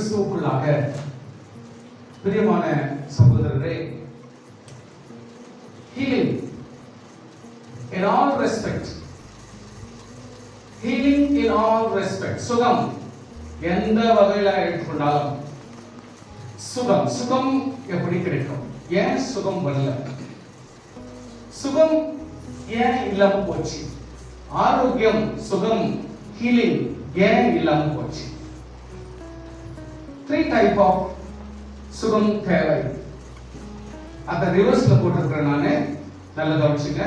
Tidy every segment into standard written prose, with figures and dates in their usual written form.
கிறிஸ்துவுக்குள்ளாக பிரியமான சகோதரரே, healing in all respect, healing in all respect, சுகம் எந்த வகையில எடுத்துக்கொண்டாலும் சுகம் எப்படி கிடைக்கும்? ஏன் சுகம் வரல? சுகம் ஏன் இல்லாம போச்சு? ஆரோக்கியம், சுகம், ஹீலிங் ஏன் இல்லாம போச்சு? 3 type of சுகம் தேவை. அந்த ரிவர்ஸ்ல போட்டிருக்கிறேன் நானு, நல்ல கவனிச்சுங்க.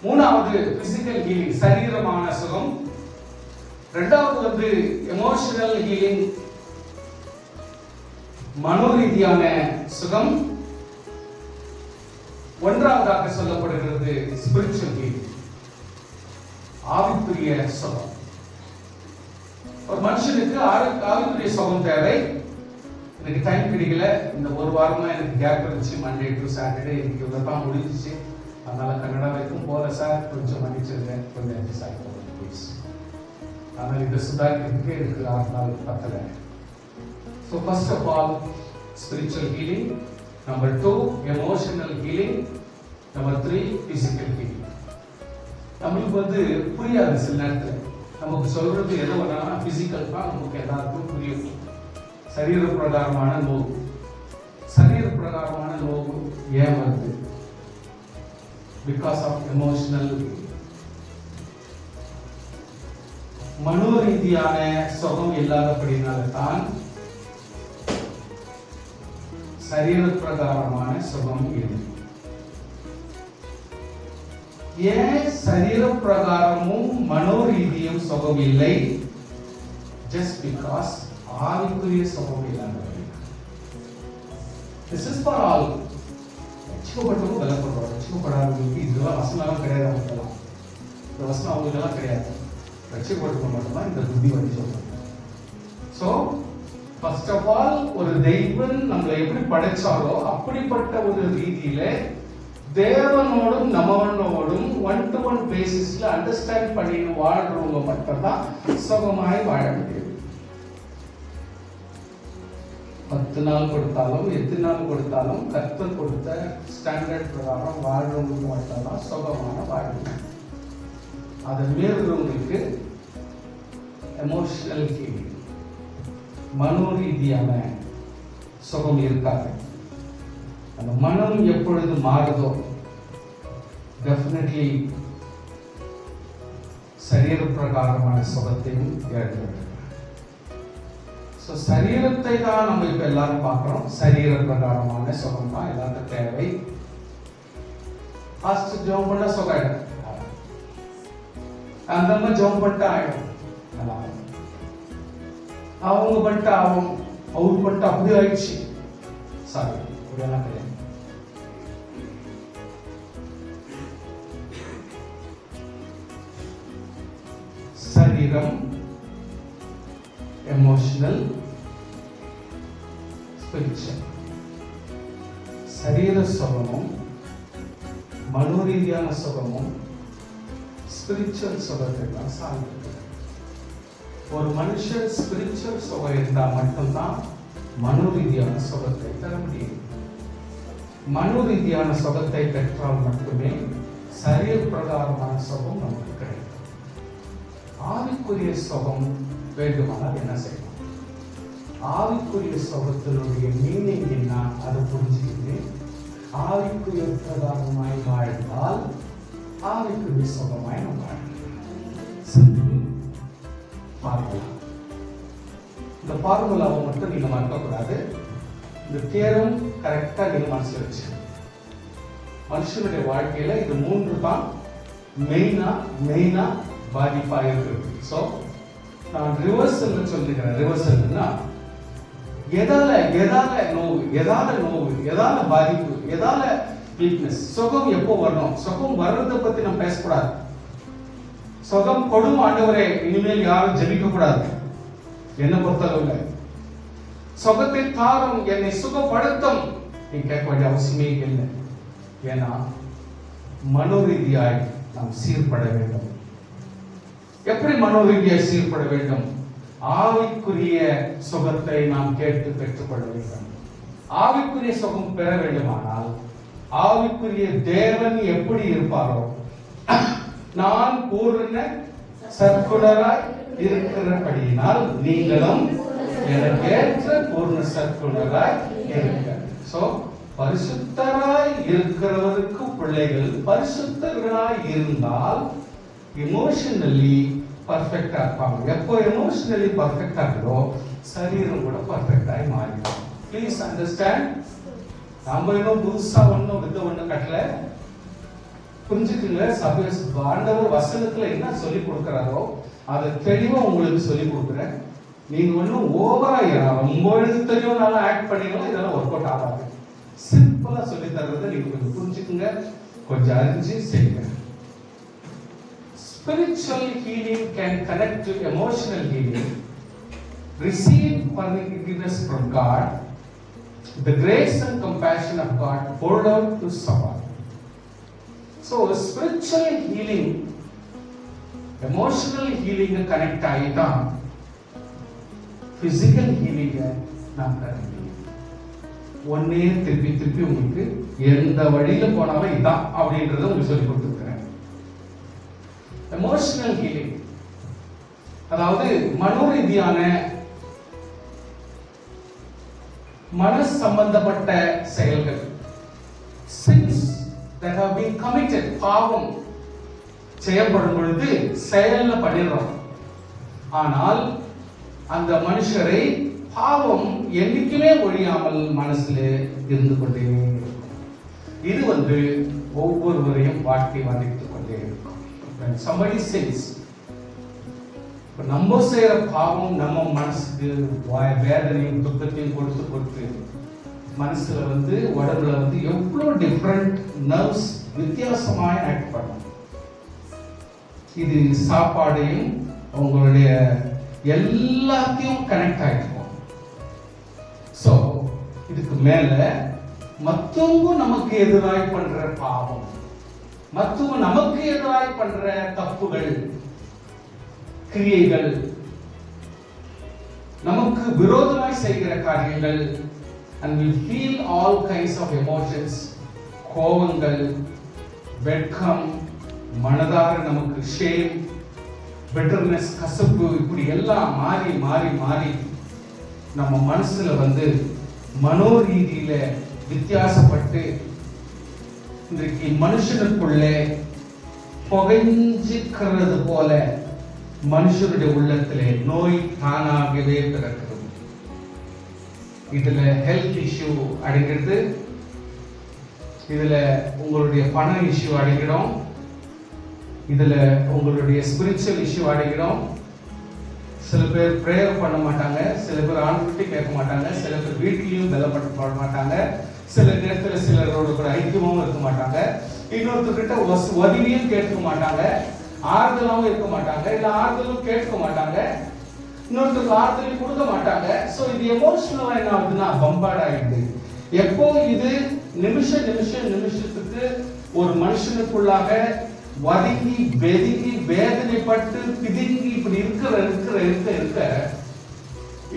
மூணாவது பிசிக்கல் ஹீலிங், சரீரமான சுகம். ரெண்டாவது எமோஷனல் ஹீலிங், மனோரீதியான சுகம். ஒன்றாவதாக சொல்லப்படுகிறது ஸ்பிரிச்சுவல் ஹீலிங், ஆவிக்குரிய சுகம். ஒரு மனுஷனுக்கு ஆவிக்குரிய சுகம் தேவை. எனக்கு டைம் கிடைக்கல, இந்த ஒரு வாரமா எனக்கு கேப் இருந்துச்சு, மண்டே டு சாட்டர்டே எனக்கு இவ்வளோதான் முடிஞ்சிச்சு, அதனால கன்னடா வரைக்கும் போல சார், கொஞ்சம் மன்னிச்சிருங்க, கொஞ்சம் அட்ஜஸ்ட் ஆகிட்டு ப்ளீஸ். ஆனால் இந்த சுதாரிக்கிறதுக்கு எனக்கு 6 நாள் பத்தலை. So first of all spiritual healing, number 2 emotional healing, number 3 physical healing. நம்மளுக்கு புரியாது சில நேரத்தில், நமக்கு சொல்றது எது வேணா பிசிக்கல் தான் நமக்கு எல்லாருக்கும் புரியும். சரீர பிரகாரமான நோவு, சரீர பிரகாரமான நோவு ஏன் வருது? Because of emotional. மனோரீதியான சுகம் இல்லாதபடினால தான் சரீர பிரகாரமான சுகம் இல்லை. ஏன் சரீர பிரகாரமும் மனோரீதியும் சுகம் இல்லை? ஜஸ்ட் பிகாஸ் ஆவிக்குரிய சுகம் இல்லாதபடி. This is for all. ரட்சிக்கப்பட்டவங்க பலப்படுறோம், ரட்சிக்கப்படாதவங்களுக்கு இதெல்லாம் வசனம் கிடையாது. அவங்களுக்கெல்லாம் இந்த வசனம் அவங்களுக்கெல்லாம் கிடையாது. ரட்சிக்கப்பட்டவங்க மட்டும்தான் இந்த புத்தி வந்து சொல்றாங்க. ஸோ ஃபர்ஸ்ட் ஆஃப் ஆல் ஒரு தெய்வன் நம்மளை எப்படி படைச்சாலோ அப்படிப்பட்ட ஒரு ரீதியில தேவனோடும் நம்மவனோடும் 1-to-1 பேசிஸ்ல அண்டர்ஸ்டாண்ட் பண்ணிட்டு வாழ்றவங்க மட்டும்தான் சுகமாய் வாழ முடியும். 10 நாள் கொடுத்தாலும் எத்தனை நாள் கொடுத்தாலும் கர்த்தர் கொடுத்த ஸ்டாண்டர்ட் பிரகாரம் வாழ்றவங்களுக்கு மட்டும்தான் சுகமான வாழ்க்கை. அதை மீறுறவங்களுக்கு எமோஷனல் ஹீலிங், மனோரீதியான சுகம் இருக்காது. அந்த மனம் எப்பொழுது மாறுதோ டெஃபினெட்லி சரீர பிரகாரமான சுகத்தையும் இழந்துவிடும். சரீரத்தை தான் நம்ம இப்ப எல்லாரும் பார்க்கிறோம். சரீர பிரகாரமான சுகம் தான் எல்லாருக்கும் தேவை. ஃபர்ஸ்ட் ஜோம் பண்ண சுகம் ஆயிடும், அந்த ஜோம் பண்ணிட்டு ஆயிடும். அவங்க பண்ணிட்டு ஆகும், அவர் பண்ணிட்டு அப்படி ஆயிடுச்சு. சாரி, அப்படியெல்லாம் கிடையாது. சரீரம், எமோஷனல், ஸ்பிரிச்சுவல். சரீர சுகமும் மனோரீதியான சுகமும் ஸ்பிரிச்சுவல் சுகத்தை தான் சார்ந்தது. ஒரு மனுஷன் ஸ்பிரிச்சுவல் சுகம் இருந்தால் மட்டும்தான் மனோரீதியான சுகத்தை தர முடியும். மனோரீதியான சுகத்தை பெற்றால் மட்டுமே சரீர பிரகாரமான சுகம் நமக்கு கிடைக்கும். ஆவிக்குரிய சுகம் வேண்டுமானால் என்ன செய்யணும்? ஆவிக்குரிய சுகத்தினுடைய மீனிங் என்ன அதை புரிஞ்சுக்கிட்டு ஆவிக்குரிய பிரகாரமாய் வாழ்ந்தால் ஆவிக்குரிய சுகமாய் நம்ம பார்க்கலாம். இந்த ஃபார்முலாவை மட்டும் நீங்க மறக்கக்கூடாது. இந்த தேரம் கரெக்டா நீங்க மனசுல வச்சு, மனுஷனுடைய வாழ்க்கையில இது 3 தான் மெயினா பாதிப்பா இருக்கு. ஸோ நான் ரிவர்சல் சொல்லிக்கிறேன். ரிவர்சல்னா எதால நோவு, எதால பாதிப்பு, எதால வீக்னஸ். சுகம் எப்போ வரணும்? சுகம் வர்றதை பத்தி நம்ம பேசக்கூடாது. சுகம் கொடும் ஆண்டவரே, இனிமேல் யாரும் ஜெபிக்க கூடாது. என்ன பொறுத்தளவுல சுகத்தை தாரும், என்னை சுகப்படுத்தும் நீ கேட்க வேண்டிய அவசியமே இல்லை. ஏன்னா மனோரீதியாய் நாம் சீர்பட வேண்டும். எப்படி மனோரீதியாய் சீர்பட வேண்டும்? ஆவிக்குரிய சுகத்தை நாம் கேட்டு பெற்றுக்கொள்ள வேண்டும். ஆவிக்குரிய சுகம் பெற வேண்டுமானால் ஆவிக்குரிய தேவன் எப்படி இருப்பாரோ, நான் பூர்ண சற்குணராய் இருக்கிறபடியினால் நீங்களும் எனக்கு ஏற்ற பூர்ண சற்குணராய் இருக்க. சோ பரிசுத்தராய் இருக்கிறவருக்கு பிள்ளைகள் பரிசுத்தராய் இருந்தால் எமோஷனலி பர்ஃபெக்டா இருப்பாங்க. எப்போ எமோஷனலி பர்ஃபெக்டா இருக்கோ சரீரம் கூட பர்ஃபெக்டாய் மாறிடும். Please understand. நாம இன்னும் புதுசா ஒன்றும் வித்த ஒன்றும் கட்டல. புரிஞ்சுக்குங்க. ஆண்டவர் வசனத்துல என்ன சொல்லி கொடுக்கிறாரோ அதை தெளிவா உங்களுக்கு சொல்லி கொடுக்குறேன். நீங்க ஒன்றும் ஓவரா ரொம்ப எழுதி தெரியும் நல்லா ஆக்ட் பண்ணீங்களா இதெல்லாம் ஒர்க் அவுட் ஆகாது. சிம்பிளா சொல்லி தர்றதை நீங்க கொஞ்சம் புரிஞ்சுக்குங்க, கொஞ்சம் அறிஞ்சு செய்யுங்க. Spiritual healing can connect to emotional healing. Receive forgiveness from God. The grace and compassion of God poured out to someone. So spiritual healing, emotional healing connect ஆயிட்டா physical healing நாம் கரெக்ட். ஒன்னே திருப்பி திருப்பி உங்களுக்கு எந்த வழியில போனாலும் இதான் அப்படின்றத உங்களுக்கு சொல்லி கொடுத்துருக்கிறேன். எமோஷனல் ஹீலிங் அதாவது மனோரீதியான மன சம்பந்தப்பட்ட செயல்கள், sins that have been committed, பாவம் செய்யப்படும் பொழுது செயல்ல பண்ணிடுறோம். ஆனால் அந்த மனுஷரை பாவம் என்னைக்குமே ஒழியாமல் மனசுல இருந்து கொண்டே இருக்கும். இது ஒவ்வொருவரையும் வாழ்க்கை வதைத்துக் கொண்டே இருக்கும். Somebody says, நம்ம செய்யற பாவம் நம்ம மனசுக்கு வேதனையும் துக்கத்தையும் கொடுத்து கொடுத்து மனசுல உடம்புல எவ்வளவு டிஃபரெண்ட் நர்வ்ஸ் வித்தியாசமாய் ஆக்ட் பண்ணும். இது சாப்பாடையும் உங்களுடைய எல்லாத்தையும் கனெக்ட் ஆகிருக்கும். சோ இதுக்கு மேல மத்தவங்க நமக்கு எதிராய் பண்ற பாவம், மத்தவங்க நமக்கு எதிராய் பண்ற தப்புகள், கிரியைகள், நமக்கு விரோதமாய் செய்கிற காரியங்கள், and we feel all kinds of emotions, கோபங்கள், வெட்கம், மனதார நமக்கு shame, bitterness, கசப்பு, இப்படி எல்லாம் மாறி மாறி மாறி நம்ம மனசுல மனோரீதியில வித்தியாசப்பட்டு இன்றைக்கு மனுஷனுக்குள்ளே புகைஞ்சிக்கிறது போல மனுஷனுடைய உள்ளத்திலே நோய் தானாகவே பிறக்கிறது. இதுல ஹெல்த் இஷ்யூ அடங்கிடுது, இதுல உங்களுடைய பண இஷ்யூ அடங்கிடும், இதுல உங்களுடைய ஸ்பிரிச்சுவல் இஷ்யூ அடங்கிடும். சில பேர் பிரேயர் பண்ண மாட்டாங்க, சில பேர் ஆண்குட்டி கேட்க மாட்டாங்க, சில பேர் வீட்டிலையும் பலப்பட மாட்டாங்க, சில நேரத்தில் சிலரோட கூட ஐக்கியமாகவும் இருக்க மாட்டாங்க, இன்னொருத்தர்கிட்ட உதவியும் கேட்க மாட்டாங்க, ஆறுதலாகவும் இருக்க மாட்டாங்க, இல்ல ஆறுதலும் கேட்க மாட்டாங்க, இன்னொருத்தருக்கு ஆறுதலும் கொடுக்க மாட்டாங்க. ஸோ இது எமோஷனலா என்ன ஆகுதுன்னா பம்பார்ட் ஆயிடுது. எப்போ இது நிமிஷத்துக்கு ஒரு மனுஷனுக்குள்ளாக வதங்கி வெதுங்கி வேதனைப்பட்டு பிதுங்கி இப்படி இருக்க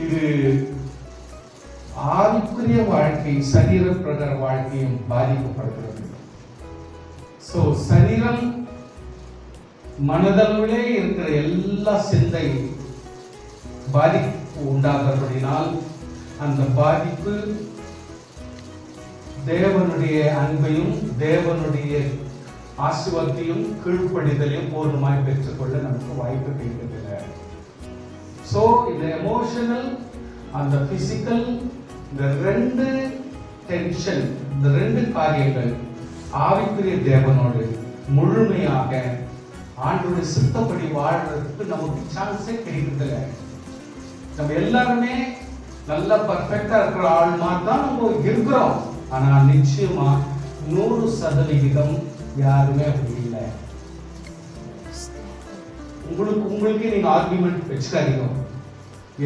இது ஆவிக்குரிய வாழ்க்கை, சரீர பிரகார வாழ்க்கையும் பாதிக்கப்படுகிறது. சோ சரீரம் மனதளவிலே இருக்கிற எல்லா சிந்தை பாதிப்பு உண்டாகிறபடினால் அந்த பாதிப்பு தேவனுடைய அன்பையும் தேவனுடைய ஆசீர்வாதத்தையும் கீழ்ப்படிதலையும் பூர்ணமாய் பெற்றுக்கொள்ள நமக்கு வாய்ப்பு கிடைக்கவில்லை. சோ இந்த எமோஷனல் அந்த பிசிக்கல், இந்த ரெண்டு டென்ஷன், இந்த ரெண்டு காரியங்கள் ஆவிக்குரிய தேவனோடு முழுமையாக ஆண்டவருடைய சித்தப்படி வாழ்றதுக்கு நமக்கு சான்ஸே கிடைக்கிறதில்ல. நம்ம எல்லாருமே நல்லா பர்ஃபெக்டா இருக்கிற ஆள் மாதிரி தான் நம்ம இருக்கிறோம். ஆனா நிச்சயமா 100% யாருமே அப்படி இல்லை. உங்களுக்கு நீங்க ஆர்குமெண்ட் வச்சுக்காதீங்க,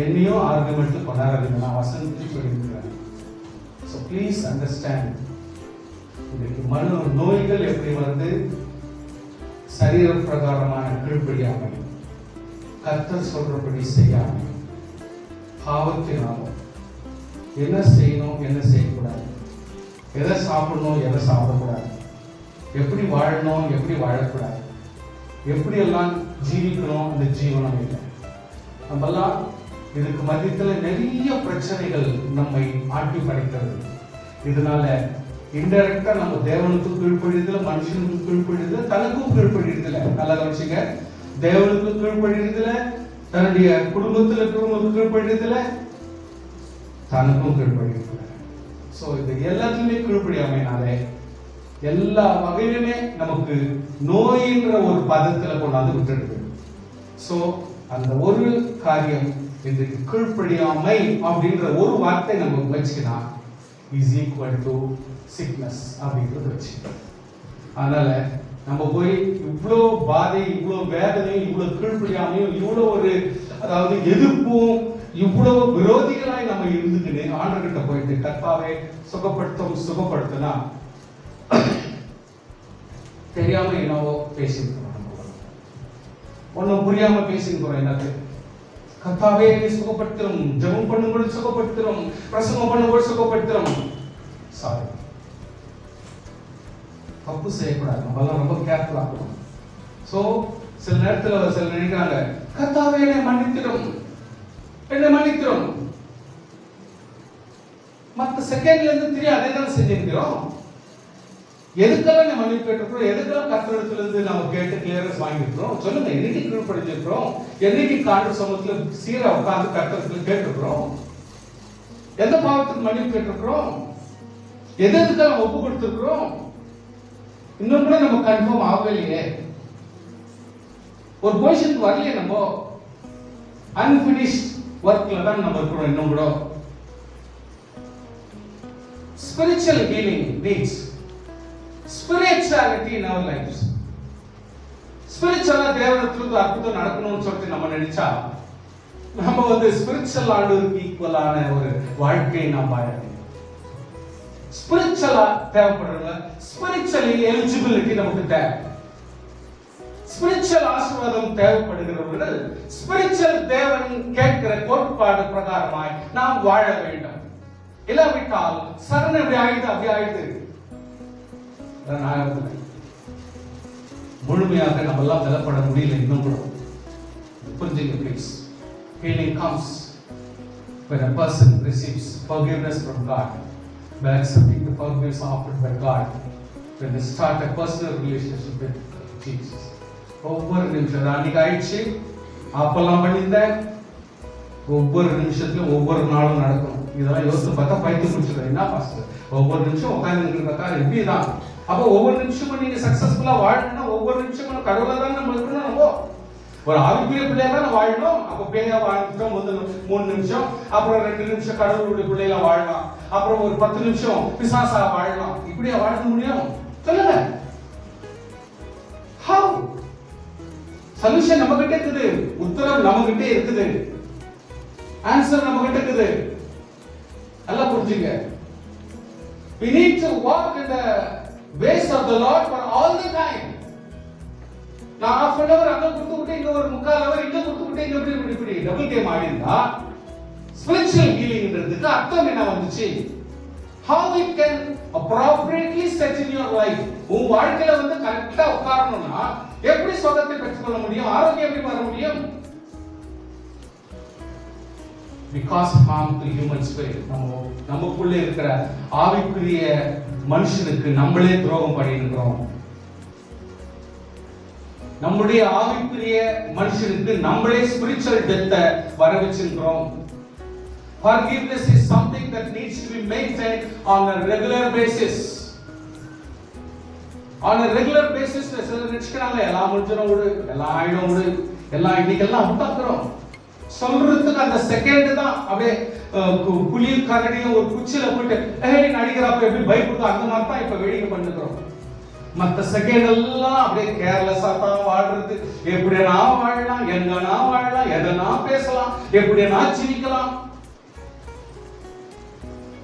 என்னையும் ஆர்குமெண்ட் கொண்டாடாதீங்க. நான் வசனத்தில் சொல்லியிருக்கிறேன். So please understand. இன்னைக்கு மன நோய்கள் எப்படி வருது? சரீர பிரகாரமான கீழ்ப்படியாமை, கர்த்தர் சொல்றபடி செய்யாமை, பாவத்தினாலும் என்ன செய்யணும் என்ன செய்யக்கூடாது, எதை சாப்பிடணும் எதை சாப்பிடக்கூடாது, எப்படி வாழணும் எப்படி வாழக்கூடாது, எப்படி எல்லாம் ஜீவிக்கணும் அந்த ஜீவனம் இல்லை. நம்மெல்லாம் இதுக்கு மத்தியத்தில் நிறைய பிரச்சனைகள் நம்மை ஆட்டி படைக்கிறது. இதனால இன்டைரக்டா நம்ம தேவனுக்கு கீழ்ப்படியதில்லை, மனுஷனுக்கு கீழ்ப்படியதில்லை, தனக்கும் கீழ்ப்படியதில்லை. நல்லா கவனிச்சுங்க, தேவனுக்கு கீழ்ப்படியதில்லை, தன்னுடைய குடும்பத்துல கீழ்ப்படியதில்லை, தனக்கும் கீழ்ப்படியதில்லை. சோ இது எல்லாத்துலயுமே கீழ்ப்படியாமைனாலே எல்லா வகையிலுமே நமக்கு நோயின்ற ஒரு பதத்துல கொண்டாந்து விட்டுடுது. சோ அந்த ஒரு காரியம் இன்றைக்கு கீழ்ப்படியாமை அப்படின்ற ஒரு வார்த்தை நம்ம வச்சுக்கினா is equal to sickness அப்படின்றது வச்சுக்கணும். அதனால நம்ம போய் இவ்வளோ பாதை, இவ்வளோ வேதனை, இவ்வளோ கீழ்ப்படியாமையும், இவ்வளோ ஒரு அதாவது எதிர்ப்பும், இவ்வளோ விரோதிகளாய் நம்ம இருந்துக்கிட்டு ஆண்டவர்கிட்ட போயிட்டு கர்த்தாவே சுகப்படுத்தினா தெரியாம என்னவோ பேசியிருக்கிறோம், ஒன்னும் புரியாம பேசியிருக்கிறோம். என்னது கர்த்தாவே சுகப்படுத்துறோம், ஜெபம் பண்ணும்போது சுகப்படுத்துறோம், பிரசங்கம் பண்ணும்போது சுகப்படுத்துறோம். சாரி, தப்பு செய்யக்கூடாது. நம்மளாம் ரொம்ப கேர்ஃபுல்லா இருக்கணும். சோ சில நேரத்துல சில நினைக்கிறாங்க கர்த்தாவே என்னை மன்னித்திடும், என்னை மன்னித்திடும். மற்ற செகண்ட்ல இருந்து திரும்பி அதே தான் செஞ்சிருக்கிறோம். எதுக்கெல்லாம் நம்ம மன்னிப்பு கேட்டிருக்கிறோம், எதுக்கெல்லாம் கர்த்தரிடத்துல இருந்து நம்ம கேட்டு கிளியரன்ஸ் வாங்கியிருக்கிறோம் சொல்லுங்க. என்னைக்கு கீழ்ப்படிஞ்சிருக்கிறோம், என்னைக்கு காண்டு சமூகத்துல சீரா உட்கார்ந்து கர்த்தரிடத்துல கேட்டிருக்கிறோம், எந்த பாவத்துக்கு மன்னிப்பு கேட்டிருக்கிறோம், எதுக்கெல்லாம் ஒப்பு கொடுத்திருக்கிறோம். இன்னும் கூட நம்ம கன்ஃபார்ம் ஆகலையே, ஒரு பொசிஷனுக்கு வரலையே, நம்ம அன்பினிஷ்ட் ஒர்க்ல தான் நம்ம இருக்கிறோம். இன்னும் கூட spiritual healing needs spirituality in our lives. ஸ்பிரிச்சுவலா தேவனத்துக்கு அற்புதம் நடக்கணும்னு சொல்லிட்டு நம்ம நினைச்சா நம்ம ஸ்பிரிச்சுவல் ஆண்டவருக்கு ஈக்குவலான ஒரு வாழ்க்கையை நாம் வாழ வேண்டும். ஸ்பிரிச்சுவலா தேவைப்படுறவங்க ஸ்பிரிச்சுவலி எலிஜிபிலிட்டி நமக்கு தேவை. ஸ்பிரிச்சுவல் ஆசீர்வாதம் தேவைப்படுகிறவர்கள் ஸ்பிரிச்சுவல் தேவன் கேட்கிற கோட்பாடு பிரகாரமாய் நாம் வாழ வேண்டும். இல்லாவிட்டால் சரண் எப்படி ஆயிடுது அப்படி ஆயிடுது. முழுமையாக நம்ம எல்லாம் பலப்பட முடியல. இன்னும் கூட புரிஞ்சுங்க please. Healing comes when a person receives forgiveness from God, by accepting the forgiveness offered by God, when they start a personal relationship with Jesus. ஒவ்வொரு நிமிஷம் அன்னைக்கு ஆயிடுச்சு, அப்பெல்லாம் பண்ணியிருந்தேன், ஒவ்வொரு நிமிஷத்துலயும் ஒவ்வொரு நாளும் நடக்கும். இதெல்லாம் யோசித்து பார்த்தா பைத்தியம் முடிச்சிடும். என்ன பாஸ்டர் ஒவ்வொரு நிமிஷம் உட்கார்ந்து பார்த்தா எப்படிதான்? அப்போ ஒவ்வொரு நிமிஷமும் நீங்க சக்சஸ்ஃபுல்லா வாழணும்னா ஒவ்வொரு நிமிஷமும் கடவுளை தான் நம்ம இருக்கணும். நம்ம ஒரு ஆவிக்குரிய பிள்ளையா தான் வாழணும். அப்போ பேயா வாழ்ந்துட்டோம் 3 நிமிஷம், அப்புறம் 2 நிமிஷம் கடவுளுடைய பிள்ளைகளா வாழலாம், அப்புறம் ஒரு 10 நிமிஷம் பிசாசா வாழலாம். இப்படியா வாழ முடியும்? சொல்லுங்க. ஹவ்? சொல்யூஷன் நம்ம கிட்ட இருக்குது, உத்தரவு நம்ம கிட்ட இருக்குது, ஆன்சர் நம்ம கிட்ட இருக்குது. நல்லா புரிஞ்சுங்க. We need to walk in the ways of the Lord for all the time. நான் half an hour அங்க கொடுத்துக்கிட்டே இங்க ஒரு 3/4 hour இங்க கொடுத்துக்கிட்டே இங்க இப்படி டபுள் கேம் ஆடிருந்தா ஸ்பிரிச்சுவல் ஹீலிங்ன்றதுக்கு அர்த்தம் என்ன வந்துச்சு? How it can appropriately set in your life. உன் வாழ்க்கையில கரெக்ட்டா உட்காரணும்னா எப்படி சுகத்தை பெற்றுக்கொள்ள முடியும், ஆரோக்கியம் எப்படி வர முடியும்? Because harm to human spirit. நமக்குள்ள இருக்கிற ஆவிக்குரிய மனுஷனுக்கு நம்மளே துரோகம் பண்ணியிருக்கிறோம். நம்முடைய ஆவிக்குரிய மனுஷனுக்கு நம்மளே ஸ்பிரிச்சுவல் டெத்தை வர வச்சிருக்கிறோம். Forgiveness is something that needs to be maintained on a regular basis. On a regular basis நினைச்சுக்கிறாங்க எல்லாம் முடிஞ்சிடும் விடு, எல்லாம் ஆயிடும் விடு, எல்லாம் இன்னைக்கெல்லாம் விட்டாக்குறோம் சொல்றதுக்கு அந்த செகண்ட் தான் அப்படியே புலியும் கரடியும் ஒரு குச்சியில போயிட்டு நடிக்கிறப்ப எப்படி பயப்படுதோ அந்த மாதிரி தான் இப்ப வேடிக்கை பண்ணுக்கிறோம். மற்ற செகண்ட் எல்லாம் அப்படியே கேர்லெஸ்ஸா தான் வாழ்றது. எப்படினா வாழலாம், எங்கன்னா வாழலாம், எதனா பேசலாம், எப்படினா சிரிக்கலாம்.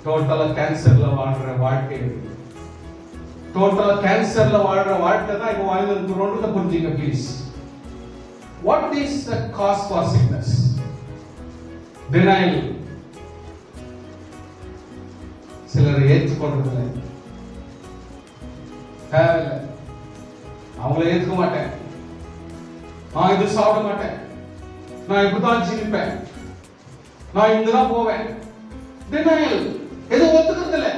டோட்டலா கேன்சர்ல வாழ்ற வாழ்க்கை, டோட்டலா கேன்சர்ல வாழ்ற வாழ்க்கை தான் இப்ப வாழ்ந்துருக்கிறோம்ன்றத புரிஞ்சுங்க please. What is the cause for sickness? Denial. சிலரை ஏற்றுக்கொள்றதில்லை. தேவையில்லை, அவங்கள ஏற்றுக்க மாட்டேன், நான் இது சாப்பிட மாட்டேன், நான் இப்படிதான் ஜீவிப்பேன், நான் இங்கதான் போவேன். டினையல், எதுவும் ஒத்துக்கிறது இல்லை.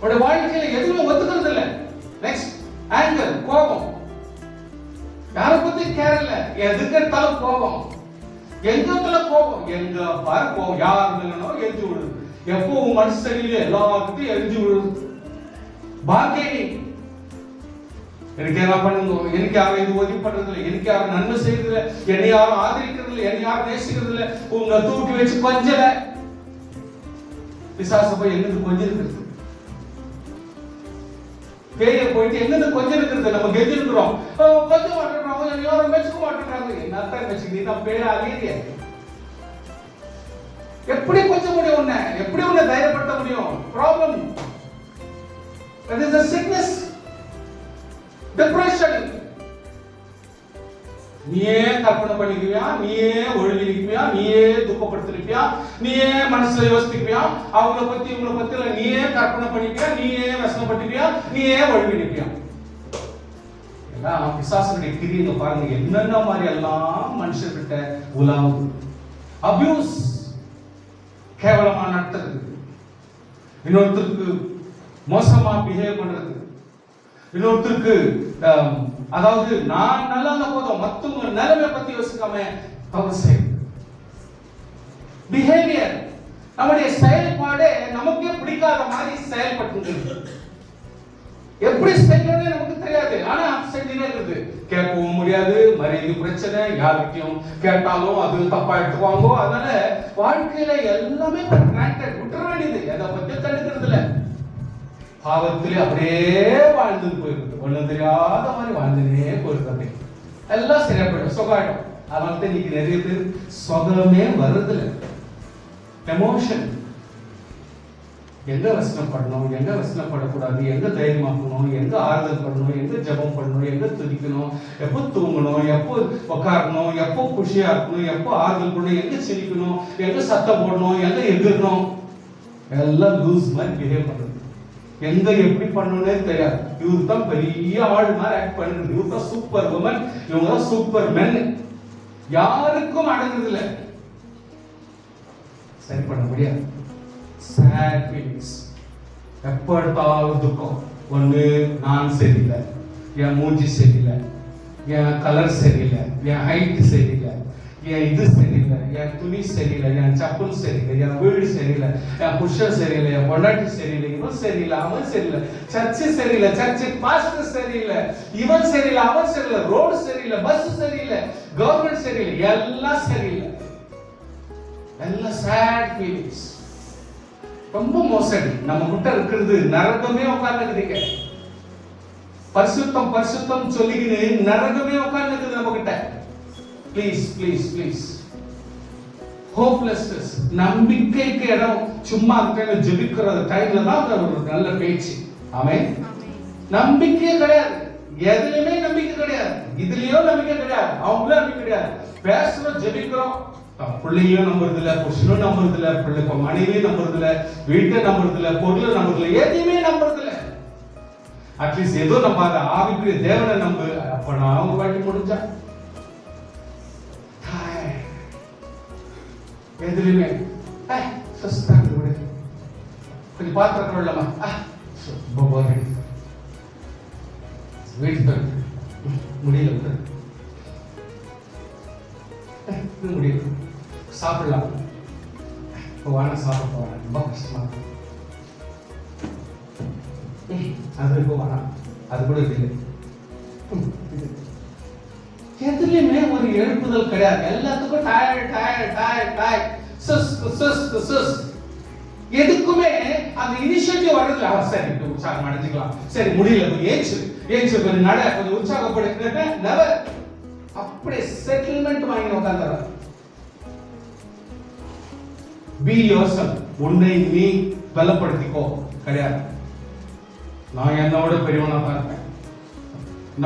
உடைய வாழ்க்கையில எதுவுமே ஒத்துக்கிறது இல்லை. நெக்ஸ்ட், ஆங்கர், கோபம். யாரை பத்தி கேர் இல்ல, எதுக்கு எடுத்தாலும் கோபம். எங்க கோபம், எங்க பாரு கோபம், யார் இல்லைனோ எரிஞ்சு விடுது. எப்போ மனசு சரியில்லை எல்லாத்தையும் எரிஞ்சு விடுது. பாக்கி எனக்கு என்ன பண்ணுங்க, எனக்கு யாரும் இது உதவி பண்றது இல்லை, எனக்கு யாரும் நன்மை செய்யறது இல்லை, என்னை யாரும் ஆதரிக்கிறது இல்லை, என்னை யாரும் நேசிக்கிறது இல்லை, உங்களை தூக்கி வச்சு கொஞ்சல. பிசாசு போய் எங்கிருந்து கொஞ்சம் இருக்கிறது, பேய போயிட்டு எங்கிருந்து கொஞ்சம் இருக்கிறது. நம்ம கெஞ்சி இருக்கிறோம், கொஞ்சம் மாட்டேங்கிறாங்க, யாரும் மெச்சுக்க மாட்டேங்கிறாங்க. என்னத்தான் மெச்சுக்க, நீ தான் பேர அழிய. எப்படி கொஞ்சம் முடியும், உன்னை எப்படி உன்னை தைரியப்படுத்த முடியும்? Problem, that is a sickness, depression. நீயே கற்பனை பண்ணிக்குவியா, நீயே ஒழுங்கிக்குவியா, நீயே துக்கப்படுத்திருப்பியா, நீயே மனசுல யோசிப்பியா, அவங்கள பத்தி இவங்கள பத்தி நீயே கற்பனை பண்ணிப்பியா, நீயே வசனப்பட்டுப்பியா, நீயே ஒழுங்கிப்பியா. எல்லாம் பிசாசுடைய கிரியை பாருங்க, என்னென்ன மாதிரி எல்லாம் மனுஷர்கிட்ட உலாவுது. அபியூஸ், கேவலமா நடத்துறது, இன்னொருத்தருக்கு மோசமா பிஹேவ் பண்றது, இன்னொருத்தருக்கு அதாவது நான் நல்லா இருந்த போதும் மத்தவங்க நிலைமை பத்தி யோசிக்காம தவறு செய்யும். பிஹேவியர், நம்முடைய செயல்பாடு நமக்கே பிடிக்காத மாதிரி செயல்பட்டு எப்படி செய்யணும்னு நமக்கு தெரியாது, ஆனா செஞ்சுட்டே இருக்குது. கேட்கவும் முடியாது, மரியாதை பிரச்சனை, யாருக்கையும் கேட்டாலும் அது தப்பா எடுத்துக்குவாங்க. அதனால வாழ்க்கையில எல்லாமே விட்டுற வேண்டியது, எதை பத்தி தடுக்கிறது இல்லை. பாவத்திலே அப்படியே வாழ்ந்து போயிருக்கு, ஒண்ணும் தெரியாத மாதிரி வாழ்ந்துனே போயிருக்கு. அப்படி எல்லாம் சரியா போயிடும், சுகாயிடும். அதனால தான் இன்னைக்கு நிறைய பேர் சுகமே வருதுல. எமோஷன், எங்க வசனப்படணும், எங்க வசனப்படக்கூடாது, எங்க தைரியமாக்கணும், எங்க ஆறுதல் பண்ணணும், எங்க ஜபம் பண்ணணும், எங்க துதிக்கணும், எப்போ தூங்கணும், எப்போ உட்காரணும், எப்போ குஷியா இருக்கணும், எப்போ ஆறுதல் பண்ணணும், எங்க சிரிக்கணும், எங்க சத்தம் போடணும், எங்க எதிரணும், எல்லாம் லூஸ் மாதிரி பிஹேவ் பண்றது. எங்க எப்படி பண்ணணும்னே தெரியாது. இவரு தான் பெரிய ஆள் மாதிரி ஆக்ட் பண்ணுறது, இவரு தான் சூப்பர் உமன், இவங்க தான் சூப்பர் மென். யாருக்கும் அடங்குறது இல்லை, சரி பண்ண முடியாது. சேட் ஃபீலிங்ஸ், எப்ப எடுத்தாலும் துக்கம். ஒண்ணு நான் சரியில்லை, என் மூஞ்சி சரியில்லை, என் கலர் சரியில்லை, என் ஹைட் சரியில்லை, என் இது சரியில்லை, என் துணி சரியில்லை, என் சப்பல் சரியில்லை, என் வீடு சரியில்லை, என் புருஷன் சரியில்லை, என் பொண்டாட்டி சரியில்லை, இவன் சரியில்லை, அவன் சரியில்லை, சர்ச்சு சரியில்லை, சர்ச்சு பாஸ்டர் சரியில்லை, இவன் சரியில்லை, அவன் சரியில்லை, ரோடு சரியில்லை, பஸ் சரியில்லை, கவர்மெண்ட் சரியில்லை, எல்லாம் சரியில்லை. எல்லாம் சேட் ஃபீலிங்ஸ், ரொம்ப மோசடி. நம்ம கிட்ட இருக்கிறது நரகமே உட்கார்ந்துக்குதுங்க. பரிசுத்தம் பரிசுத்தம் சொல்லிக்கிட்டு நரகமே உட்கார்ந்துக்குது நம்ம கிட்ட. ப்ளீஸ் ப்ளீஸ் ப்ளீஸ், ஹோப்லெஸ்னஸ், நம்பிக்கைக்கு இடம். சும்மா அந்த ஜெபிக்கிற டைம்ல தான் ஒரு நல்ல பேச்சு. ஆமென். நம்பிக்கை கிடையாது, எதுலயுமே நம்பிக்கை கிடையாது, இதுலயும் நம்பிக்கை கிடையாது, அவங்களும் நம்பிக்கை கிடையாது. பேசுறோம், ஜெபிக்கிறோம், பிள்ளையும் நம்புறது இல்ல, புருஷனும் நம்புறது இல்ல, பிள்ளை மனைவியும் நம்புறது இல்ல, வீட்டை நம்புறது இல்ல, பொருளை நம்புறது இல்ல, எதையுமே நம்புறது இல்ல. அட்லீஸ்ட் ஏதோ நம்பாத ஆவிக்குரிய தேவனை நம்பு. அப்ப நான் அவங்க வாட்டி முடிஞ்சா எதுலையுமே கொஞ்சம் பாத்திரம் இல்லாமா வீட்டு முடியல, முடியல, சாப்பிடலாம், வாங்க சாப்பிட போறேன், ரொம்ப கஷ்டமா அது இப்போ வேணாம், அது கூட இல்லை. எதுலையுமே ஒரு எழுப்புதல் கிடையாது, எல்லாத்துக்கும் டயர்ட் டயர்ட் டயர்ட் டயர்ட், எதுக்குமே அந்த இனிஷியேட்டிவ் வரதுல. சரி உற்சாகம் அடைஞ்சிக்கலாம், சரி முடியல ஏச்சு ஏச்சு கொஞ்சம் நட, கொஞ்சம் உற்சாகப்படுத்த நெவர். அப்படியே செட்டில்மெண்ட் வாங்கி உட்கார்ந்து பி யோர்செல்ஃப், உன்னை நீ பலப்படுத்திக்கோ கிடையாது. நான் என்னோட பெரியவனா தான் இருப்பேன்.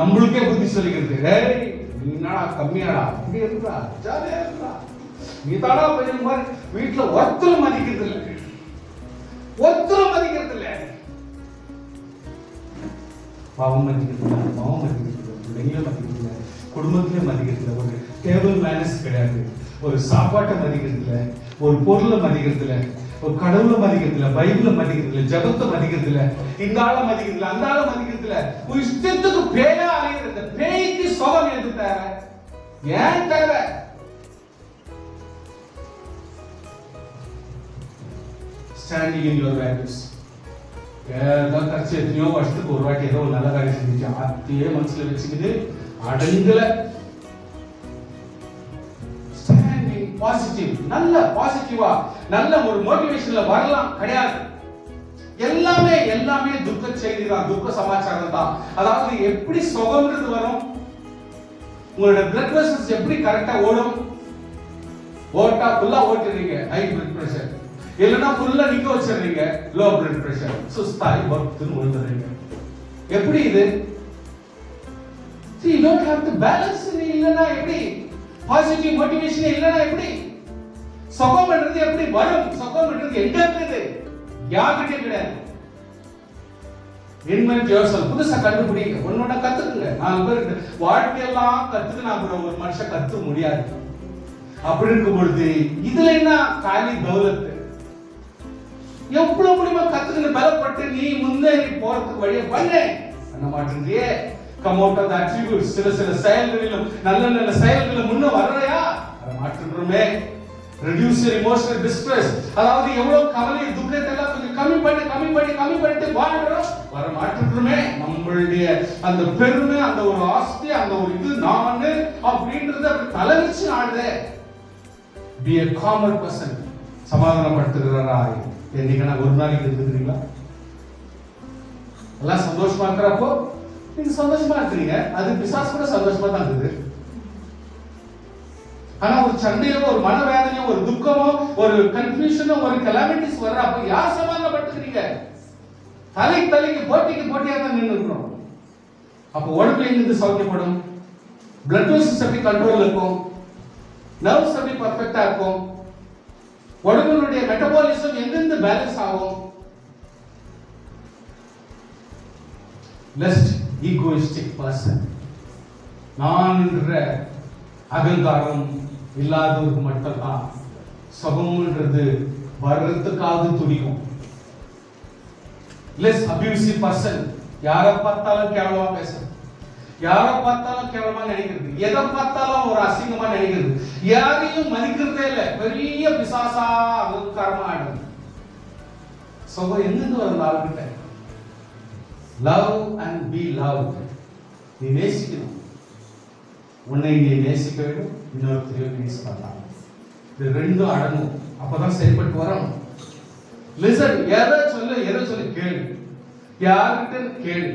நம்மளுக்கே புத்தி சொல்லிக்கிறது, ஏய் நீ என்னடா கம்மியாடா, அப்படி இருக்கா, ஜாலியா இருக்கா, நீ தாடா பெரிய மாதிரி. வீட்டுல ஒருத்தர் மதிக்கிறது இல்லை, ஒருத்தர் பாவம் மதிக்கிறதுல, பாவம் மதிக்கிறதுல, பிள்ளைங்களும் மதிக்கிறதுல, குடும்பத்திலே மதிக்கிறதுல, ஒரு டேபிள் மேனஸ் கிடையாது, ஒரு சாப்பாட்டை மதிக்கிறதுல, ஒரு பொருளை மதிக்கிறதுல, ஒரு கடவுளை மதிக்கிறதுல, பைபிளை மதிக்கிறதுல, ஜபத்தை மதிக்கிறதுல, இந்த ஆளை மதிக்கிறதுல, அந்த ஆளை மதிக்கிறதுல, ஒரு இஷ்டத்துக்கு பேயா அலைகிறது. பேய்க்கு சுகம் எது தேவை? ஏன் தேவை? Standing in your values. ஏதோ கட்சி எத்தனையோ வருஷத்துக்கு ஒரு வாட்டி ஏதோ ஒரு நல்ல காரியம் செஞ்சுச்சு, அதையே மனசுல வச்சுக்கிட்டு அடங்கல. ஸ்டாண்டிங் பாசிட்டிவ், நல்ல பாசிட்டிவா நல்ல ஒரு மோட்டிவேஷன்ல வரலாம் கிடையாது. எல்லாமே எல்லாமே துக்க செய்தி தான், துக்க சமாச்சாரம் தான். அதாவது எப்படி சுகம்ன்றது வரும்? உங்களோட பிளட் வெசல்ஸ் எப்படி கரெக்டா ஓடும்? ஓட்டா ஃபுல்லா ஓட்டுறீங்க, ஹை பிளட் பிரஷர். இல்லனா ஃபுல்லா நிக்க வச்சிரீங்க, லோ பிளட் பிரஷர். சுஸ்தாய் வர்த்துன்னு விழுந்துறீங்க. எப்படி இது? See, you don't have to balance. இல்லனா எப்படி? பாசிட்டிவ் மோட்டிவேஷன் இல்லனா எப்படி? சுகம்ன்றது எப்படி வரும்? சுகம்ன்றது எங்க இருக்குது? யார்கிட்ட கிடையாது. Invent yourself. புதுசா கண்டுபிடிங்க, ஒன்னொன்னா கத்துக்குங்க. 4 பேர் வாழ்க்கையெல்லாம் கத்துக்கினா அப்புறம் ஒரு மனுஷன் கத்துக்க முடியாது. அப்படி இருக்கும் பொழுது இதுல என்ன காலி தௌலத்து? எவ்வளவு முடியுமா கத்துக்கிட்டு பலப்பட்டு நீ முன்னேறி போறதுக்கு வழியை பண்ண மாட்டேங்கிறியே. Come out of the attributes. சில செயல்களிலும் நல்ல நல்ல செயல்களிலும் முன்ன வர்றையா? வர மாட்டேன்றோமே. reduce your emotional distress. அதாவது எவ்வளவு கவலை துக்கத்தை எல்லாம் கொஞ்சம் கம்மி பண்ணிட்டு வாழ்றோம், வர மாட்டேன்றோமே. நம்மளுடைய அந்த பெருமை, அந்த ஒரு ஆஸ்தி, அந்த ஒரு இது நானு அப்படின்றது அப்படி தலைவிச்சு ஆடுதே. be a calmer person. சமாதானப்படுத்துகிறாராய். என்னைக்கு ஒரு நாளைக்கு இருக்குறீங்களா? எல்லாம் சந்தோஷமா இருக்கிறப்போ நீங்க சந்தோஷமா இருக்கிறீங்க, அது பிசாசு கூட சந்தோஷமா தான் இருக்குது. ஆனா ஒரு சண்டையோ, ஒரு மனவேதனையோ, ஒரு துக்கமோ, ஒரு கன்ஃபியூஷனோ, ஒரு கலாமிட்டிஸ் வர்றப்ப யார் சமாதானப்படுத்துறீங்க? தலைக்கு போட்டியா தான் நின்று இருக்கிறோம். அப்போ உடம்புல எங்கிருந்து சௌக்கியப்படும்? பிளட் வெசல்ஸ் எப்படி கண்ட்ரோல் இருக்கும்? நர்வ்ஸ் எப்படி பர்ஃபெக்ட்டா இருக்கும்? உடம்புடைய மெட்டபாலிசம் எங்கிருந்து பேலன்ஸ் ஆகும்? லெஸ்ட் ஈகோயிஸ்டிக் பர்சன், நான் என்ற அகங்காரம் இல்லாதவருக்கு மட்டும்தான் சுகம்ன்றது வர்றதுக்காக துடிக்கும். லெஸ் அபியூசிவ் பர்சன், யாரை பார்த்தாலும் கேவலமா பேசுறது, யாரை பார்த்தாலும் கேவலமா நினைக்கிறது, எதை பார்த்தாலும் ஒரு அசிங்கமா நினைக்கிறது, யாரையும் மதிக்கிறதே இல்லை, பெரிய பிசாசா அகங்காரமா ஆடுது. சுகம் எங்கிருந்து வரும் ஆளுகிட்ட? Love and be loved. நீ நேசிக்கணும், உன்னை நீ நேசிக்க வேண்டும், இன்னொருத்தரையும் நேசிக்கலாம். இது ரெண்டும் அடங்கும், அப்பதான் செயல்பட்டு வரணும். லிசன், எதை சொல்லு கேளு, யார்கிட்ட கேளு,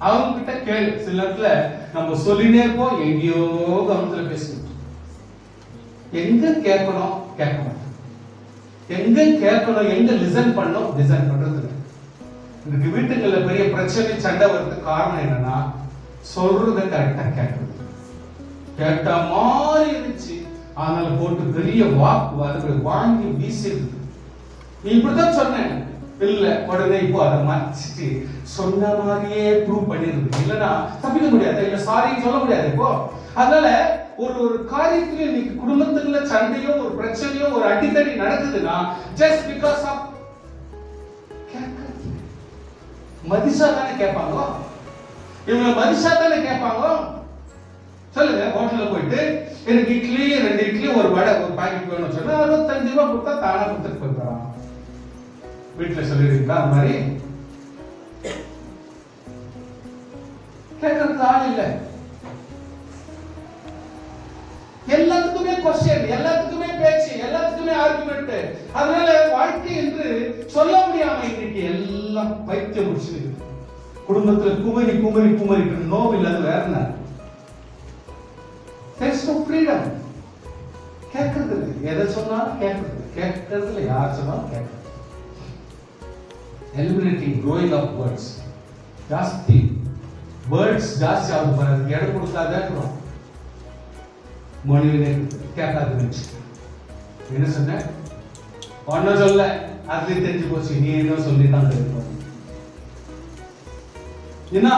அவங்க கிட்ட கேளு. சில நேரத்துல நம்ம சொல்லினே இருப்போம், எங்கேயோ கவனத்துல பேசணும். எங்க கேட்கணும் கேட்க மாட்டோம், எங்க கேட்கணும் எங்க லிசன் பண்ணணும் லிசன் பண்றது இல்லை. இன்னைக்கு வீட்டுகள்ல பெரிய பிரச்சனை சண்டை வர்றதுக்கு காரணம் என்னன்னா, சொல்றத கரெக்டா கேட்கறது. கேட்ட மாதிரி இருந்துச்சு, அதனால போட்டு பெரிய வாக்கு வாங்கி வீசிடுது. நீ இப்படிதான் சொன்னேன் இல்ல, உடனே இப்போ அதை மறைச்சிட்டு சொன்ன மாதிரியே ப்ரூவ் பண்ணிடுது. இல்லைன்னா தப்பிக்க முடியாது, இல்ல சாரி சொல்ல முடியாது. இப்போ அதனால ஒரு காரியத்துல இன்னைக்கு குடும்பத்துக்குள்ள சண்டையோ, ஒரு பிரச்சனையோ, ஒரு அடித்தடி நடக்குதுன்னா ஜஸ்ட் பிகாஸ் ஆஃப் மதிஷா தானே கேட்பாங்க, இவங்க மதிஷா தானே கேட்பாங்க. சொல்லுங்க, ஹோட்டல்ல போயிட்டு எனக்கு இட்லி 2 இட்லி ஒரு வடை ஒரு பாக்கெட் வேணும்னு சொன்னா 65 ரூபாய் கொடுத்தா தானா கொடுத்துட்டு போயிடலாம். வீட்டுல சொல்லிருக்கீங்களா அந்த மாதிரி? கேட்கறதுக்கு ஆள் இல்லை. எல்லாத்துக்குமே கொஸ்டின், எல்லாத்துக்குமே பேச்சு, எல்லாத்துக்குமே ஆர்குமெண்ட். அதனால வாழ்க்கை என்று சொல்ல முடியாம இன்னைக்கு எல்லாம் பைத்தியம் முடிச்சிருக்கு. குடும்பத்துல குமரி நோவு இல்லாத வேற என்ன? There's no freedom. கேட்கறது இல்லை, எதை சொன்னாலும் கேட்கறது இல்லை, யார் சொன்னாலும் கேட்கறது. Eliminating growing up words. ஜாஸ்தி வேர்ட்ஸ் ஜாஸ்தி ஆகும் பாருங்க, இடம் கொடுக்காத இருக்கிறோம். மொழியிலே கேட்காது. என்ன சொன்ன? ஒன்னும் சொல்ல, அதுல தெரிஞ்சு போச்சு, நீ என்ன சொல்லி தான் தெரியும். என்ன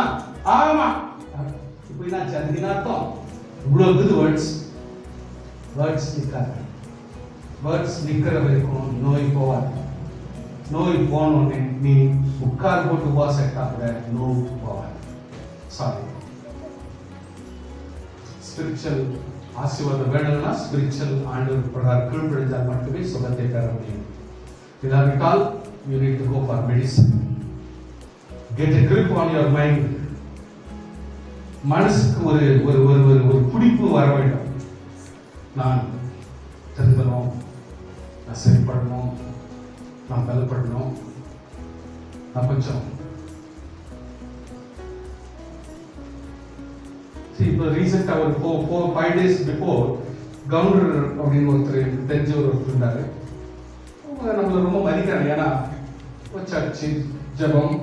ஆமா இப்போ என்ன அதுக்கு அர்த்தம் இவ்வளோ இருக்குது வேர்ட்ஸ் நிற்காது. வேர்ட்ஸ் நிற்கிற வரைக்கும் நோய் போவாது. நோய் போனோடனே நீ உட்கார் போட்டு உபாசட்டா கூட நோய் போவாது. சாரி, ஸ்பிரிச்சுவல் ஆசீர்வாதம் வேணும்னா ஸ்பிரிச்சுவல் ஆண்டவர் பிரகாரம் கீழ்ப்படிந்தால் மட்டுமே சுகத்தை பெற முடியும். இல்லாவிட்டால் you need to go for medicine. Get a grip on your mind. மனசுக்கு ஒரு ஒரு ஒரு ஒரு ஒரு பிடிப்பு வர வேண்டும். நான் திரும்பணும், நான் சரிப்படணும், நான் பலப்படணும். நான் கொஞ்சம் இப்போ ரீசெண்டாக ஒரு 4-5 days பிஃபோர் கவுண்டர் அப்படின்னு ஒருத்தர் தெரிஞ்சவர் ஒருத்தர் இருந்தாரு. நம்மளை ரொம்ப மதிக்கிறாங்க. ஏன்னா சர்ச்சு ஜபம்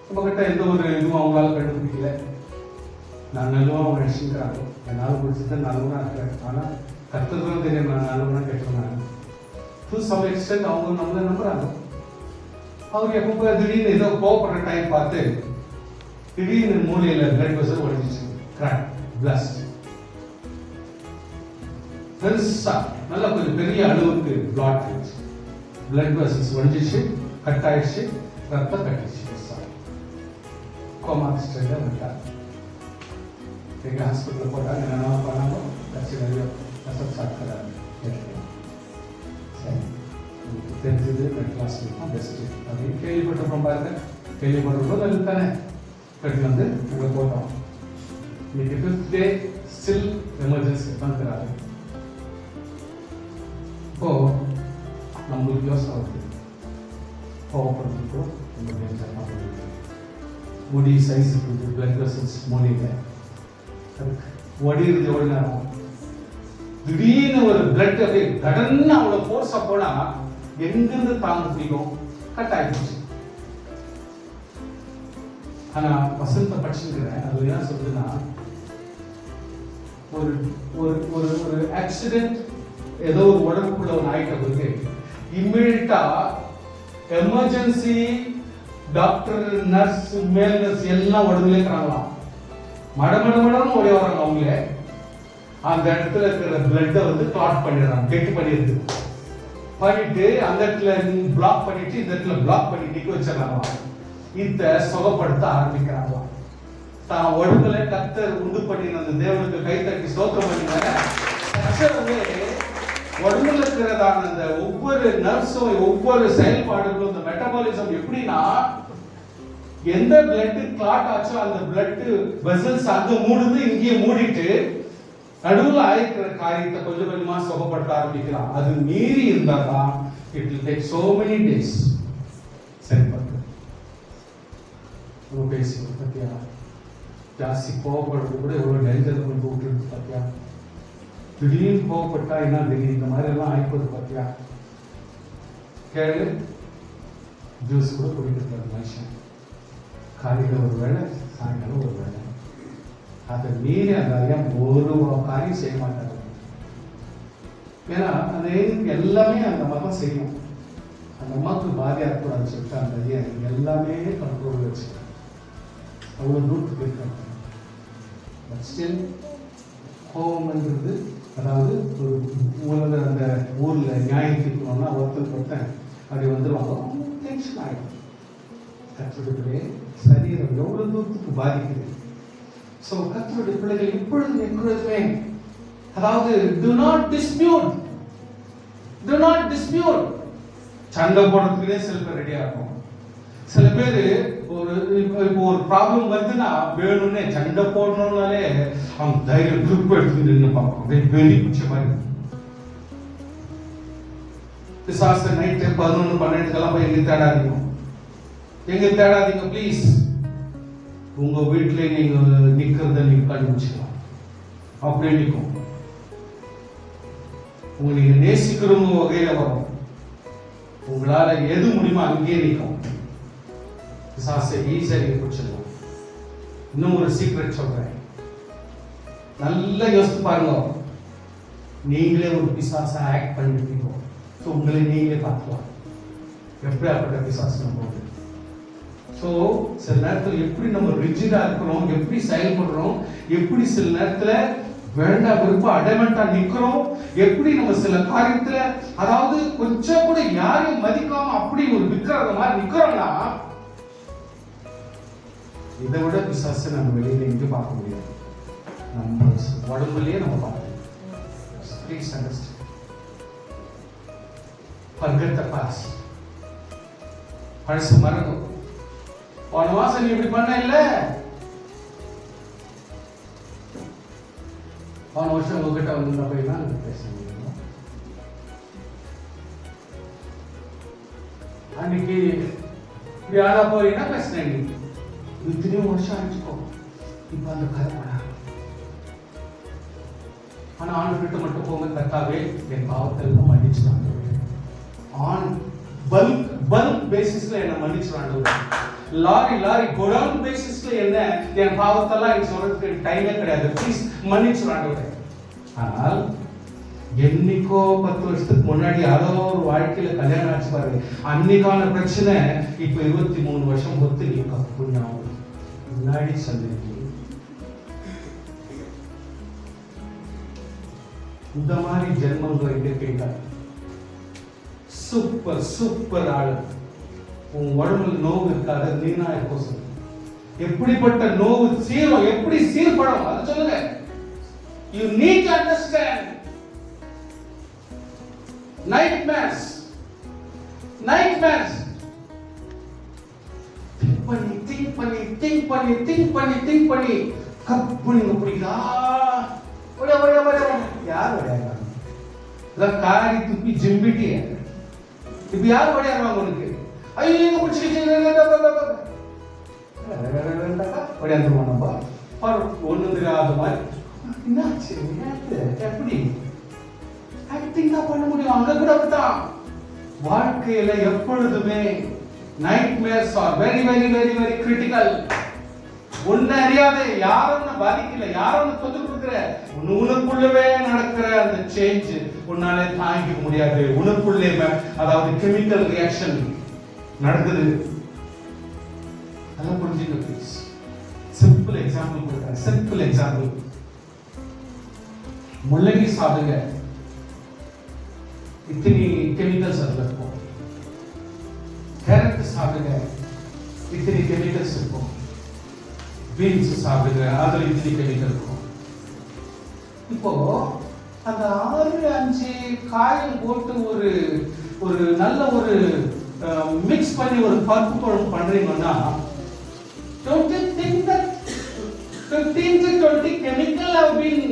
நம்மகிட்ட எந்த ஒரு இதுவும் அவங்களால கண்டுபிடிக்கல. நான் நல்லவா அவங்க நினைச்சுக்கிறாங்க. என்னால் முடிச்சது நல்லவனா இருக்கிறேன். ஆனால் கற்றுதான் தெரியும் நான் நல்லவனா கேட்டுருந்தாங்க. டு சம் எக்ஸ்டென்ட் அவங்க நம்மளை நம்புறாங்க. அவங்க எப்போ திடீர்னு ஏதோ கோவப்படுற டைம் பார்த்து திடீர்னு மூலையில் பிளட் வெசல் உடஞ்சிச்சு. கிராக், பிளாஸ்ட், பெருசா நல்லா கொஞ்சம் பெரிய அளவுக்கு பிளாட் ஆயிடுச்சு. பிளட் வெசல்ஸ் உடஞ்சிச்சு, கட் ஆயிடுச்சு, ரத்தம் கட்டிச்சு. கோமா ஸ்டேஜ்ல விட்டாங்க. எங்க ஹாஸ்பிட்டல் போட்டாங்க. என்ன பண்ணாங்க? கட்சி நிறைய ரத்தம் சாப்பிட்றாங்க. தெரிஞ்சது பிளட் கிளாஸ் தான் பெஸ்ட் அப்படின்னு கேள்விப்பட்டிருப்போம். பாருங்க, கேள்விப்பட்டிருப்போம். அது தானே கட்டி வந்து இங்கே போட்டோம். இன்னைக்கு 5th day ஸ்டில் எமர்ஜென்சி பண்ணுறாங்க. இப்போ நம்மளுக்கு யோசனை வருது, கோவப்படுறதுக்கோ ரொம்ப டேஞ்சராக போகுது. முடி சைஸ் இருக்குது, பிளட் வெசல்ஸ் மூலியில் அதுக்கு ஒடிகிறது எவ்வளோ நேரம்? திடீர்னு ஒரு பிளட் அப்படியே கடன்னு அவ்வளோ ஃபோர்ஸாக போனால் எங்கிருந்து தாங்க முடியும்? கட் ஆகிடுச்சு. ஆனா வசந்த படிச்சுக்கிறேன். அது என்ன சொல்றதுன்னா, ஒரு ஒரு ஒரு ஒரு ஆக்சிடென்ட் ஏதோ ஒரு உடம்புக்குள்ள ஒரு ஆயிட்ட பிறகு இம்மிடியட்டா எமர்ஜென்சி டாக்டர், நர்ஸ், மேல் நர்ஸ் எல்லாம் உடம்புல இருக்கிறாங்களாம். மடமடமடன்னு ஓடி வராங்க. அவங்களே அந்த இடத்துல இருக்கிற பிளட்டை வந்து கிளாட் பண்ணிடுறாங்க, கெட்டு பண்ணிடுது. பண்ணிட்டு அந்த இடத்துல பிளாக் பண்ணிட்டு இந்த இடத்துல பிளாக் பண்ணி நிக்க வச்சிடறாங்களாம். இத சுகப்படுத்த ஆரம்பிக்கிறாங்களாம். தான் உடம்புல கர்த்தர் உண்டு பண்ணின அந்த தேவனுக்கு கை தட்டி ஸ்தோத்திரம் பண்ணினாங்க. உடம்புல இருக்கிறதான அந்த ஒவ்வொரு நர்ஸும் ஒவ்வொரு செயல்பாடுகளும் இந்த மெட்டபாலிசம் எப்படின்னா, எந்த பிளட் கிளாட் ஆச்சோ அந்த பிளட் வெசல்ஸ் அங்க மூடுது, இங்கே மூடிட்டு நடுவுல ஆயிருக்கிற காரியத்தை கொஞ்சம் கொஞ்சமா சுகப்படுத்த ஆரம்பிக்கலாம். அது மீறி இருந்தாதான் it will take so many days. சரிப்பட்டு பேசுவோம் பத்தியா, ஜாஸ்தி கோவப்படுறது கூட எவ்வளவு டேஞ்சர் கொண்டு விட்டுருக்கு பத்தியா. திடீர்னு கோவப்பட்டா என்ன தெரியும், இந்த மாதிரி எல்லாம் ஆயிப்போது பத்தியா. கேளு, ஜூஸ் கூட குடிக்கிறது மனுஷன். காலையில் ஒரு வேளை, சாயங்காலம் ஒரு வேளை. அதை மீறி அந்த ஐயா ஒரு காரியம் செய்ய மாட்டாங்க. ஏன்னா அந்த எல்லாமே அந்த மதம் செய்யும். அந்த அம்மாவுக்கு பாதியா இருக்கக்கூடாதுன்னு சொல்லிட்டு அந்த ஐயா எல்லாமே கண்ட்ரோல் வச்சுருக்காங்க. அவ்வளோ தூரத்துக்கு இருக்காங்க. பட் ஸ்டில் கோபம்ன்றது, அதாவது ஒரு உலக அந்த ஊரில் நியாயம் தீர்க்கணும்னா ஒருத்தன் அப்படி வந்துடுவாங்க, டென்ஷன் ஆகிடும். கற்றுக்கிட்டே சரீரம் எவ்வளோ தூரத்துக்கு பாதிக்குது. ஸோ கர்த்தருடைய பிள்ளைகள் எப்பொழுதும் எப்பொழுதுமே, அதாவது do not dispute. சண்டை போடுறதுக்குனே சில பேர் ரெடியா இருக்கும். சில பேர் இப்போ ஒரு ப்ராப்ளம் வருதுன்னா வேணும்னே சண்டை போடணும்னாலே அவங்க தைரியம் குரூப் எடுத்து நின்று பார்ப்போம். வெளி பிடிச்ச மாதிரி பிசாசு நைட்டு 11-12 போய் எங்க தேடாதீங்க ப்ளீஸ். உங்க வீட்டிலே நீங்க நிக்கிறத நீங்க கண்டுபிடிச்சிக்கலாம். அப்படியே நிற்கும். உங்க நீங்க நேசிக்கிறவங்க வகையில வரும். உங்களால எது முடியுமோ அங்கேயே நிற்கும். பிசாசை ஈஸியா நீங்க பிடிச்சிடலாம். இன்னும் ஒரு சீக்ரெட் சொல்றேன், நல்லா யோசித்து பாருங்க. நீங்களே ஒரு பிசாசை ஆக்ட் பண்ணிருக்கீங்க, உங்களை நீங்களே பார்க்கலாம். எப்படி அப்பட்ட பிசாசு போகுது. ஸோ சில நேரத்தில் எப்படி நம்ம ரிஜிடா இருக்கிறோம், எப்படி செயல்படுறோம், எப்படி சில நேரத்துல வேண்டாம் விருப்ப அடமெண்டா நிக்கிறோம், எப்படி நம்ம சில காரியத்துல அதாவது கொஞ்சம் கூட யாரையும் மதிக்காம அப்படி ஒரு விக்கிரக மாதிரி நிக்கிறோம்னா, இதை விட பிசாசு நம்ம வெளியில எங்க பார்க்க முடியாது. நம்ம உடம்புலயே நம்ம பார்க்கணும். Please understand. forget the past. பழசு மறக்கும். போன மாசம் நீ இப்படி பண்ண இல்ல, போன வருஷம் உங்ககிட்ட வந்து போய் தான் பேச முடியும். அன்னைக்கு இப்படி ஆடா போய் என்ன பேசுறேன், நீ இத்தனையும் வருஷம் ஆயிடுச்சுக்கோ, இப்ப அந்த கதை பண்ண. ஆனா ஆண்டுகிட்ட மட்டும் போங்க, கர்த்தாவே என் பாவத்தை எல்லாம் மன்னிச்சுட்டாங்க. ஆன் பல்க் பேசிஸ்ல என்ன மன்னிச்சுட்டாங்க. லாரி கோடவுன் பேசிஸ்ல என்ன என் பாவத்தெல்லாம் எனக்கு சொல்றதுக்கு டைமே கிடையாது. ப்ளீஸ் மன்னிச்சுட்டாங்க. ஆனால் என்னைக்கோ 10 வருஷத்துக்கு முன்னாடி யாரோ ஒரு வாழ்க்கையில கல்யாணம் ஆச்சு பாருங்க, அன்னைக்கான பிரச்சனை இப்ப 23 வருஷம் பொறுத்து நீ புண்ணியம் முன்னாடி சந்திக்கு. இந்த மாதிரி ஜென்மங்களை கேட்க சூப்பர் ஆளு. உன் உடம்புல நோவு இருக்காது, நீனா எப்போ சொல்லு. எப்படிப்பட்ட நோவு சீரும், எப்படி சீர்படும் அது சொல்லுங்க. You need to understand. Nightmares. think பண்ணி கப்புனிங்க புரியுதா? யார் விளையாடுறாங்க? காரி துப்பி ஜிம்பிட்டிய இப்ப யார் விளையாடுவாங்க உனக்கு? ஐயோ பிடிச்சிக்கிச்சு விளையாண்டுருவோம். ஒண்ணு தெரியாத மாதிரி என்னாச்சு எப்படி ஆக்டிங் தான் பண்ண முடியும். அங்க கூட அப்படித்தான் வாழ்க்கையில எப்பொழுதுமே nightmares are very very very very critical. ஒன்னு அறியாத யாரும் பாதிக்கல, யாரும் தொந்தரவு கொடுக்கிற உனக்குள்ளவே நடக்கிற அந்த சேஞ்ச் உன்னாலே தாங்கிக்க முடியாது. உனக்குள்ளே அதாவது கெமிக்கல் ரியாக்ஷன் நடக்குது. அதெல்லாம் புரிஞ்சுக்க ப்ளீஸ். சிம்பிள் எக்ஸாம்பிள் கொடுக்குறேன். Simple example. முள்ளங்கி சாப்பிடுங்க, இத்தனை கெமிக்கல்ஸ் அதுல இருக்கும். கேரட் சாப்பிடுங்க, இத்தனை கெமிக்கல்ஸ் இருக்கும். பீன்ஸ் சாப்பிடுங்க, அதுல இத்தனை கெமிக்கல் இருக்கும். இப்போ அந்த 6-5 காயம் போட்டு ஒரு நல்ல ஒரு மிக்ஸ் பண்ணி ஒரு பருப்பு குழம்பு பண்றீங்கன்னா, don't you think that 15 to 20 chemical have been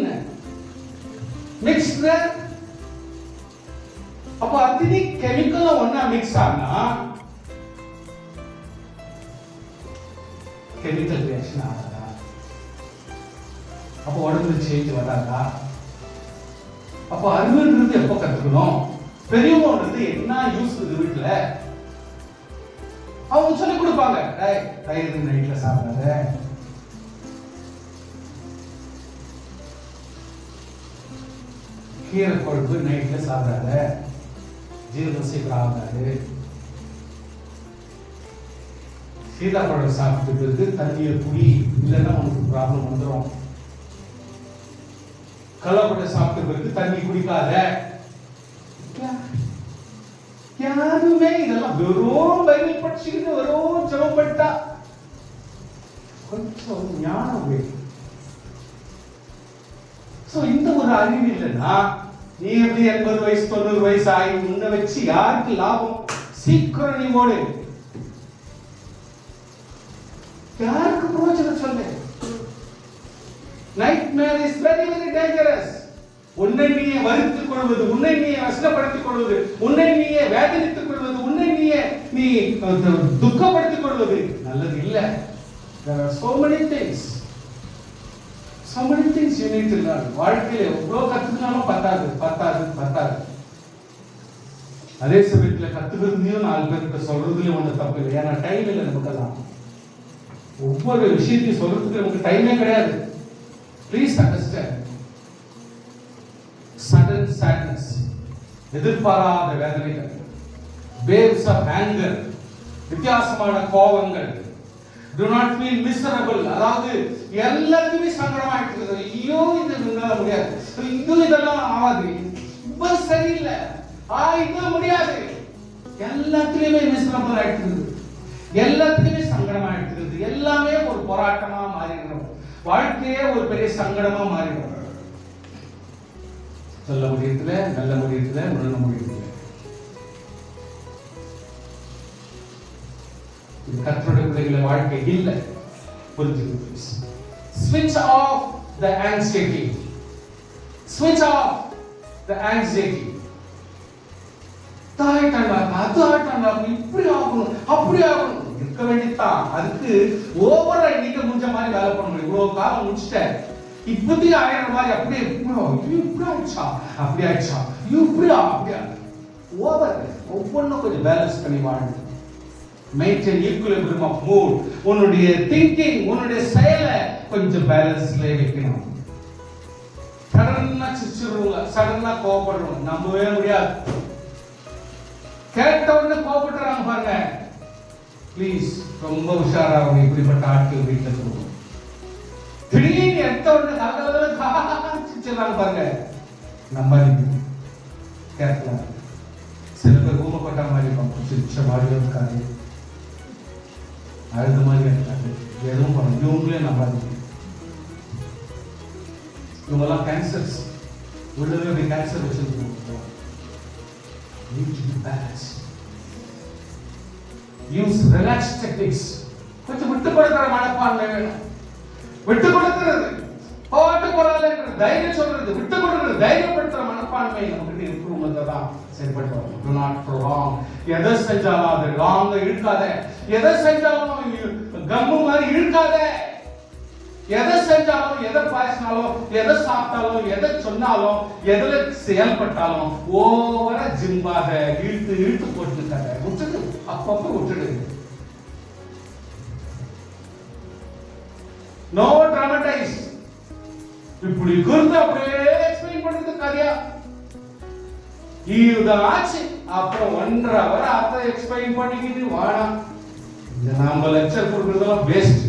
mixed there? அப்ப அத்தனை கெமிக்கல் ஒண்ணா மிக்ஸ் ஆனா கெமிக்கல் ரியாக்ஷன் ஆகாதா? அப்ப உடம்புல சேஞ்ச் வராதா? அப்ப அறிவுன்றது எப்போ கத்துக்கணும்? பெரியவங்க என்ன யூஸ் வீட்டுல அவங்க சொல்லி கொடுப்பாங்க. தயிர் நைட்ல சாப்பிடாத, கீரை குழம்பு நைட்ல சாப்பிடாத, ஜீரணம் சீக்கிரம் ஆகாது. சீதாப்பழம் சாப்பிட்டு தண்ணியை குடி, இல்லைன்னா உனக்கு ப்ராப்ளம் வந்துடும். கள்ளப்பழம் சாப்பிட்ட பிறகு தண்ணி குடிக்காத. யாருமே இதெல்லாம் வெறும் பைபிள் படிச்சுக்கிட்டு வெறும் ஜெபம் பண்ணிட்டா கொஞ்சம் ஞானம் வேணும். இந்த ஒரு அறிவு இல்லைன்னா நீ எப்படி 80 வயசு 90 வயசு ஆகி முன்ன வச்சு யாருக்கு லாபம்? சீக்கிரம் நீ ஓடு, யாருக்கு பிரயோஜனம் சொல்லு? Nightmare is very very dangerous. உன்னை நீயே வருத்திக் கொள்வது, உன்னை நீயே வசனப்படுத்திக் கொள்வது, உன்னை நீயே வேதனித்துக் கொள்வது, உன்னை நீயே நீ துக்கப்படுத்திக் கொள்வது நல்லது இல்ல. There are so many things you need to learn. வாழ்க்கையில எவ்வளவு கத்துக்கினாலும் பத்தாது. அதே சமயத்துல கத்துக்கிறதையும் 4 பேருக்கு சொல்றதுலயும் ஒண்ணு தப்பு இல்லை. ஏன்னா டைம் இல்லை நமக்கெல்லாம். ஒவ்வொரு விஷயத்தையும் சொல்றதுக்கு நமக்கு டைமே கிடையாது. Please understand. Sudden sadness, எதிர்பாராத வேதனைகள், waves of anger, வித்தியாசமான கோபங்கள், do not feel miserable. அதாவது எல்லாத்துக்குமே சங்கடமாயிட்டு இருக்குது. ஐயோ இது என்னால முடியாது, இதெல்லாம் ஆகாது, ரொம்ப சரியில்லை, இது முடியாது, எல்லாத்துலயுமே மிஸ்ரபிள் ஆயிட்டு இருக்குது, எல்லாத்துக்குமே சங்கடமாயிட்டு இருக்குது, எல்லாமே ஒரு போராட்டமா மாறிடும், வாழ்க்கையே ஒரு பெரிய சங்கடமா மாறிடும். சொல்ல முடியல, நல்ல முடியல, முன்ன முடியல. கர்த்தருடைய பிள்ளைகளை வாழ்க்கை இல்லை. புரிஞ்சுக்கணும். Switch off the anxiety. Switch off the anxiety. தாய்ட்டாண்டா, அது ஆட்டாண்டா, இப்படி ஆகணும், அப்படி ஆகணும் இருக்க வேண்டியதான். அதுக்கு ஓவரா இன்னைக்கு முடிஞ்ச மாதிரி வேலை பண்ண முடியும். இவ்வளவு காலம் முடிச்சிட்டேன், இப்போதைக்கு ஆயிரம் மாதிரி அப்படியே இப்படி ஆயிடுச்சா, அப்படி ஆயிடுச்சா, இப்படியா அப்படியா, ஓவர். ஒவ்வொன்றும் கொஞ்சம் பேலன்ஸ் பண்ணி வாழணும். Maintain equilibrium of mood. உன்னுடைய thinking, உன்னுடைய செயலை கொஞ்சம் பேலன்ஸ்ல வைக்கணும். சடனா சிரிச்சிருவாங்க, சடனா கோபப்படுறோம், நம்பவே முடியாது. கேட்ட உடனே கோபப்படுறாங்க பாருங்க. ப்ளீஸ் ரொம்ப உஷாராக, இப்படிப்பட்ட ஆட்கள் வீட்டில் இருக்கும். திடீர்னு எடுத்த உடனே சிரிச்சிடறாங்க பாருங்க, நம்பாதீங்க, கேட்கலாம். சில பேர் ஊமப்பட்ட மாதிரி இருக்கும், சிரிச்ச மாதிரி இருக்காது, அழுத மாதிரி இருக்காது, எதுவும் பண்ண இவங்களே நம்பாதீங்க. இவங்கெல்லாம் கேன்சர்ஸ், உள்ளவே அப்படி கேன்சர் வச்சிருக்கோம். Need to be balanced. Use relaxed techniques. கொஞ்சம் விட்டு கொடுக்கிற மனப்பான்மை வேணும். விட்டு கொடுக்கிறது, பாட்டு போறாங்க தைரியம் சொல்றது, விட்டு கொடுக்கிறது, தைரியப்படுத்துற மனப்பான்மை நமக்கு இருக்கும்போது தான் செயல்பட்டு வரும். Do not prolong. எதை செஞ்சாலும் அது லாங்க இழுக்காத, எதை செஞ்சாலும் கம்மு மாதிரி இழுக்காத, எதை செஞ்சாலும், எதை பேசினாலும், எதை சாப்பிட்டாலும், எதை சொன்னாலும், எதுல செயல்பட்டாலும் ஓவரா ஜிம்பாத, இழுத்து இழுத்து போட்டுக்காத, விட்டுடு, அப்பப்ப விட்டுடு. No dramatize. இப்படி குறித்து அப்படியே எக்ஸ்பிளைன் பண்றது கதையா ஆச்சு. அப்புறம் 1.5 hour அத்தை எக்ஸ்பிளைன் பண்ணிக்கிட்டு வாடா. இந்த நாம லெக்சர் கொடுக்கறதெல்லாம் வேஸ்ட்.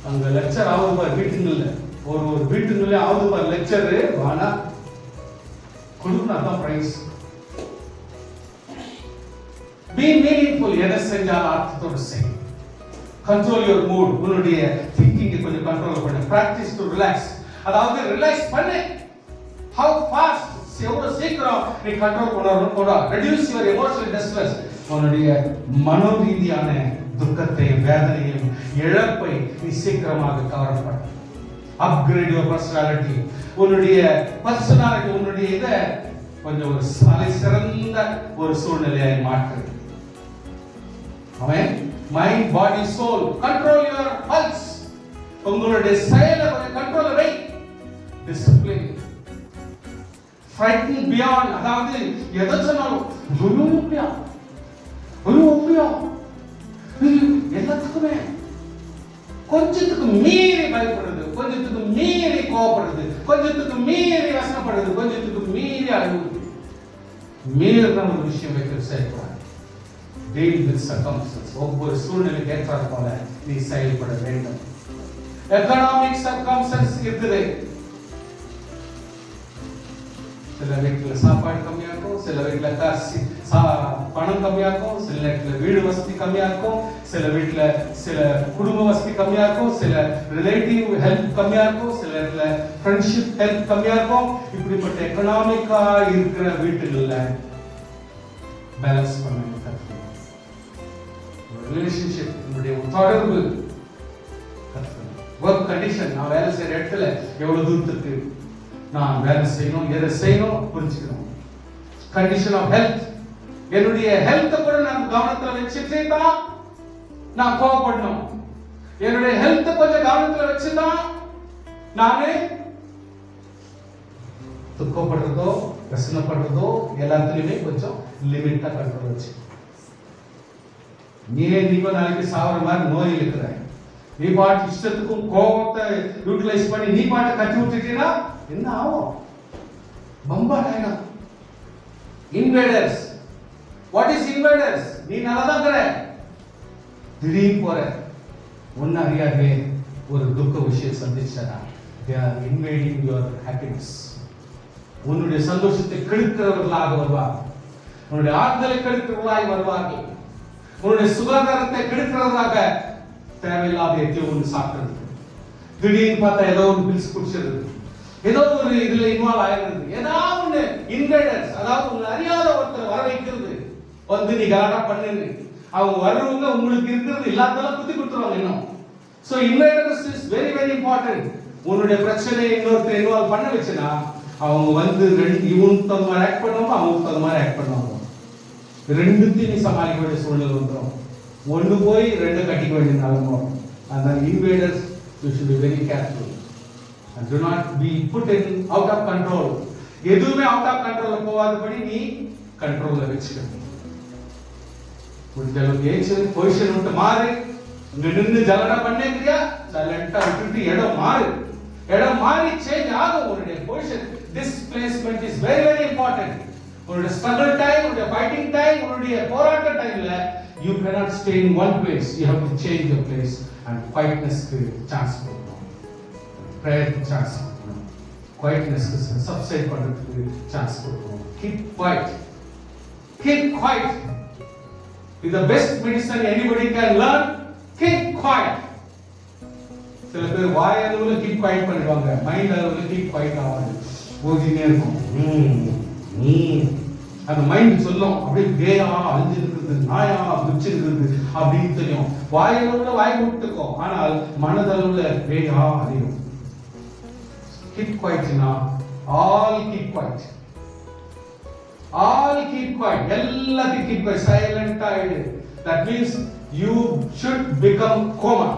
அங்க லெக்சர் ஆகுது பார் வீட்டுங்கள்ல, ஒரு வீட்டுங்களே ஆகுது பார் லெக்சர், வாடா கொடுக்கணும், அதான் பிரைஸ். B meaningful. எதை செஞ்சாலும் அர்த்தத்தோடு செய். Control your mood. உன்னுடைய திங்கிங் கொஞ்சம் கண்ட்ரோல் பண்ணு. Practice to relax. அதாவது ரிலாக்ஸ் பண்ணு. ஹவ் ஃபாஸ்ட், எவ்வளவு சீக்கிரம் நீ கண்ட்ரோல் பண்ணணும். Reduce your emotional distress. உன்னுடைய மனோரீதியான துக்கத்தையும் வேதனையும் இழப்பை நீ சீக்கிரமாக கவர் பண்ணு. Upgrade your personality. உன்னுடைய பர்சனாலிட்டி, உன்னுடைய இதை கொஞ்சம் ஒரு சாலை சிறந்த ஒரு சூழ்நிலையை மாற்று. அவன் mind, body, soul. Control your pulse. உங்களுடைய செயலை கொஞ்சம் கண்ட்ரோல் வை. டிசிப்ளின். Frighten beyond. அதாவது எதை சொன்னாலும் எல்லாத்துக்குமே கொஞ்சத்துக்கு மீறி பயப்படுறது, கொஞ்சத்துக்கு மீறி கோபப்படுறது, கொஞ்சத்துக்கு மீறி வசனப்படுறது, கொஞ்சத்துக்கு மீறி அழுகுது. மீறின ஒரு விஷயம் வைக்கிறது செயல்படாது. Deal with circumstances. ஒவ்வொரு சூழ்நிலைக்கு ஏற்றாற் போல நீ செயல்பட வேண்டும். எக்கனாமிக் சர்க்கம்ஸ்டன்ஸ் இருக்குது. சில வீட்டுல சாப்பாடு கம்மியா இருக்கும், சில வீட்டுல காசு பணம் கம்மியா இருக்கும், சில வீட்டுல வீடு வசதி கம்மியா இருக்கும், சில வீட்டுல சில குடும்ப வசதி கம்மியா இருக்கும், சில ரிலேட்டிவ் ஹெல்ப் கம்மியா இருக்கும், சில இடத்துல ஃப்ரெண்ட்ஷிப் ஹெல்ப் கம்மியா இருக்கும். இப்படிப்பட்ட எக்கனாமிக்கா இருக்கிற வீட்டுகள்ல பேலன்ஸ் பண்ண ரிலேஷன்ஷிப், நம்முடைய தொடர்பு, ஒர்க் கண்டிஷன், நான் வேலை செய்யற இடத்துல எவ்வளவு தூரத்துக்கு நான் வேலை செய்யணும், எதை செய்யணும் புரிஞ்சுக்கணும். Condition of health. என்னுடைய ஹெல்த்தை கூட நான் கவனத்துல வச்சுட்டே தான் நான் கோவப்படணும். என்னுடைய ஹெல்த்தை கொஞ்சம் கவனத்துல வச்சுதான் நானே துக்கப்படுறதோ ரசனப்படுறதோ எல்லாத்துலயுமே கொஞ்சம் லிமிட்டா கண்ட்ரோல் வச்சு. நீ நாளைக்கு சாவர மாதிரி நோய் இருக்கிற, நீ பாட்டு இஷ்டத்துக்கும் கோபத்தை யூட்டிலைஸ் பண்ணி நீ பாட்டு கட்டி விட்டுட்டீங்கன்னா என்ன ஆகும்? பம்பாடாயிடும். இன்வேடர்ஸ். What is invaders? நீ நல்லா தான் இருக்கிற, திடீர்னு போற, ஒன்னு அறியாதே ஒரு துக்க விஷயம் சந்திச்சா they are invading your happiness. உன்னுடைய சந்தோஷத்தை கெடுக்கிறவர்களாக வருவார்கள், உன்னுடைய ஆறுதலை கெடுக்கிறவர்களாக வருவார்கள், உன்னுடைய சுகாதாரத்தை கெடுக்கிறவர்களாக தேவையில்லாத எத்தையோ ஒன்று சாப்பிடுறது, திடீர்னு பார்த்தா ஏதோ ஒரு பில்ஸ் குடிச்சிருது, ஏதோ ஒரு இதுல இன்வால்வ் ஆயிடுறது, ஏதாவது ஒன்று இன்வைடர்ஸ், அதாவது உங்களை அறியாத ஒருத்தர் வர வைக்கிறது, வந்து நீ கலாட்டா பண்ணுங்க, அவங்க வர்றவங்க உங்களுக்கு இருக்கிறது எல்லாத்தெல்லாம் குத்தி கொடுத்துருவாங்க இன்னும். So invaders is very very important. உன்னுடைய பிரச்சனையை இன்னொருத்தர் இன்வால்வ் பண்ண வச்சுனா அவங்க வந்து இவனுக்கு தகுந்த மாதிரி ஆக்ட் பண்ணுவாங்க, அவங்களுக்கு தகுந்த மாதிரி ஆக்ட் பண்ணுவாங்க. ரெண்டுத்தையும் நீ சமாளிக்க வேண்டிய சூழ்நிலை வந்துடும். ஒன்று போய் ரெண்டு கட்டிக்க வேண்டிய நிலைமை. அதனால invaders you should be very careful and do not be put in out of control. எதுவுமே out of control போகாதபடி நீ கண்ட்ரோல்ல வச்சுக்கணும். முடிஞ்சளவுக்கு ஏச்சு பொசிஷன் விட்டு மாறு. இங்க நின்று ஜலடா பண்ணிக்கிறியா, சைலண்டா விட்டுட்டு இடம் மாறி சேஞ்ச் ஆகும் உன்னுடைய position. This placement is very very important. உன்னுடைய ஸ்ட்ரகிள் டைம், உன்னுடைய ஃபைட்டிங் டைம், உன்னுடைய போராட்ட டைம்ல you cannot stay in one place. You have to change your place and quietness-க்கு சான்ஸ் கொடுக்கணும், prayer-க்கு சான்ஸ் கொடுக்கணும், quietness-க்கு subside பண்றதுக்கு சான்ஸ் கொடுக்கணும். Keep quiet. Is the best medicine anybody can learn. Keep quiet. சில பேர் வாய் அளவுல keep quiet பண்ணிடுவாங்க, மைண்ட் அளவுல keep quiet ஆவாங்க. ஓதினே இருக்கும். அந்த மைண்ட் சொல்லும் அப்படியே வேயா அழிஞ்சு இருக்குது, நாயா குச்சி இருக்குது அப்படின்னு தெரியும். வாய் அளவுல வாய் விட்டுக்கும், ஆனால் மனதளவுல வேயா அதிகம். Keep quiet now. All keep quiet. எல்லாத்தையும் keep quiet. Silent ஆயிடு. That means you should become coma.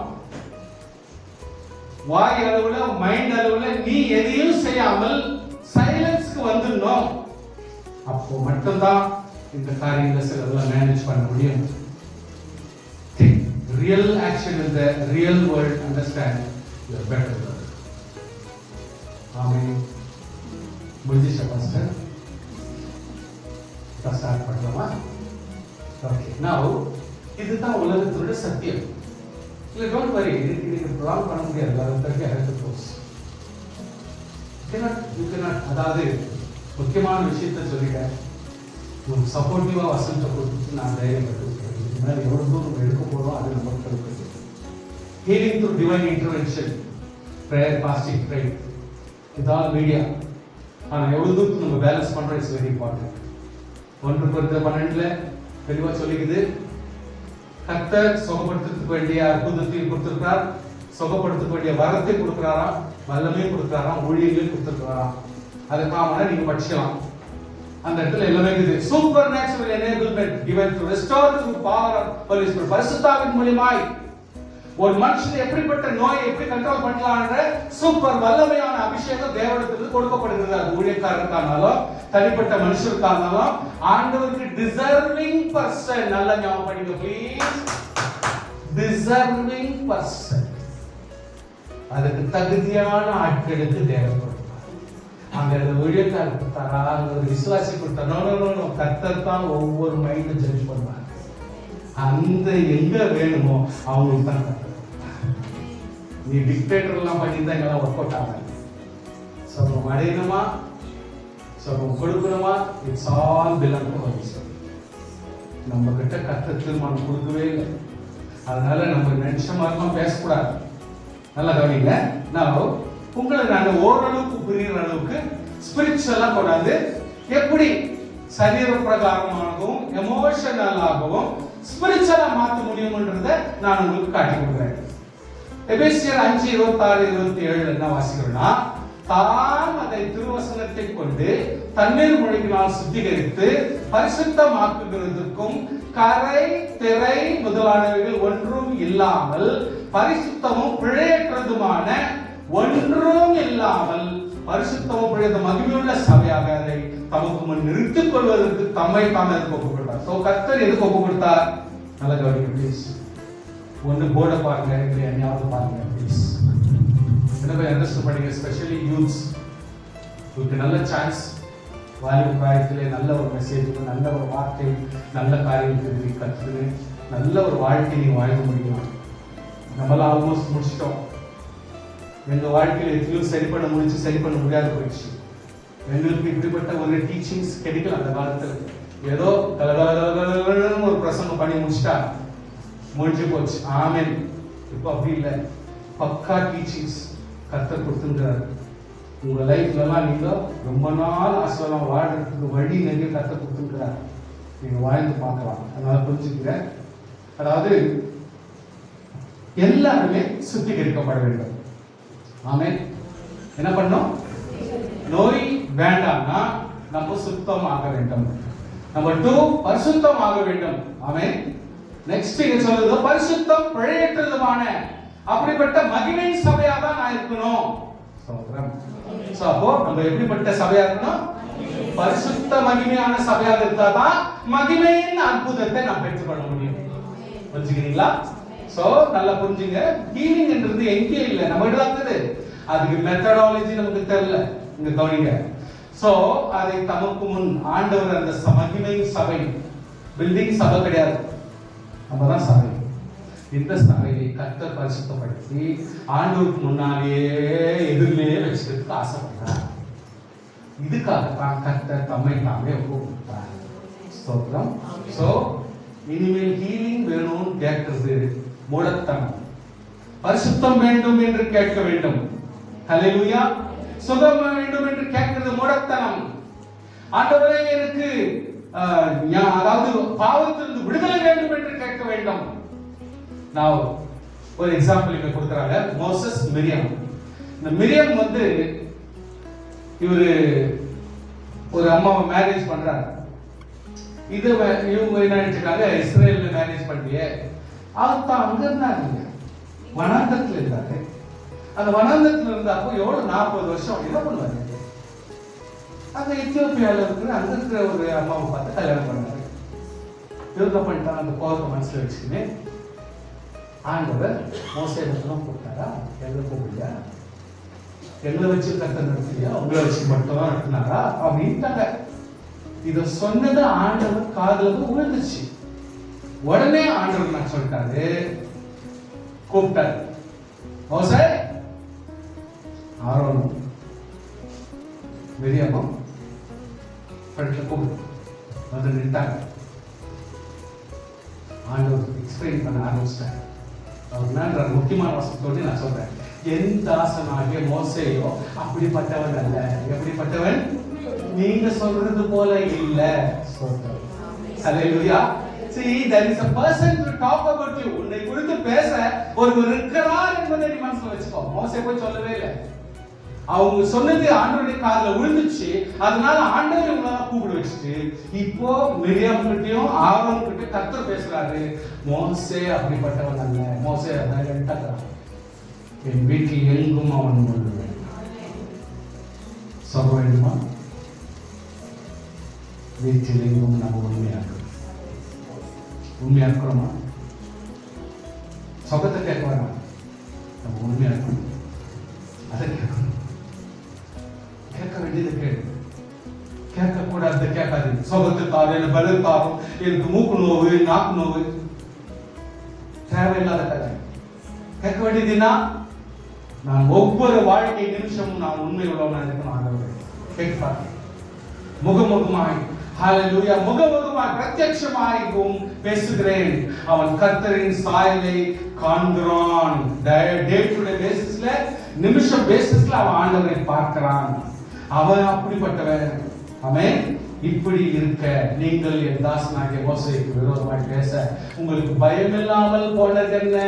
வாய் அளவுல மைண்ட் அளவுல நீ எதையும் செய்யாமல் சைலன்ஸ்க்கு வந்துடணும். அப்போ மட்டும்தான் இந்த காரியங்களை சிலதெல்லாம் மேனேஜ் பண்ண முடியும். Think real action in the real world, understand you are better than. ஆமென். முடிஞ்சிச்சா பாஸ்டர்? ஸ்டார்ட் பண்ணலாமா? ஓகே. now இதுதான் உலகத்தோட சத்தியம். இல்ல டோன்ட் வரி, இதுக்கு ப்ராப்ளம் பண்ண முடியாது. எல்லாருக்கும் ஹெல்த் கோர்ஸ் you cannot. அதாவது முக்கியமான விஷயத்தை சொல்லிட்டேன். ஒரு சப்போர்ட்டிவா வசனத்தை கொடுத்து நான் தைரியப்பட்டு இதுக்கு மேலே எவ்வளவு தூரம் எடுக்க போறோம் அது நமக்கு கிடைக்கும். Healing through divine intervention, prayer, fasting, praying, இதால் மீடியா. ஆனால் எவ்வளவு தூரத்துக்கு நம்ம பேலன்ஸ் பண்றோம் இட்ஸ் வெரி இம்பார்ட்டன்ட். 1:12 தெளிவா சொல்லிக்குது. கர்த்தர் சுகப்படுத்துறதுக்கு வேண்டிய அற்புதத்தையும் கொடுத்திருக்கிறார், சுகப்படுத்துறதுக்கு வேண்டிய வரத்தை கொடுக்கிறாராம், வல்லமையும் கொடுக்கிறாராம், ஊழியங்களையும் கொடுத்திருக்கிறாராம். அதுக்காக நீங்க படிக்கலாம். அந்த இடத்துல எல்லாமே இருக்குது. Super natural enablement given to restore through power of Holy Spirit. பரிசுத்தாவின் மூலமாய் ஒரு மனுஷன் எப்படிப்பட்ட நோயை எப்படி கண்ட்ரோல் பண்ணலாம்ன்ற சூப்பர் வல்லமையான அபிஷேகம் தேவனிடத்திலிருந்து கொடுக்கப்படுகிறது. அது ஊழியக்காரருக்கானாலும் தனிப்பட்ட மனுஷருக்கானாலும் ஆண்டவருக்கு டிசர்விங் பர்சன். நல்ல ஞாபகம் பண்ணிக்க ப்ளீஸ். டிசர்விங் பர்சன், அதுக்கு தகுதியான ஆட்களுக்கு தேவன் கொடுப்பார். அங்க ஊழியக்காரர் கொடுத்தாரா, ஒரு விசுவாசி கொடுத்தாரா? நோ, கர்த்தர் தான் ஒவ்வொரு மைண்டும் ஜட்ஜ் பண்ணுவாங்க. அந்த எங்க வேணுமோ அவங்களுக்கு தான் கர்த்தர். நீ டிக்டேட்டர் எல்லாம் பண்ணியிருந்தா எங்கெல்லாம் ஒர்க் அவுட் ஆகாது. சபம் அடையணுமா, சபம் கொடுக்கணுமா, it's all belong to holy spirit. நம்ம கிட்ட கர்த்தர் தீர்மானம் கொடுக்கவே இல்லை. அதனால நம்ம நினைச்ச மாதிரிமா பேசக்கூடாது. நல்லா கவனிங்க. நான் உங்களை நான் ஓரளவுக்கு புரியுற அளவுக்கு ஸ்பிரிச்சுவலா கூடாது, எப்படி சரீர பிரகாரமாகவும் எமோஷனலாகவும் ஸ்பிரிச்சுவலா மாற்ற முடியும்ன்றத நான் உங்களுக்கு காட்டி கொடுக்குறேன். எபேசியர் 5:26-27 என்ன வாசிக்கிறோம்னா, தாம் அதை திருவசனத்தை கொண்டு தண்ணீர் மொழியினால் சுத்திகரித்து பரிசுத்தமாக்குகிறதுக்கும் கரை திரை முதலானவைகள் ஒன்றும் இல்லாமல் பரிசுத்தமும் பிழையற்றதுமான ஒன்றும் இல்லாமல் பரிசுத்தமும் பிழைத்த மகிமையுள்ள சபையாக அதை தமக்கு முன் நிறுத்திக் கொள்வதற்கு தம்மை தாமே ஒப்பு கொடுத்தார். சோ கர்த்தர் எதுக்கு ஒப்பு கொடுத்தார்? நல்ல கவனிங்க ப்ளீஸ். ஒன்று போர்டை பாருங்க, இல்லை என்னாவது பாருங்க ப்ளீஸ். என்ன அண்டர்ஸ்டாண்ட் பண்ணுங்க, எஸ்பெஷலி யூத்ஸ். உங்களுக்கு நல்ல சான்ஸ், வாலிப பிராயத்திலே நல்ல ஒரு மெசேஜ், நல்ல ஒரு வார்த்தை, நல்ல காரியத்தை கற்றுன்னு நல்ல ஒரு வாழ்க்கை நீங்க வாழ முடியும். நம்மளாம் ஆல்மோஸ்ட் முடிச்சிட்டோம். எங்க வாழ்க்கையில எதையும் சரி பண்ண முடியாது போயிடுச்சு. எங்களுக்கு இப்படிப்பட்ட ஒரு டீச்சிங்ஸ் கிடைக்கல அந்த காலத்துல. ஏதோ ஒரு பிரசங்கம் பண்ணி முடிச்சிட்டா முடிஞ்சு போச்சு. ஆமென். இப்போ அப்படி இல்லை, பக்கா டீச்சிங்ஸ் கர்த்தர் கொடுத்துருக்கிறார். உங்க லைஃப்லாம் நீங்க ரொம்ப நாள் ஆசீர்வாதம் வாழ்றதுக்கு வழி நிறைய கர்த்தர் கொடுத்துருக்கிறார். நீங்க வாழ்ந்து பார்க்கலாம். அதனால புரிஞ்சுக்கிறேன். அதாவது எல்லாருமே சுத்திகரிக்கப்பட வேண்டும். ஆமென். என்ன பண்ணோம்? நோய் வேண்டாம்னா நம்ம சுத்தமாக வேண்டும். நம்பர் 2 பரிசுத்தமாக வேண்டும். ஆமென். நெக்ஸ்ட் இங்க சொல்றது பரிசுத்தம் பிழையற்றதுமான அப்படிப்பட்ட மகிமை சபையா தான் நான் இருக்கணும். சோ அப்போ நம்ம எப்படிப்பட்ட சபையா இருக்கணும்? பரிசுத்த மகிமையான சபையாக இருந்தாதான் மகிமையின் அற்புதத்தை நாம் பெற்றுக்கொள்ள முடியும். புரிஞ்சுக்கிறீங்களா? சோ நல்லா புரிஞ்சுங்க. ஹீலிங் என்றது எங்கே இல்லை, நம்ம கிட்ட இருக்குது. அதுக்கு மெத்தடாலஜி நமக்கு தெரியல. இங்க கவனிங்க. சோ அதை தமக்கு முன் ஆண்டவர் அந்த மகிமை சபை, பில்டிங் சபை கிடையாது, நம்ம தான் சபை. இந்த சபையை கர்த்தர் பரிசுத்தப்படுத்தி ஆண்டவருக்கு முன்னாலேயே எதிரிலேயே வச்சுக்கிறதுக்கு ஆசைப்படுறார். இதுக்காக தான் கர்த்தர் தம்மை தாமே ஒப்புக்கொடுத்தார். ஸ்தோத்திரம். சோ இனிமேல் ஹீலிங் வேணும்னு கேட்கிறது மூடத்தனம். பரிசுத்தம் வேண்டும் என்று கேட்க வேண்டும். ஹல்லேலூயா. சுகம் வேண்டும் என்று கேட்கிறது மூடத்தனம். ஆண்டவரே எனக்கு அதாவது பாவத்திலிருந்து விடுதலை வேண்டும் என்று கேட்க வேண்டும். நான் ஒரு எக்ஸாம்பிள் இங்க கொடுக்குறாங்க. மோசஸ், மிரியம். இந்த மிரியம் இவரு ஒரு அம்மாவை மேரேஜ் பண்றாரு. இது இவங்க என்ன நினைச்சிருக்காங்க, இஸ்ரேல்ல மேரேஜ் பண்ணியே அவர் தான் அங்க இருந்தாங்க, வனாந்தரத்துல இருந்தாரு. அந்த வனாந்தரத்துல இருந்தப்போ எவ்வளவு 40 வருஷம் என்ன பண்ணுவாரு? அந்த எத்தியோப்பியால இருக்கிற அங்க இருக்கிற ஒரு அம்மாவை பார்த்து கல்யாணம் பண்ணாரு. இவங்க பண்ணிட்டாங்க. அந்த கோபத்தை மனசுல வச்சுக்கின்னு ஆண்டவர் மோசேதான் போட்டாரா? எங்க போகலையா? எங்களை வச்சு கர்த்தர் நடத்தியா? உங்களை வச்சு மட்டும் தான் நடத்தினாரா அப்படின்ட்டாங்க. இத சொன்னது ஆண்டவர் காதுல விழுந்துச்சு. உடனே ஆண்டவர் நான் சொல்லிட்டாரு, கூப்பிட்டாரு. மோசே, ஆரோன், மிரியாமும் ஃப்ரெண்ட்ல கூப்பிட்டு வந்து நின்றாங்க. ஆண்டவர் எக்ஸ்பிளைன் பண்ண ஆரம்பிச்சிட்டாங்க. அவர் முக்கியமான வசனத்தோடு நான் சொல்றேன். என் தாசனாகிய மோசேயோ அப்படிப்பட்டவன் அல்ல. எப்படிப்பட்டவன்? நீங்க சொல்றது போல இல்ல. ஹல்லேலூயா. See, there is a person to talk about you. உன்னை குறித்து பேச ஒருவர் இருக்கிறார் என்பதை நீ மனசுல வச்சுக்கோ. மோசே போய் சொல்லவே இல்லை. அவங்க சொன்னது ஆண்டவருடைய காதுல விழுந்துச்சு. அதனால ஆண்டவர் இவங்கள கூப்பிட வச்சுட்டு இப்போ மிரியாம் கிட்டயும் ஆரோன் கிட்ட கர்த்தர் பேசுறாரு. மோசே அப்படிப்பட்டவன் அல்ல. மோசே அதான் என் வீட்டில் எங்கும் அவன் முழுவேன். சொல்ல வேண்டுமா? வீட்டில் எங்கும் நம்ம உண்மையா இருக்கிறோமா? சொகத்தை கேட்க வேணாம், நம்ம உண்மையா இருக்கணும். அதை கேட்கணும். கேட்க வேண்டியது கேடு, கேட்க கூடாது கேட்காது. சொகத்து தாரும், எனக்கு பதில் தாரும், எனக்கு மூக்கு நோவு, நாக்கு நோவு, தேவையில்லாத கதை. கேட்க வேண்டியதுன்னா நான் ஒவ்வொரு வாழ்க்கை நிமிஷமும் நான் உண்மை உள்ளவனா இருக்கணும். கேட்பார் முகமுகமாய், ஹல்லேலூயா, முகமுகமாய் பிரத்யட்சமாயும் பேசுகிறேன். அவன் கர்த்தரின் சாயலை காண்கிறான். டே டு டே பேசிஸ்ல, நிமிஷம் பேசிஸ்ல அவன் ஆண்டவரை பார்க்கிறான். அவன் அப்படிப்பட்டவன். அவன் இப்படி இருக்க நீங்கள் என் தாசனாகிய மோசேக்கு விரோதமாய் பேச உங்களுக்கு பயமில்லாமல் போனது என்ன?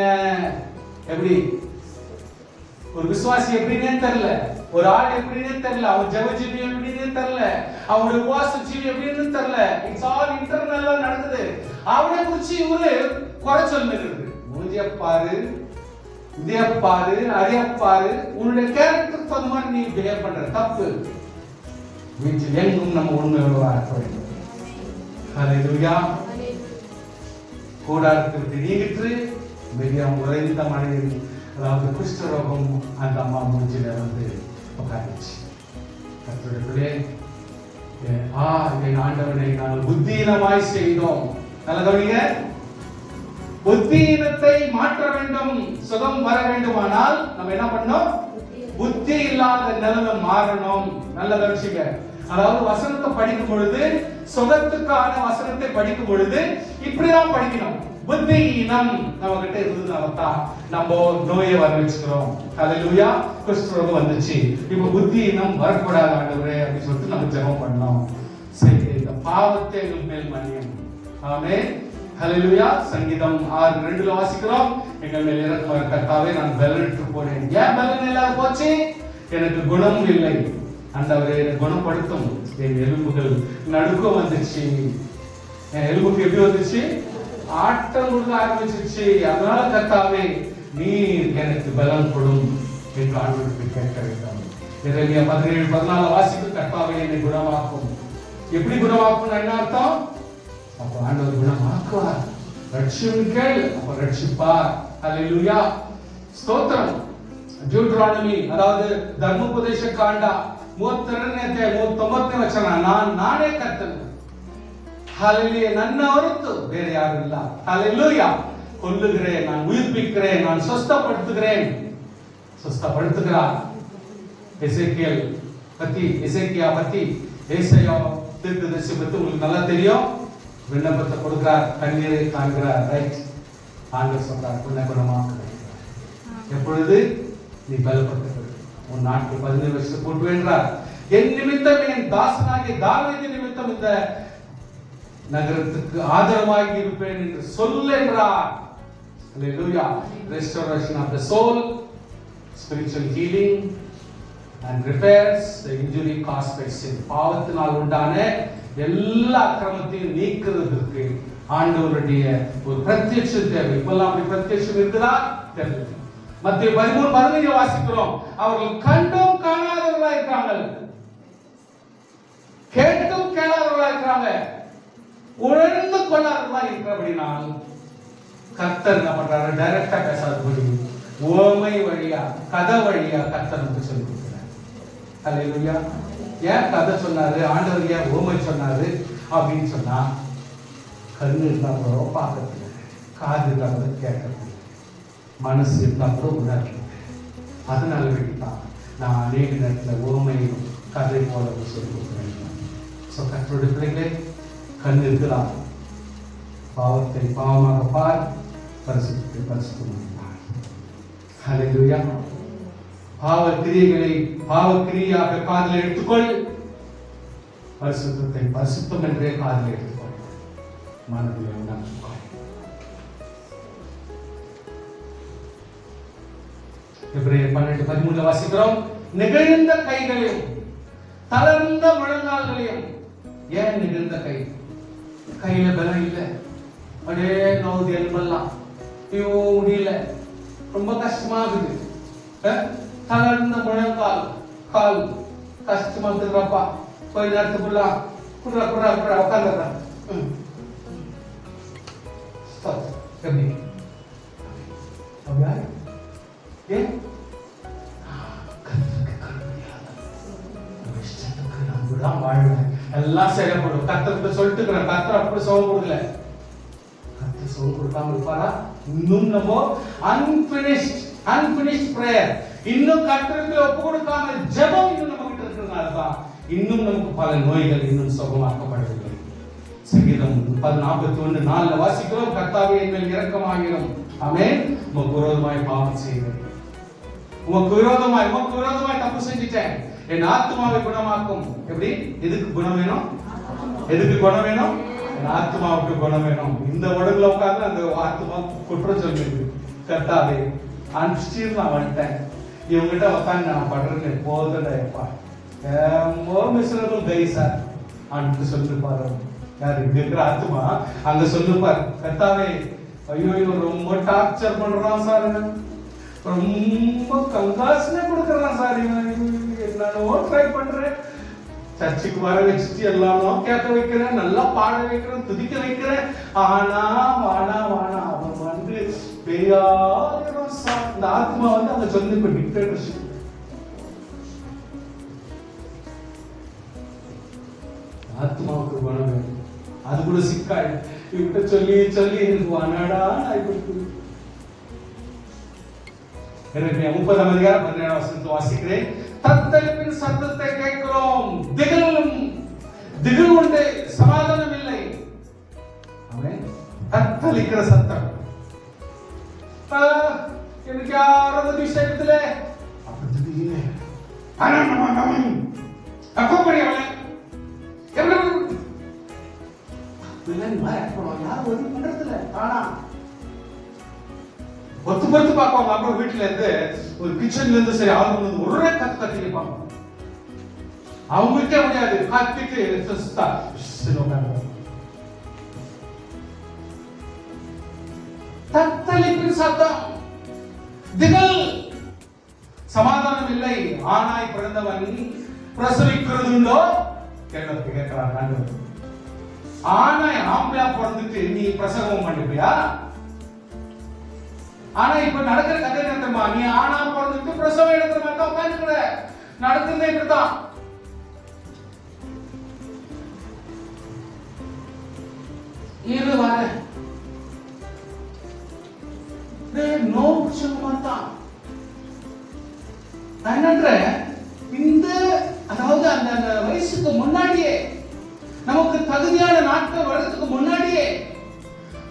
எப்படி? ஒரு விசுவாசி எப்படின்னே தெரியல, ஒரு ஆள் எப்படின்னே தெரியல, அவன் ஜெபஜீவி எப்படின்னே தெரியல, அவனுடைய உபவாச ஜீவி எப்படின்னு தெரியல. இட்ஸ் ஆல் இன்டர்னலா நடக்குது. அவனை குறிச்சு இவரு குறை சொல்லுகிறது. மூஞ்சிய பாரு, இதைய பாரு, அதைய பாரு, உன்னுடைய கேரக்டர் தகுந்த மாதிரி நீ பிஹேவ் பண்ற தப்பு. வீட்டில் எங்கும் நம்ம உண்மையோட இருக்க வேண்டும். ஹல்லேலூயா. கூடாரத்திற்கு நீங்கிற்று. மிரியாம் உறைந்த மழையில், அதாவது குஷ்டரோகம் அந்த அம்மா மூஞ்சில உட்காந்துச்சு. கர்த்தருடைய பிள்ளை, என் ஆண்டவனை நாங்கள் புத்தீனமாய் செய்தோம். நல்ல கவனிங்க, புத்தியினத்தை மாற்ற வேண்டும். சுகம் வர வேண்டுமானால் நம்ம என்ன பண்ணணும்? புத்தி இல்லாத நிலைமை மாறணும். நல்ல கவனிச்சுங்க. அதாவது வசனத்தை படிக்கும் பொழுது, சுகத்துக்கான வசனத்தை படிக்கும் பொழுது இப்படிதான் படிக்கணும். புத்தியினம் நம்ம கிட்ட இருந்ததுனாலதான் நம்ம நோயை வர வச்சுக்கிறோம். ஹல்லேலூயா. குஷ்டரோகம் வந்துச்சு, இப்ப புத்தியினம் வரக்கூடாது ஆண்டவரே அப்படின்னு சொல்லிட்டு நம்ம ஜெபம் பண்ணோம். சரி, இந்த பாவத்தை எங்கள் மேல் மன்னியும். ஆமென். ஹல்லேலூயா. சங்கீதம் 6:2 வாசிக்கிறோம், எங்கள் மேல் இரக்கமாக கர்த்தாவே நான் பலனற்று போனேன். ஏன் பலன் இல்லாத போச்சு? எனக்கு குணம் இல்லை. ஆண்டவரே குணப்படுத்தும். என் எலும்புகள் நடுக்கம் வந்துச்சு. என் எலும்புக்கு எப்படி வந்துச்சு? ஆட்டம் கொடுக்க ஆரம்பிச்சிருச்சு. அதனால கர்த்தாவே நீர் எனக்கு பலன் கொடும் என்று ஆண்டவருக்கு கேட்க வேண்டும். எரேமியா 17:14 வாசித்து கர்த்தாவே என்னை குணமாக்கும். எப்படி குணமாக்கும் என்ன அர்த்தம்? அப்ப ஆண்டவர் குணமாக்குவார். ரட்சியுங்கள், அப்ப ரட்சிப்பார். ஹல்லேலூயா. ஸ்தோத்திரம். டியூட்டரானமி, அதாவது தர்மோபதேச காண்டா 32 ವಚನ, ನಾನೇ ಕರ್ತನು. ஹல்லேலூயா. ನನ್ನ ಹೊರತು ಬೇರೆ ಯಾರು ಇಲ್ಲ. ஹல்லேலூயா. கொல்லுகிறேன், நான் உயிர்ப்பிக்கிறேன், நான் சொஸ்தப்படுத்துகிறேன். சொஸ்தப்படுத்துகிறார். எசேக்கியா பத்தி ஏசாயா தீர்க்கதரிசி பத்தி உங்களுக்கு நல்லா தெரியும். விண்ணப்பத்தை கொடுக்கிறார், கண்ணீரை காண்கிறார். ரைட். ஆண்டவர் சொல்றார், உன்னை குணமாக்குகிறேன். எப்பொழுது? நீ பலப்பட்டு உன் நாட்கள் 17 வருஷம் கூட்டு வேண்டார். என் நிமித்தம், என் தாசனாகிய தாவீது நிமித்தம் இந்த நகரத்துக்கு ஆதரவாகி இருப்பேன் என்று சொல் என்றார். ஹல்லேலூயா. restoration of the soul, spiritual healing and repairs the injury caused by sin. பாவத்தினால் உண்டான எல்லா அக்கிரமத்தையும் நீக்குறதுக்கு ஆண்டவருடைய ஒரு பிரத்யட்சம் தேவை. இப்பெல்லாம் அப்படி பிரத்யட்சம் இருக்குதா? தெரியல. மத்திய 13:15 வாசிக்கிறோம், அவர்கள் கண்டும் காணாதவர்களா இருக்காங்க, கேட்டும் கேளாதவர்களா இருக்காங்க, உணர்ந்து கொள்ளாதவர்களா இருக்கிறபடினால் கர்த்தர் என்ன பண்றாரு? டைரக்டா பேசாதபடி ஓமை வழியா, கதை வழியா கர்த்தர் நமக்கு சொல்லி கொடுக்கிறார். ஹல்லேலூயா. ஏன் கதை சொன்னாரு? ஆண்டவர் ஏன் ஓமை சொன்னாரு அப்படின்னு சொன்னா, கண்ணு இருந்தா கூட பார்க்கறது, காது இருந்தா கூட கேட்கறது, மனசு இருந்தா கூட உணர்றது. அதனால வேண்டிதான் நான் அநேக நேரத்தில் ஓமையும் கதை போல சொல்லி கொடுக்குறேன். ஸோ கர்த்தருடைய பிள்ளைகளே, கண் இருக்கலாம், பாவத்தை பாவமாக பார், பரிசுத்தத்தை பரிசுத்தமாக பார். ஹல்லேலூயா. பாவ கிரியைகளை பாவக்கிரியாக காதில் எடுத்துக்கொள், பரிசுத்தத்தை பரிசுத்தம் என்றே காதில் எடுத்துக்கொள், மனதில் உணர்ந்துக்கொள். எபிரேயர் 12:13 வாசிக்கிறோம், நெகிழ்ந்த கைகளையும் தளர்ந்த முழங்கால்களையும். ஏன் நெகிழ்ந்த கை? கையில பலம் இல்லை, அப்படியே நோவுது, எலும்பெல்லாம் ஐயோ முடியல, ரொம்ப கஷ்டமா இருக்குது. தளர்ந்த முழங்கால், கால் கஷ்டமா இருக்குதுப்பா, கொஞ்ச நேரத்துக்குள்ள குடுறா குடுறா குடுறா உட்காந்துடுறா. எப்படி? அப்படியா? ஏன்? எல்லாம் செயல்படும். கர்த்தர் சொல்லிட்டு கர்த்தர் அப்படி சுகம் கொடுக்கல. கர்த்தர் சுகம் கொடுக்காம இருப்பாரா? இன்னும் நம்ம அன்பினிஷ்ட் பிரேயர், இன்னும் கர்த்தருக்கு ஒப்பு கொடுக்காம ஜெபம் இன்னும் நம்ம கிட்ட இருக்கிறதுனால தான் இன்னும் நமக்கு பல நோய்கள் இன்னும் சுகமாக்கப்படவில்லை. சங்கீதம் 41:4 வாசிக்கிறோம், கர்த்தாவே என் மேல் இரக்கமாயிரும். ஆமென். உமக்கு விரோதமாய் பாவம் செய்தேன், உமக்கு விரோதமாய் தப்பு செஞ்சிட்டேன், என் ஆத்மாவை குணமாக்கும். எப்படி? எதுக்கு குணம் வேணும்? எதுக்கு குணம் வேணும்? என் ஆத்மாவுக்கு குணம் வேணும். இந்த உடம்புல உட்கார்ந்து அந்த ஆத்மா குற்றம் சொல்லுது, கர்த்தாவே அனுஷ்டின்னு நான் வந்துட்டேன், இவங்கிட்ட உட்காந்து நான் படுறேன் போதப்பா, மிஸ்ரபிள் கைசா அன்ட்டு சொல்லிருப்பாரு. யாரு? இங்க இருக்கிற ஆத்மா அங்க சொல்லிருப்பாரு, கர்த்தாவே ஐயோ ரொம்ப டார்ச்சர் பண்றான் சார், ரொம்ப கங்காசனே கொடுக்கறான் சார், என்னோ ட்ரை பண்றேன், சர்ச்சுக்கு வர வச்சுட்டு எல்லாமே கேட்க வைக்கிறேன், நல்லா பாட வைக்கிறேன், துதிக்க வைக்கிறேன், ஆனா வானா வானா அவன் வந்து பேயாயிரம் சார். இந்த ஆத்மா வந்து அந்த சொல்லி இப்ப டிக்டேட்டர்ஷிப். ஆத்மாவுக்கு குணம் வேணும், அது கூட சிக்காய். இவங்கிட்ட சொல்லி சொல்லி எனக்கு வானாடா ஆயிப்போச்சு. எரேமியா 30:17 வாசிக்கிறேன். தத்தளிப்பின் சத்தத்தை கேட்கிறோம், திகில் உண்டு, சமாதானம் இல்லை. ஆமென். தத்தளிக்கிற சத்தம். எனக்கு யாராவது விஷயத்துல அப்படி இல்லை. பொறுத்து பார்ப்பாங்க. அப்புறம் வீட்டுல இருந்து ஒரு கிச்சன்ல இருந்து சரி ஆளுநர் ஒரே கத்திப்பாங்க. அவங்களுக்கே முடியாது, கத்திட்டு தத்தளிப்பின் சத்தம், திகில், சமாதானம் இல்லை. ஆனாய் பிறந்தவன் பிரசவிக்கிறது உண்டோ கேட்கிறான். ஆனாய் ஆம்பளா பிறந்துட்டு நீ பிரசவம் பண்ணிப்பியா? ஆனா இப்ப நடக்கிற கதை என்னமா, நீ ஆனா பிறந்துட்டு பிரசவம் எடுக்கிற மாதிரி தான் உட்காந்துக்கிற. நடக்குறதே இப்படிதான். இரு வர இந்த அதாவது அந்த வயசுக்கு முன்னாடியே, நமக்கு தகுதியான நாட்கள் வர்றதுக்கு முன்னாடியே,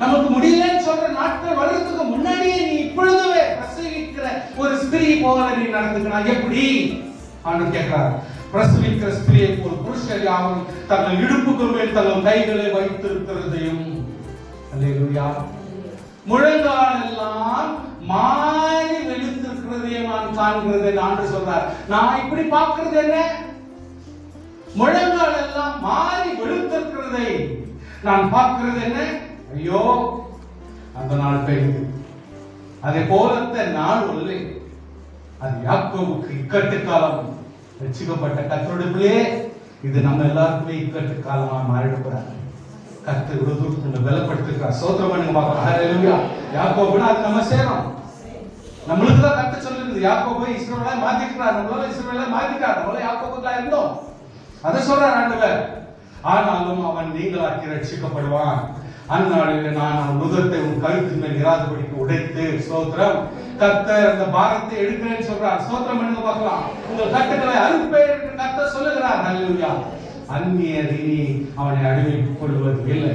நமக்கு முடியலன்னு சொல்ற நாட்கள் வர்றதுக்கு முன்னாடியே நீ இப்பொழுதுவே பிரசவிக்கிற ஒரு ஸ்திரீ போல நீ நடந்துக்கணும். எப்படி ஆண்டவர் கேட்கிறார். பிரசவிக்கிற ஸ்திரீயை போல் புருஷர் யாவரும் தங்கள் இடுப்புக்கு மேல் தங்கள் கைகளை வைத்திருக்கிறதையும், அல்லேலூயா, முழங்கால் எல்லாம் மாறி வெளுத்திருக்கிறதையே நான் காண்கிறதை ஆண்டவர் சொல்றார். நான் இப்படி பார்க்கிறது என்ன? முழங்கால் எல்லாம் மாறி வெளுத்திருக்கிறதை நான் பார்க்கிறது என்ன? ஐயோ, அந்த நாள் பெய்து. அதே போலத்த நாள் இல்லை. அது யாக்கோபுக்கு இக்கட்டு காலம். ரட்சிக்கப்பட்ட கர்த்தருடைய பிள்ளையே, இது நம்ம எல்லாருக்குமே இக்கட்டு காலமா மாறிடக்கூடாது. கர்த்தர் விடுதலை பலப்படுத்துகிறார். ஸ்தோத்திரம் பண்ணுங்க பாக்கலாம். ஹல்லேலூயா. யாக்கோபுனா அது நம்ம சேரும். நம்மளுக்கு தான் கர்த்தர் சொல்லுது, யாக்கோபை இஸ்ரவேலை மாத்திக்கிறார். நம்மளால இஸ்ரவேலை மாத்திட்டார். நம்மளால யாக்கோபுக்கா இருந்தோம். அதை சொல்றார் ஆண்டவர். ஆனாலும் அவன் நீங்களாக்கி ரட்சிக்கப்படுவான். அந்நாளில் நான் அவன் நுகத்தை உன் கழுத்தின் மேல் இராதபடிக்கு உடைத்து, ஸ்தோத்திரம், கர்த்தர் அந்த பாரத்தை எடுக்கிறேன்னு சொல்றார். ஸ்தோத்திரம் பண்ணுங்க பார்க்கலாம். உங்கள் கட்டுகளை அறுப்பேன் என்று கர்த்தர் சொல்லுகிறார். ஹல்லேலூயா. அந்நியர் இனி அவனை அடிமைக்குக் கொள்வது இல்லை.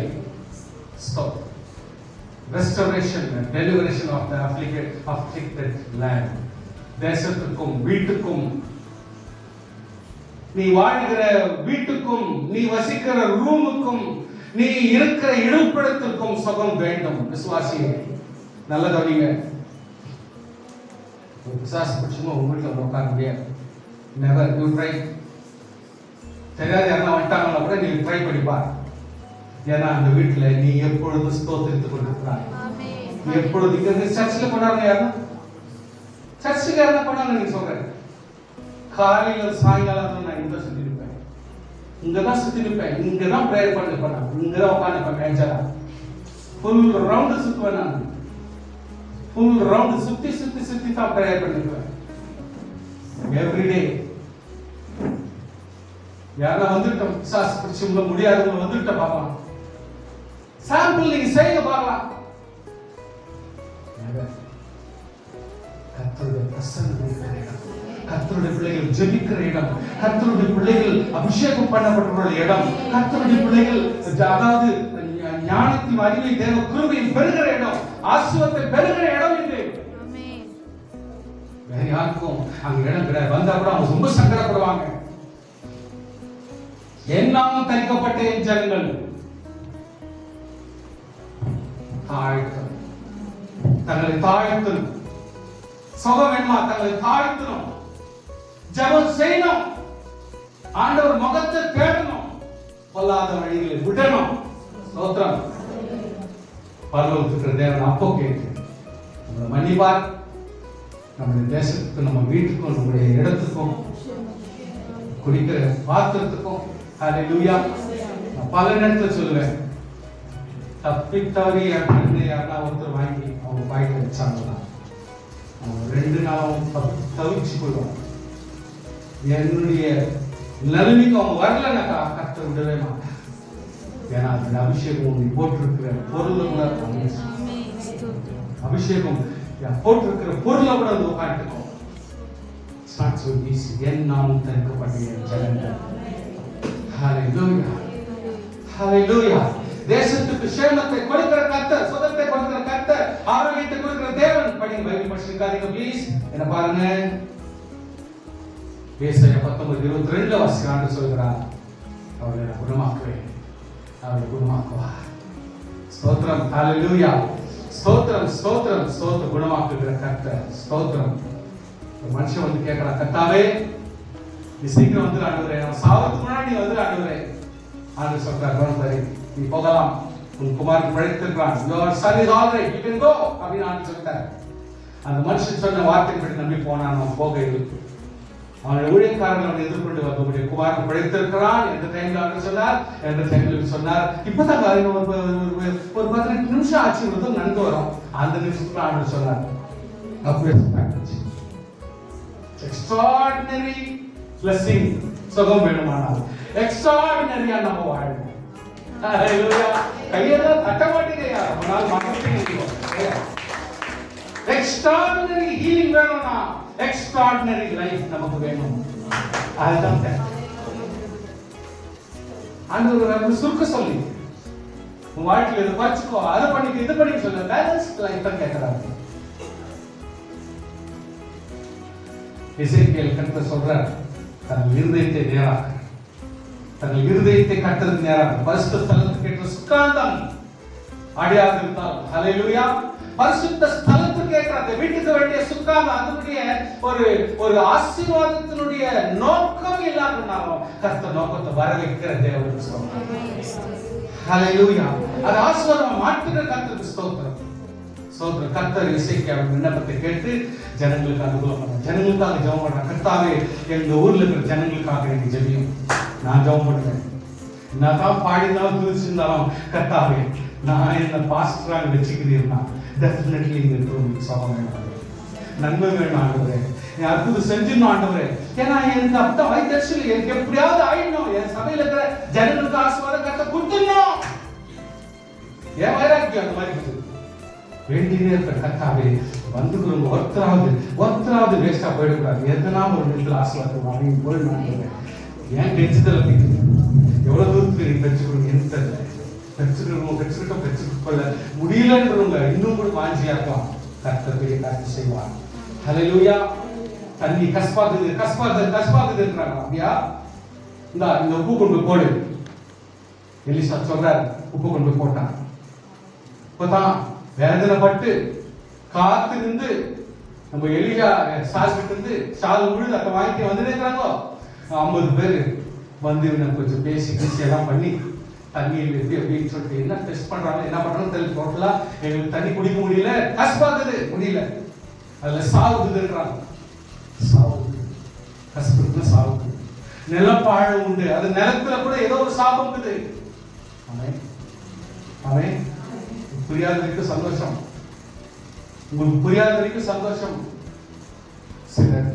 Restoration and deliberation of the afflicted land. தேசத்துக்கும் வீட்டுக்கும், நீ வாழ்கிற வீட்டுக்கும், நீ வசிக்கிற ரூமுக்கும், நீ இருக்கிற இருப்பிடத்திற்கும் சுகம் வேண்டும். விசுவாசியே, நல்ல கவனிங்க. விசுவாசி பட்சமா உங்க வீட்டில் உட்கார முடியாது. Never you try. தெரியாது யாரா வந்துட்டாங்களா கூட நீ ட்ரை பண்ணிப்பார். ஏன்னா அந்த வீட்டில் நீ எப்பொழுதும் ஸ்தோத்திரித்துக் கொண்டிருக்கிறாய். எப்பொழுது இங்க சர்ச்சில் கொண்டாடுங்க. யாருன்னா சர்ச்சுக்கு யாரா கொண்டாடுங்க. நீங்க சொல்றேன், காலையில் சாயங்காலம் நான் இங்க சுத்தி நிற்பேன், இங்கதான் சுத்தி நிற்பேன், இங்கதான் பிரேயர் பண்ண, இங்கதான் உட்காந்து மேஞ்சரா ஃபுல் ரவுண்டு சுத்துவேன். நான் ஃபுல் ரவுண்டு சுத்தி சுத்தி சுத்தி தான் பிரேயர் பண்ணிருப்பேன் எவ்ரிடே. யாரா வந்துட்டோம் சாஸ் பிடிச்சி உள்ள முடியாதவங்க வந்துட்ட பார்க்கலாம். சாம்பிள் நீங்க செய்ய பார்க்கலாம். கர்த்தருடைய பிரசன்னம் இருக்கிற இடம், கர்த்தருடைய பிள்ளைகள் ஜெபிக்கிற இடம், கர்த்தருடைய பிள்ளைகள் அபிஷேகம் பண்ணப்பட்ட இடம், கர்த்தருடைய பிள்ளைகள் அதாவது ஞானத்தின் அறிவை தேவ கிருபையில் பெறுகிற இடம், ஆசீர்வாதத்தை பெறுகிற இடம் இது. வேற யாருக்கும் அங்க இடம் கிடையாது. வந்தா கூட அவங்க ரொம்ப சங்கடப்படுவாங்க. என்னாலும் தரிக்கப்பட்ட என் ஜனங்கள் தங்களை தாழ்த்தணும். சுகம் வேணுமா? தங்களை தாழ்த்தணும். ஜெபம் செய்யணும். ஆண்டவர் முகத்தை தேடணும். பொல்லாத வழிகளை விடணும். ஸ்தோத்திரம். பரலோகத்துக்கு தேவன் அப்போ கேட்டு நம்மளை மன்னிப்பார். நம்முடைய தேசத்துக்கும், நம்ம வீட்டுக்கும், நம்முடைய இடத்துக்கும், குடிக்கிற பாத்திரத்துக்கும். ஹல்லேலூயா. நான் பல நேரத்தில் சொல்லுவேன், தப்பி யாருன்னா ஒருத்தர் வாங்கி அவங்க பாய்க்க வச்சாங்கன்னா அவங்க 2 நாளும் தவிச்சு போயிடுவாங்க. என்னுடைய நிலைமைக்கு அவங்க வரலன்னாக்கா கர்த்தர் விடவே மாட்டார். ஏன்னா அந்த அபிஷேகம் நீ போட்டிருக்கிற பொருள் கூட அபிஷேகம் போட்டிருக்கிற பொருளை கூட அது உட்காந்துக்கும். என் நாளும் தடுக்கப்பட்ட ஜனங்கள். ஹல்லேலூயா, ஹல்லேலூயா. தேசத்துக்கு சேமத்தை கொடுக்கிற கர்த்தர், சுகத்தை கொடுக்கிற கர்த்தர், ஆரோக்கியத்தை கொடுக்கிற தேவன். படிங்க, பைபிள் படிச்சிருக்காதீங்க ப்ளீஸ். என்ன பாருங்க, ஏசாயா 19:22 வாசிக்கிறான்னு சொல்கிறார், அவரை குணமாக்குவேன், அவரை குணமாக்குவார். ஸ்தோத்திரம், ஹல்லேலூயா. ஸ்தோத்திரம், ஸ்தோத்திரம், ஸ்தோத்திரம். குணமாக்குகிற கர்த்தர், ஸ்தோத்திரம். ஒரு மனுஷன் வந்து கேட்கிறான், கர்த்தாவே நீ சீக்கிரம் வந்து ஆண்டவரே, நான் சாவதுக்கு முன்னாடி நீ வந்து ஆண்டவரே. ஆண்டவர் சொல்றார், சரி நீ போகலாம், உன் குமாரன் பிழைத்திருக்கிறான், your son is all right, you can go அப்படின்னு ஆண்டவர் சொல்லிட்டார். அந்த மனுஷன் சொன்ன வார்த்தைப்படி நம்பி போனான். அவன் போகையில் அவனுடைய ஊழியக்காரர்கள் அவனை எதிர்கொண்டு வரக்கூடிய குமாரன் பிழைத்திருக்கிறான் என்ற டைம்ல ஆண்டவர் சொன்னார். என்ற டைம்ல சொன்னார், இப்பதான் ஒரு 18 நிமிஷம் ஆச்சு, நன்கு வரும். அந்த நிமிஷத்துல ஆண்டவர் சொன்னார், எக்ஸ்ட்ராடினரி blessing, சுகம் வேணுமானால் எக்ஸ்ட்ராடினரியா நம்ம வாழணும். ஹல்லேலூயா. கையெல்லாம் தட்ட மாட்டீங்கயா, ஆனால் மனசுல எக்ஸ்ட்ராடினரி ஹீலிங் வேணும்னா எக்ஸ்ட்ராடினரி லைஃப் நமக்கு வேணும். அதுதான் ஆண்டவர் சுருக்க சொல்லி உன் வாழ்க்கையில இதை பறிச்சுக்கோ, அதை பண்ணிக்க, இது பண்ணிக்க சொல்ல பேலன்ஸ் லைஃப் தான் கேட்கிறாரு. எசேக்கியேல் கர்த்தர் சொல்றார், தங்கள் இருதயத்தை நேராக, தங்கள் இருதயத்தை கர்த்தருக்கு நேராக, பரிசுத்த ஸ்தலத்துக்கு ஏற்ற சுக்காந்தம் அடையாக இருந்தால், ஹல்லேலூயா, பரிசுத்த ஸ்தலத்துக்கு ஏற்ற அந்த வீட்டுக்கு வேண்டிய சுக்காந்தம், அதனுடைய ஒரு ஆசீர்வாதத்தினுடைய நோக்கம் இல்லாதனாலும் கர்த்தர் நோக்கத்தை வர வைக்கிற தேவன் சொல்றார். ஹல்லேலூயா. அது ஆசீர்வாதம் மாற்றுகிற கர்த்தருக்கு ஸ்தோத்திரம், ஸ்தோத்திரம். கர்த்தர் எசேக்கியாவின் விண்ணப்பத்தை கேட்டு ஜனங்களுக்கு அனுகூலமாக, ஜனங்களுக்காக ஜெபம் பண்றாங்க. கர்த்தாவே எங்க ஊர்ல இருக்கிற ஜனங்களுக்காக எனக்கு ஜெபியும், நான் ஜெபம் பண்ணுவேன். நான் தான் பாடினாலும் துதிச்சிருந்தாலும் கர்த்தாவே நான் என்ன பாஸ்டராக வச்சுக்கிறீர்னா டெஃபினெட்லி இங்க இருக்கிறவங்களுக்கு சபம் வேணும், நன்மை வேணும் ஆண்டவரே, நீ அற்புதம் செஞ்சிடணும் ஆண்டவரே. ஏன்னா எனக்கு அப்பதான் வைத்தறிச்சல், எனக்கு எப்படியாவது ஆயிடணும், என் சபையில இருக்கிற ஜனங்களுக்கு ஆசீர்வாதம் கர்த்தர் கொடுத்துடணும். ஏன் வைராக்கியம் அந்த மாதிரி இருக்குது. வேண்டினே இருக்க கர்த்தாவே வந்துக்கிறவங்க ஒருத்தராவது வேஸ்டா போயிடக்கூடாது, எதனா ஒரு இடத்துல ஆசீர்வாதம் அப்படின்னு போயிடணும். ஏன் கெஞ்சுதல் அப்படிங்கிறது எவ்வளவு தூரத்துக்கு நீ பெற்றுக்கணும், எந்த பெற்றுக்கொள்ள முடியலன்றவங்க இன்னும் கூட வாஞ்சியா இருக்கலாம், கர்த்தர் பெரிய காரியம் செய்வார். ஹல்லேலூயா. தண்ணி கஸ்பாகுது இருக்கிறாங்க, அப்படியா இந்த உப்பு கொண்டு போடு. எலிசா சொல்றாரு, உப்பு கொண்டு போட்டான். இப்பதான் வேதனைப்பட்டு காத்து நின்று நம்ம எலியா சாப்பிட்டு இருந்து சால் விழுது அதை வாங்கி வந்து நிற்கிறாங்க. 50 பேர் வந்து கொஞ்சம் பேசி எல்லாம் பண்ணி தண்ணியில் எப்படி அப்படின்னு சொல்லிட்டு என்ன டெஸ்ட் பண்றாங்க, என்ன பண்றாங்க தெரியல. டோட்டலா எங்களுக்கு தண்ணி குடிக்க முடியல, கஷ்பாக்குது முடியல, அதுல சாவுதுன்றாங்க. சாவுது, கஷ்டத்துல சாவுது. நிலப்பாழ உண்டு, அது நிலத்துல கூட ஏதோ ஒரு சாபம் இருக்குது. அவன் புரியாத வரைக்கும் சந்தோஷம், உங்களுக்கு புரியாத வரைக்கும் சந்தோஷம். சிலர்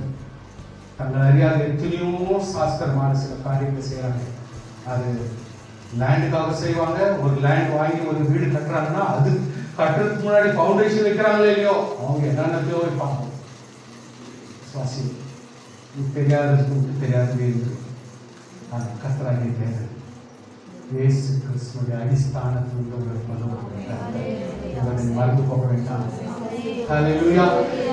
தங்கள் அறியாத எத்தனையோ சாஸ்திரமான சில காரியங்களை செய்யறாங்க. அது லேண்டுக்காக செய்வாங்க. ஒரு லேண்ட் வாங்கி ஒரு வீடு கட்டுறாங்கன்னா அது கட்டுறதுக்கு முன்னாடி பவுண்டேஷன் வைக்கிறாங்களே இல்லையோ, அவங்க என்னென்னத்தையோ வைப்பாங்க. சுவாசி தெரியாத வீடு அந்த கத்துறாங்க பேரு இயேசு கிறிஸ்துவின் அடிஸ்தானத்தில் மறந்து போக வேண்டாம். ஹல்லேலூயா.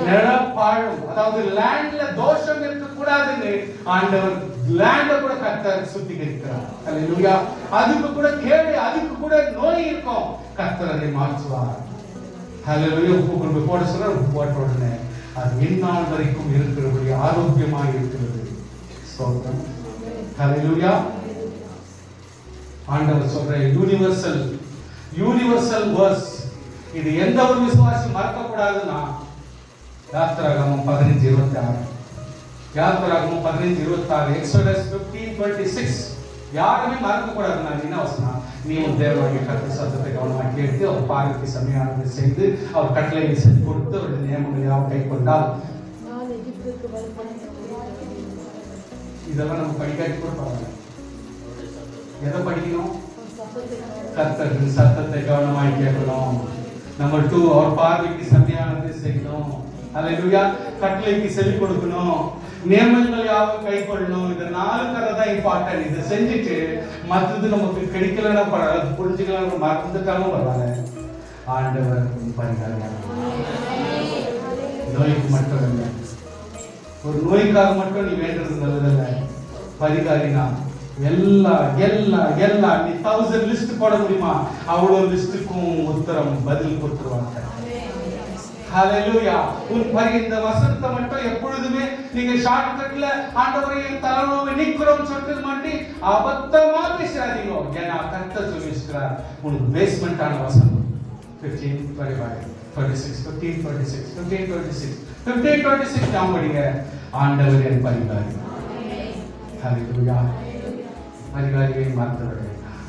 நிலப்பாழும், அதாவது லேண்ட்ல தோஷம் இருக்க கூடாதுன்னு ஆண்டவர் லேண்ட கூட கர்த்தர் சுத்திகரிக்கிறார். ஹல்லேலூயா. அதுக்கு கூட கேடு, அதுக்கு கூட நோய் இருக்கும், கர்த்தர் அதை மாற்றுவார். ஹல்லேலூயா. உப்பு கொண்டு போட சொல்ற, உப்பு போட்ட உடனே அது இந்நாள் வரைக்கும் இருக்கிறபடி ஆரோக்கியமாக இருக்கிறது. ஸ்தோத்திரம். ஹல்லேலூயா. ஆண்டவர் சொல்ற யூனிவர்சல் வேர்ஸ், இது எந்த ஒரு விசுவாசி மறக்க கூடாதுன்னா யாத்திராகமம் 15:26, யாத்திராகமம் 15:26, எக்ஸோடஸ் 15:26 யாருமே மறக்க கூடாதுன்னா என்ன வசனம்? நீ உன் தேவனுடைய கர்த்தர் சத்தத்தை கவனமாக கேட்டு அவர் பார்வைக்கு செம்மையானதை செய்து அவர் கட்டளையை செஞ்சு கொடுத்து அவருடைய நியமங்களை அவர் கை கொண்டால். இதெல்லாம் நம்ம படிக்காட்டி கூட பரவாயில்ல. எதை படிக்கணும்? கர்த்தரின் சத்தத்தை கவனமாய் கேட்கணும். நம்பர் 2, அவர் பார்வைக்கு செம்மையானதை செய்யணும். அல்லேலூயா. கட்டளைக்கு செவி கொடுக்கணும். நியமங்கள் யாவும் கை கொள்ளணும். இந்த 4 தான் இம்பார்ட்டன்ட். இதை செஞ்சுட்டு மற்றது நமக்கு கிடைக்கலன்னா பரவாயில்ல, புரிஞ்சுக்கலாம், மறந்துட்டாலும் பரவாயில்ல. ஆண்டவர் பரிகாரம். நோய்க்கு மட்டும் இல்லை, ஒரு நோய்க்காக மட்டும் நீ வேண்டது நல்லதில்லை. பரிகாரினா எல்லா நீ 1000 லிஸ்ட் போட முடியுமா? அவ்வளவு லிஸ்டுக்கும் உத்தரம் பதில் கொடுத்துருவாங்க. ஹalleluya. இந்த வசனத்தை மட்டும் எப்பொழுதுமே நீங்க ஷார்ட்கட்ல ஆண்டவரே என் தலைநோவை நீக்குறோம் சொல்லிட்டு மாட்டி அபத்தமா பேசாதீங்க. ஏன்னா கர்த்தர் சொல்லியிருக்கிறார், உனக்கு பேஸ்மெண்டான வசனம் 15:26 நாம் படிங்க. ஆண்டவர் என் பரிகாரி. ஹalleluya. பரிகாரியை மறந்துவிட வேண்டாம்.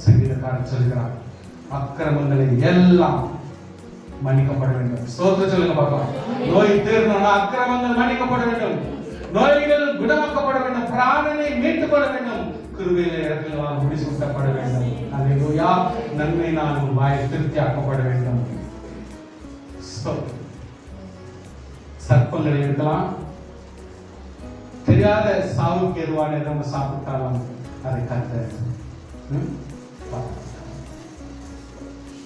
சங்கீதக்காரன் சொல்கிறார், அக்கிரமங்களை எல்லாம் மன்னிக்கப்பட வேண்டும். ஸ்தோத்திரம் சொல்லுங்க பார்க்கலாம். நோய் தீரணும்னா அக்கிரமங்கள் மன்னிக்கப்பட வேண்டும், நோய்கள் குணமாக்கப்பட வேண்டும், பிராணனை மீட்டுக் கொள்ள வேண்டும், கிருபையிலே இரக்கங்களால் முடிசூட்டப்பட வேண்டும். அல்லேலூயா. நன்மையினால் உன் வாய் திருப்தியாக்கப்பட வேண்டும். சர்ப்பங்களை இருக்கலாம், தெரியாத சாவுக்கு எதுவான நம்ம சாப்பிட்டாலும் அதை கர்த்தர்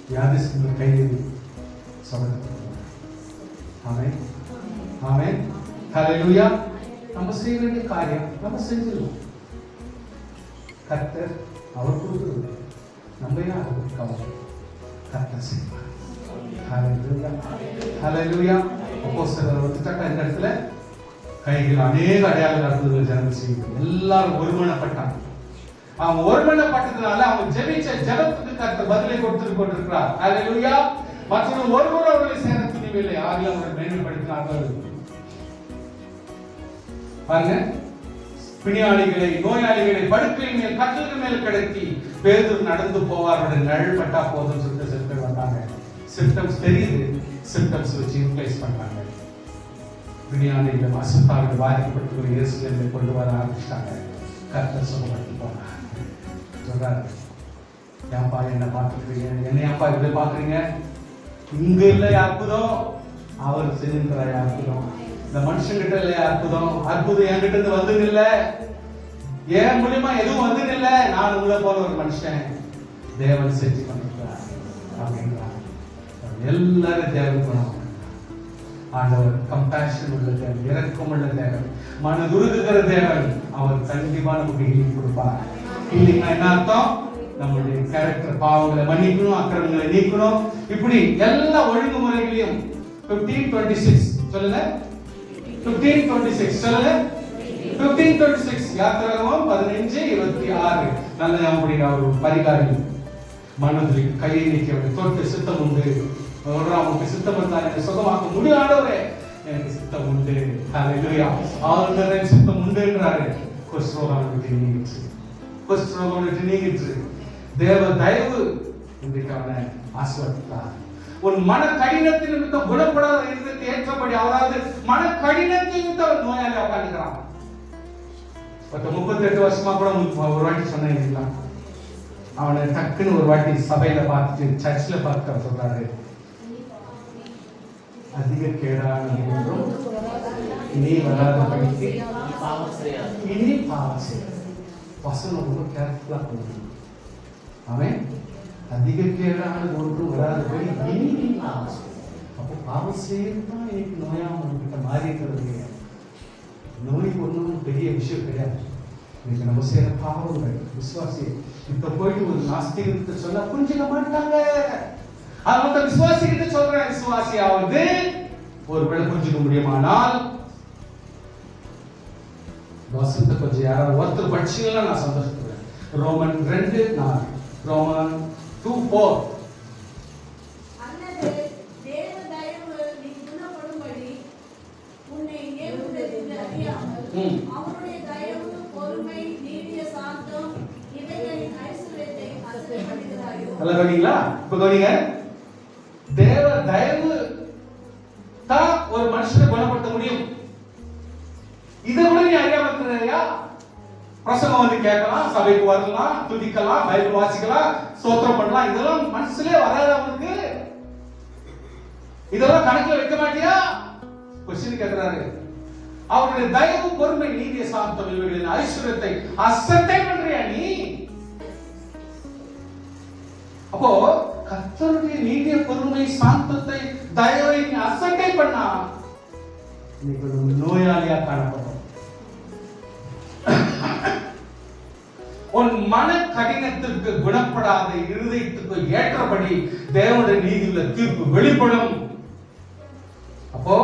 வியாதிஸ்தர்கள் கையில் ஆமென் ஆமென் ஹalleluya. நம்ம செய்ய வேண்டிய காரியம் நம்ம செஞ்சிடலாம். கர்த்தர் அவர் கொடுக்கிறது, நம்ம ஏன் அவருக்கு கவலை? கர்த்தர் செய்வார். ஹalleluya ஹalleluya. அப்போஸ்தலர் வந்துட்டாங்க இந்த இடத்துல கைகள் அநேக அடையாள அற்புதங்கள் ஜனங்கள் செய்யும். எல்லாரும் ஒருமனப்பட்டாங்க. அவங்க ஒருமனப்பட்டதுனால அவங்க ஜெபிச்ச ஜெபத்துக்கு கர்த்தர் பதிலை கொடுத்திருக்கிறார். ஹalleluya. மற்றவர்கள் ஒருவர் அவர்களை சேர துணிவில்லை, ஆகிய அவர்கள் மேன்மைப்படுத்தினார்கள். பாருங்க, பிணியாளிகளை நோயாளிகளை படுக்கையின் மேல் கட்டிலின் மேல் கிடத்தி பேதுரு நடந்து போவாருடைய நிழல் பட்டா போதும் சொல்லிட்டு சில பேர் வந்தாங்க. சிம்டம்ஸ் தெரியுது, சிம்டம்ஸ் வச்சு ரிப்ளேஸ் பண்றாங்க. பிணியாளிகள் அசுத்தாவில் பாதிக்கப்பட்டு இயேசுவை கொண்டு வர ஆரம்பிச்சிட்டாங்க. கர்த்தர் சுகப்படுத்தி போனார். சொல்றாரு, ஏன்பா என்ன பார்த்துக்கிறீங்க, என்ன ஏன்பா இப்படி பார்க்குறீங்க? இங்க இல்லை அற்புதம், அவர் செஞ்சிருக்கிறார் அற்புதம். இந்த மனுஷங்கிட்ட இல்லையா அற்புதம்? அற்புதம் என்கிட்ட இருந்து வந்தது இல்ல, ஏன் மூலியமா எதுவும் வந்தது இல்ல. நான் உங்களை போல ஒரு மனுஷன் தேவன் செஞ்சு பண்ணிருக்கிறார் அப்படின்றார். எல்லாரும் தேவன் குணம். ஆண்டவர் கம்பேஷன் உள்ள தேவன், இரக்கம் உள்ள தேவன், மனதுருகுகிற தேவன். அவர் கண்டிப்பா நமக்கு ஹீலிங் கொடுப்பார். ஹீலிங்னா என்ன அர்த்தம்? நம்மளுடைய கேரக்டர், பாவங்களை மன்னிக்கணும், அக்கிரமங்களை நீக்கணும். இப்படி எல்லா ஒழுங்குமுறைகளையும் 15:26 சொல்லுங்க. 15:26 சொல்லுங்க. 15:26 யாத்திராகமம் 15:26. நல்ல நம்முடைய ஒரு பரிகாரி மனதில் கையை நீக்க தொட்டு சித்தம் உண்டு, அவருக்கு சித்தம் இருந்தால் என்னை சுகமாக்க முடியாதவரே, எனக்கு சித்தம் உண்டு. ஹalleluya. ஆண்டவரின் சித்தம் உண்டு என்றாரு. குஷ்ரோகம் விட்டு நீங்கிற்று, குஷ்ரோகம் விட்டு நீங்கிற்று. தேவ தயவு இன்றைக்கான ஆசீர்வாதத்தார். உன் மன கடினத்தின் நிமித்தம் குணப்படாத இருந்ததை ஏற்றபடி, அதாவது மன கடினத்தின் நிமித்தம் நோயாளி உட்காந்துக்கிறான். 38 வருஷமா கூட ஒரு வாட்டி சொன்னீங்களா, அவனை டக்குன்னு ஒரு வாட்டி சபையில பார்த்துட்டு சர்ச்சில் பார்க்க சொல்றாரு, அதிக கேடான ஒன்றும் இனி வராதபடிக்கு இனி பாவம் செய்யாது. வசனம் ரொம்ப கேர்ஃபுல்லா போகணும். அவன் அதிக கேடான ஒன்றும் வராதபடி இனி பாவம் செய்யாது. அப்போ பாவம் செய்யறதுதான் இன்னைக்கு நோயா உங்ககிட்ட மாறி இருக்கிறது. நோய் ஒன்றும் பெரிய விஷயம் கிடையாது. இன்னைக்கு நம்ம செய்யற பாவங்கள் விசுவாசி இப்ப போயிட்டு ஒரு நாஸ்திகத்தை சொல்ல புரிஞ்சுக்க மாட்டாங்க. அவங்க விசுவாசிக்கிட்ட சொல்றேன், விசுவாசியாவது ஒருவேளை புரிஞ்சுக்க முடியுமானால் வசந்த கொஞ்சம் யாராவது ஒருத்தர் படிச்சீங்கன்னா நான் சந்தோஷப்படுறேன். Roman 2:4, Roman 2:4. தேவ தயவு தான் ஒரு மனுஷனை குணப்படுத்த முடியும். இதை கூட நீ அறியாம இருக்கிறாயா? பிரசங்கம் வந்து கேட்கலாம், சபைக்கு வரலாம், துதிக்கலாம், பைபிள் வாசிக்கலாம், ஸ்தோத்திரம் பண்ணலாம். இதெல்லாம் மனசுலயே வராது அவனுக்கு. இதெல்லாம் கணக்குல வைக்க மாட்டியா? கொஸ்டின் கேட்கிறாரு. அவருடைய தயவு, பொறுமை, நீதிய, சாந்தம் இவைகளின் ஐஸ்வர்யத்தை அசட்டை பண்றியா நீ? அப்போ கர்த்தருடைய நீதிய, பொறுமை, சாந்தத்தை, தயவை நீ அசட்டை பண்ணா நீ நோயாளியா காணப்படும். உன் மன கடினத்திற்கு குணப்படாத இருதயத்துக்கு ஏற்றபடி தேவனுடைய நீதியுள்ள தீர்ப்பு வெளிப்படும். அப்போ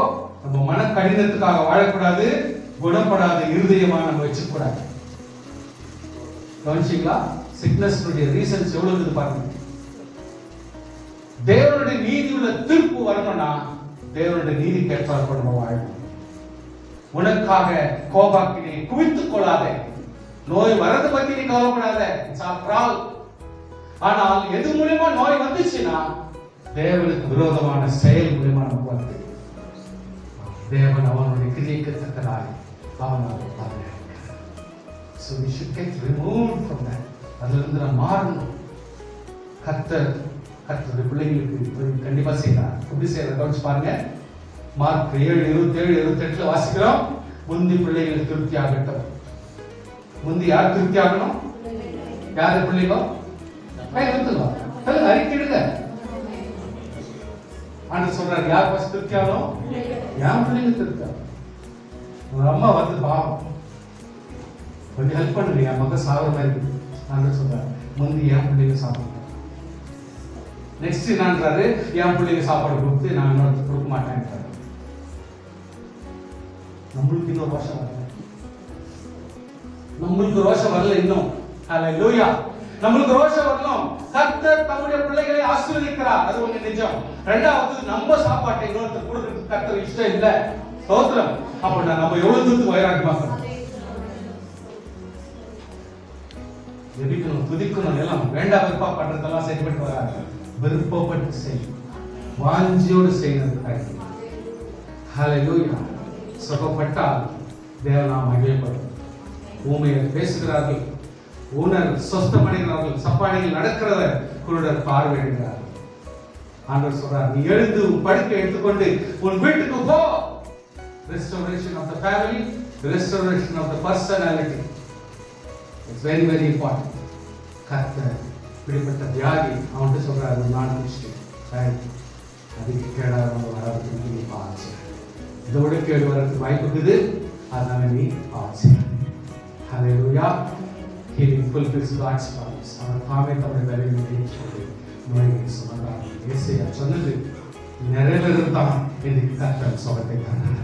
நம்ம மன கடினத்துக்காக வாழக்கூடாது, குணப்படாத இருதயமா நம்ம வச்சுக்கூடாது. கவனிச்சீங்களா? சிக்னஸ் ரீசன்ஸ் எவ்வளவு இருக்குது பாருங்க. தேவனுடைய நீதியுள்ள தீர்ப்பு வரணும்னா தேவனுடைய நீதி கேட்பார் நம்ம வாழணும். உனக்காக கோபாக்கினை குவித்துக் கொள்ளாதே. நோய் வரது பத்தி நீ கவலைப்படாத. ஆனால் எது மூலமா நோய் வந்துச்சுன்னா தேவனுக்கு விரோதமான செயல் மூலமா நமக்கு வந்து தேவன் அவனுடைய கிரியைக்கு தக்கதாய் அவனாக பாருங்க. So we should get removed from that. அதிலிருந்து நாம் மாறணும். கர்த்தருடைய பிள்ளைங்களுக்கு கண்டிப்பா செய்யலாம். எப்படி செய்யற கவனிச்சு பாருங்க. மார்க் 7:27-28 வாசிக்கிறோம். முந்தி பிள்ளைகள் திருப்தி ஆகட்டும். முந்தி யார் திருப்தி ஆகணும்? யாரு பிள்ளைகளோ? அறிக்கையிடுங்க. ஆண்டு சொல்றாரு, யார் ஃபர்ஸ்ட் திருப்தி ஆகணும்? என் பிள்ளைங்க திருப்தி ஆகணும். உங்க அம்மா வந்து பாவம், கொஞ்சம் ஹெல்ப் பண்ணுங்க, என் மகன் சாகுற மாதிரி ஆண்டு சொல்றாரு. முந்தி என் பிள்ளைங்க சாப்பிடுங்க. நெக்ஸ்ட் என்னன்றாரு, என் பிள்ளைங்க சாப்பாடு கொடுத்து நான் இன்னொரு கொடுக்க மாட்டேன். நம்மளுக்கு இன்னொரு ரோஷம் வரல. நம்மளுக்கு ரோஷம் வரல இன்னும். ஹல்லேலூயா. நம்மளுக்கு ரோஷம் வரணும். கர்த்தர் தம்முடைய பிள்ளைகளை ஆசீர்வதிக்கிறார், அது ஒண்ணு நிஜம். ரெண்டாவது, நம்ம சாப்பாட்டை இன்னொருத்தர் கொடுக்கிறதுக்கு கர்த்தர் இஷ்டம் இல்ல. ஸ்தோத்திரம். அப்ப நம்ம எவ்வளவு தூரத்துக்கு வைராக்கியமா இருக்கணும். ஜெபிக்கணும், துதிக்கணும், எல்லாம் வேண்டாம் வெறுப்பா பண்றதெல்லாம் சரிப்பட்டு வராது. விருப்பப்பட்டு செய்யும், வாஞ்சியோடு செய்யறது. ஹல்லேலூயா. சுகப்பட்டால் தேவனாம் மகிழப்படும். ஊமையர் பேசுகிறார்கள், ஊனர் சொஸ்தமடைகிறார்கள், சப்பாடிகள் நடக்கிறவர் குருடர் பார்வையிடுகிறார்கள். ஆண்டவர் சொல்றார், நீ எழுந்து உன் படுக்கை எடுத்துக்கொண்டு உன் வீட்டுக்கு போ. Restoration of the family, restoration of the personality. It's very very important. கர்த்தர் இப்படிப்பட்ட தியாகி அவன்கிட்ட சொல்றாரு, நான் கிறிஸ்டியன், அதுக்கு கேடாக வராதுன்னு நீ பாச்சு. இதோட கேடு வரதுக்கு வாய்ப்பு இருக்குது, அதனால நீ பாச்சு. ஹல்லேலூயா. Healing fulfills God's promise. அவர் தாமே தம்முடைய வேலையை முடிச்சு நோய்களை சுமந்தார். ஏசாயா சொன்னது நிறைவேறுதான் என்று கர்த்தர் சுகத்தை தந்தார்.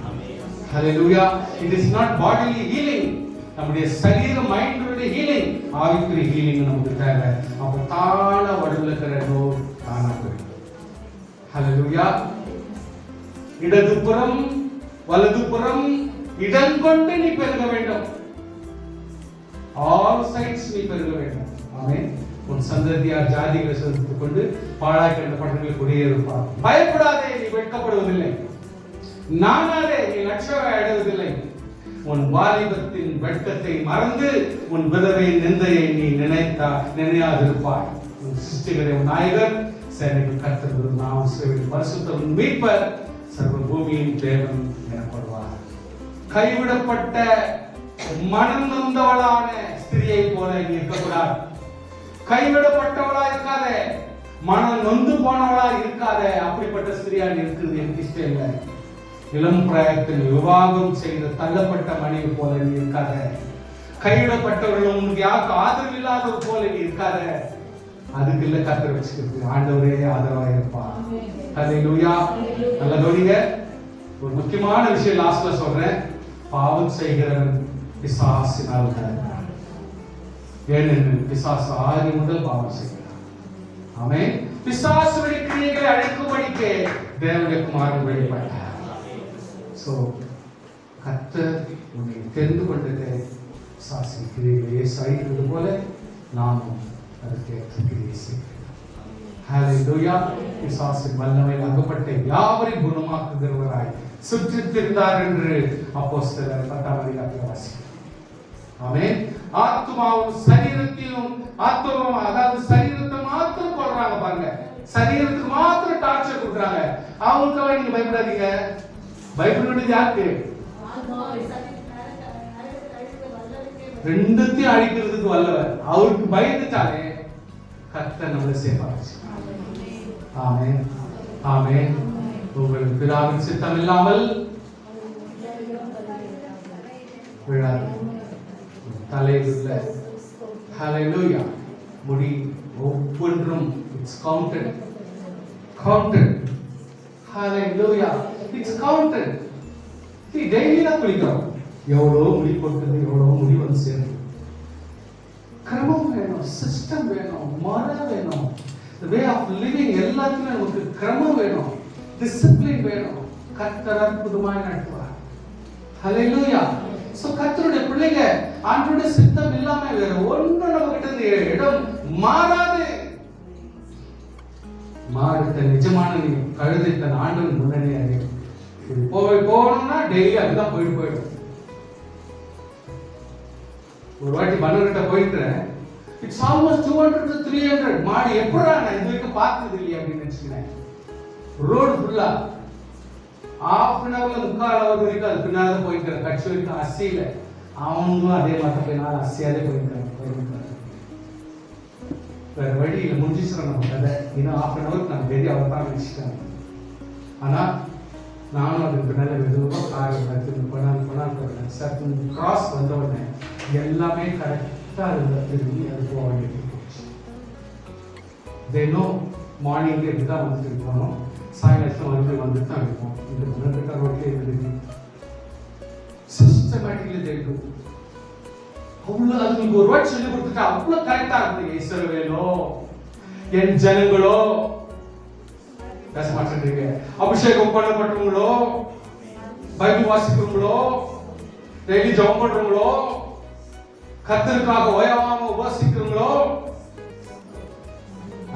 ஹல்லேலூயா. It is not bodily healing. நம்முடைய சரீர மைண்டுடைய ஹீலிங், ஆவிக்குரிய ஹீலிங் நமக்கு தேவை. அப்ப தான வடுவுல இருக்கிற நோய் தானா போயிடும். ஹல்லேலூயா. இடதுபுறம் வலதுபுறம் இடம் கொண்டு நீ பெருக வேண்டும். ஆல் சைட்ஸ் நீ பெருக வேண்டும். ஆமென். உன் சந்ததியார் ஜாதிகளை சேர்த்துக் கொண்டு பாழாய் கிடந்த பட்டணங்களில் குடியேறுவார். பயப்படாதே, நீ வெட்கப்படுவதில்லை. நானாலே நீ லட்சம் அடைவதில்லை. உன் வாலிபத்தின் வெட்கத்தை மறந்து உன் விதவை நிந்தையை நீ நினையாதிருப்பாய். உன் சிருஷ்டிகரே உன் நாயகர் சேனைகள் கர்த்தர் நாமம் சேவையில் பரிசுத்த உன் மீட்பர் சர்வ பூமியின் தேவன் எனப்படுவார். கைவிடப்பட்ட மனம் நொந்தவளான ஸ்திரியை போல நீ இருக்கக்கூடாது. கைவிடப்பட்டவளா இருக்காதே, மனம் நொந்து போனவளா இருக்காதே. அப்படிப்பட்ட ஸ்திரியா இருக்கிறது எனக்கு இஷ்டம் இல்லை. இளம் பிராயத்தில் விவாகம் செய்த தள்ளப்பட்ட மனைவி போல நீ இருக்காத. கைவிடப்பட்டவர்கள் உனக்கு யாருக்கு ஆதரவு இல்லாத போல நீ இருக்காத. அதுக்கு இல்ல கர்த்தர் வச்சுக்கிறது. ஆண்டவரே ஆதரவா இருப்பார். ஹல்லேலூயா. நல்ல கவனிங்க. ஒரு முக்கியமான விஷயம் லாஸ்ட்ல சொல்றேன். பாவம் செய்கிறவன் பிசாசினால் உண்டாகிறான். ஏனெனில் பிசாசு ஆதி முதல் பாவம் செய்கிறான். ஆமென். பிசாசுடைய கிரியைகளை அழிக்கும்படிக்கு தேவனுடைய குமாரன் வெளிப்பட்டார். சோ கர்த்தர் உன்னை தெரிந்து கொண்டது பிசாசின் கிரியைகளை சகித்தது போல நாமும் அதற்கு கிரியை செய்கிறோம். ஹல்லேலூயா. பிசாசின் வல்லமையில் அகப்பட்ட யாவரையும் குணமாக்குகிறவராய் சுற்றித் திரிந்தார் என்று அப்போஸ்தலர் 10ஆம் அதிகாரத்தில் வாசிக்கிறோம். ஆமென். ஆத்மாவும் சரீரத்தையும் ஆத்மாவும் அதாவது சரீரத்தை மாத்திரம் கொள்றாங்க பாருங்க. சரீரத்துக்கு மாத்திரம் டார்ச்சர் கொடுக்குறாங்க. அவங்களுக்காக நீங்க பயப்படாதீங்க. பயப்பட வேண்டியது யாருக்கு? ரெண்டுத்தையும் அழிக்கிறதுக்கு வல்லவர். அவருக்கு பயந்துட்டாலே கர்த்தர் நம்மளை சேஃபாச்சு. ஆமென் ஆமென். உங்கள் பிதாவின் சித்தம் இல்லாமல் விழாது. தலையிலுள்ள ஹalleluya முடி ஒவ்வொன்றும் it's counted hallelujah it's counted. see daily தான் குளிக்கிறோம். எவ்வளோ முடி கொட்டுது, எவ்வளோ முடி வந்து சேரும். கிரமம் வேணும், சிஸ்டம் வேணும், முறை வேணும், வே ஆஃப் லிவிங் எல்லாத்துக்கும் நமக்கு கிரமம் வேணும், டிசிப்ளின் வேணும். கர்த்தர் அற்புதமாய் நடத்துவார். ஹalleluya. சோ கர்த்தருடைய பிள்ளைங்க ஆண்டவருடைய சித்தம் இல்லாம வேற ஒண்ணு நம்ம கிட்ட இருந்து இடம் மாறாது. மாறுத்த நிஜமான நீ கழுதை தன் ஆண்டவன் முன்னணி அறியும். இது போகணும்னா டெய்லி அதுதான் போயிடும். ஒரு வாட்டி பன்னர்கிட்ட போயிட்டேன். இட்ஸ் ஆல்மோஸ்ட் 200 to 300 மாடி. எப்படா நான் இது வரைக்கும் பார்த்தது இல்லையா அப்படின்னு நினைச்சுக்கிறேன். ரோடு ஃபுல்லா half an hour முக்கால் அவர் வரைக்கும் அது பின்னால போயிட்டு கட்சி வரைக்கும் அசையில. அவங்களும் அதே மாதிரி போயினால அசையாதே போயிருக்காங்க. வேற வழியில முடிஞ்சிச்சு நம்ம கதை. இன்னும் half an hour நான் வெளியே அவர் தான் வச்சுட்டேன். ஆனா நானும் அதுக்கு பின்னால மெதுவாக காரை எடுத்து போனால் சர்க்கிள் கிராஸ் வந்த உடனே எல்லாமே கரெக்டாக இருந்த திரும்பி அது போக வேண்டியது போச்சு. தினம் மார்னிங் எப்படி தான் வந்துட்டு இருக்கணும், சாயங்காலத்தில் மறுபடியும் வந்துட்டு தான் இருப்போம். இந்த முன்னெடுக்க ரோட்லேயே இருந்தது சிஸ்டமேட்டிக்லி தெரியும். அவ்வளோ அதுக்கு ஒரு வாட்டி சொல்லி கொடுத்துட்டா அவ்வளோ கரெக்டாக இருந்தது. இஸ்ரவேலோ என் ஜனங்களோ பேச மாட்டேன்றீங்க. அபிஷேகம் பண்ணப்பட்டவங்களோ, பைபிள் வாசிக்கிறவங்களோ, டெய்லி ஜெபம் பண்றவங்களோ, கர்த்தருக்காக ஓயாம உபாசிக்கிறவங்களோ,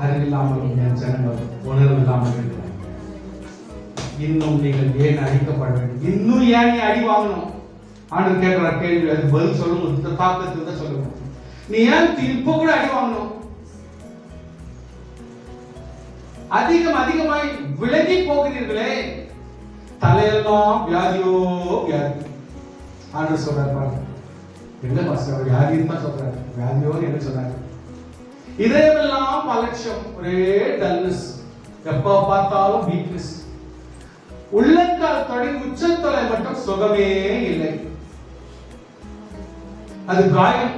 அறிவில்லாமல் என் ஜனங்கள் உணர்வு இல்லாமல் இருக்கிறாங்க. இன்னும் நீங்கள் ஏன் அழிக்கப்பட வேண்டும்? இன்னும் ஏன் நீ அடி வாங்கணும்? ஆண்டு கேட்கிற கேள்வி அது பதில் சொல்லணும். இந்த தாக்கத்துக்கு தான் சொல்லணும். நீ ஏன் இப்ப கூட அடி வாங்கணும்? அதிகமாய் விலகி போகிறீர்களே. தலையெல்லாம் வியாதியோ வியாதி. ஆண்டவர் சொல்றாரு பாருங்க. என்ன பாஸ்டர் வியாதி தான் சொல்றாரு. வியாதியோ என்ன சொல்றாரு? இதயமெல்லாம் அலட்சியம், ஒரே டல்னஸ், எப்ப பார்த்தாலும் வீக்னஸ், உள்ளங்கால் தொடங்கி உச்சத்தலை மட்டும் சுகமே இல்லை. அது காயம்,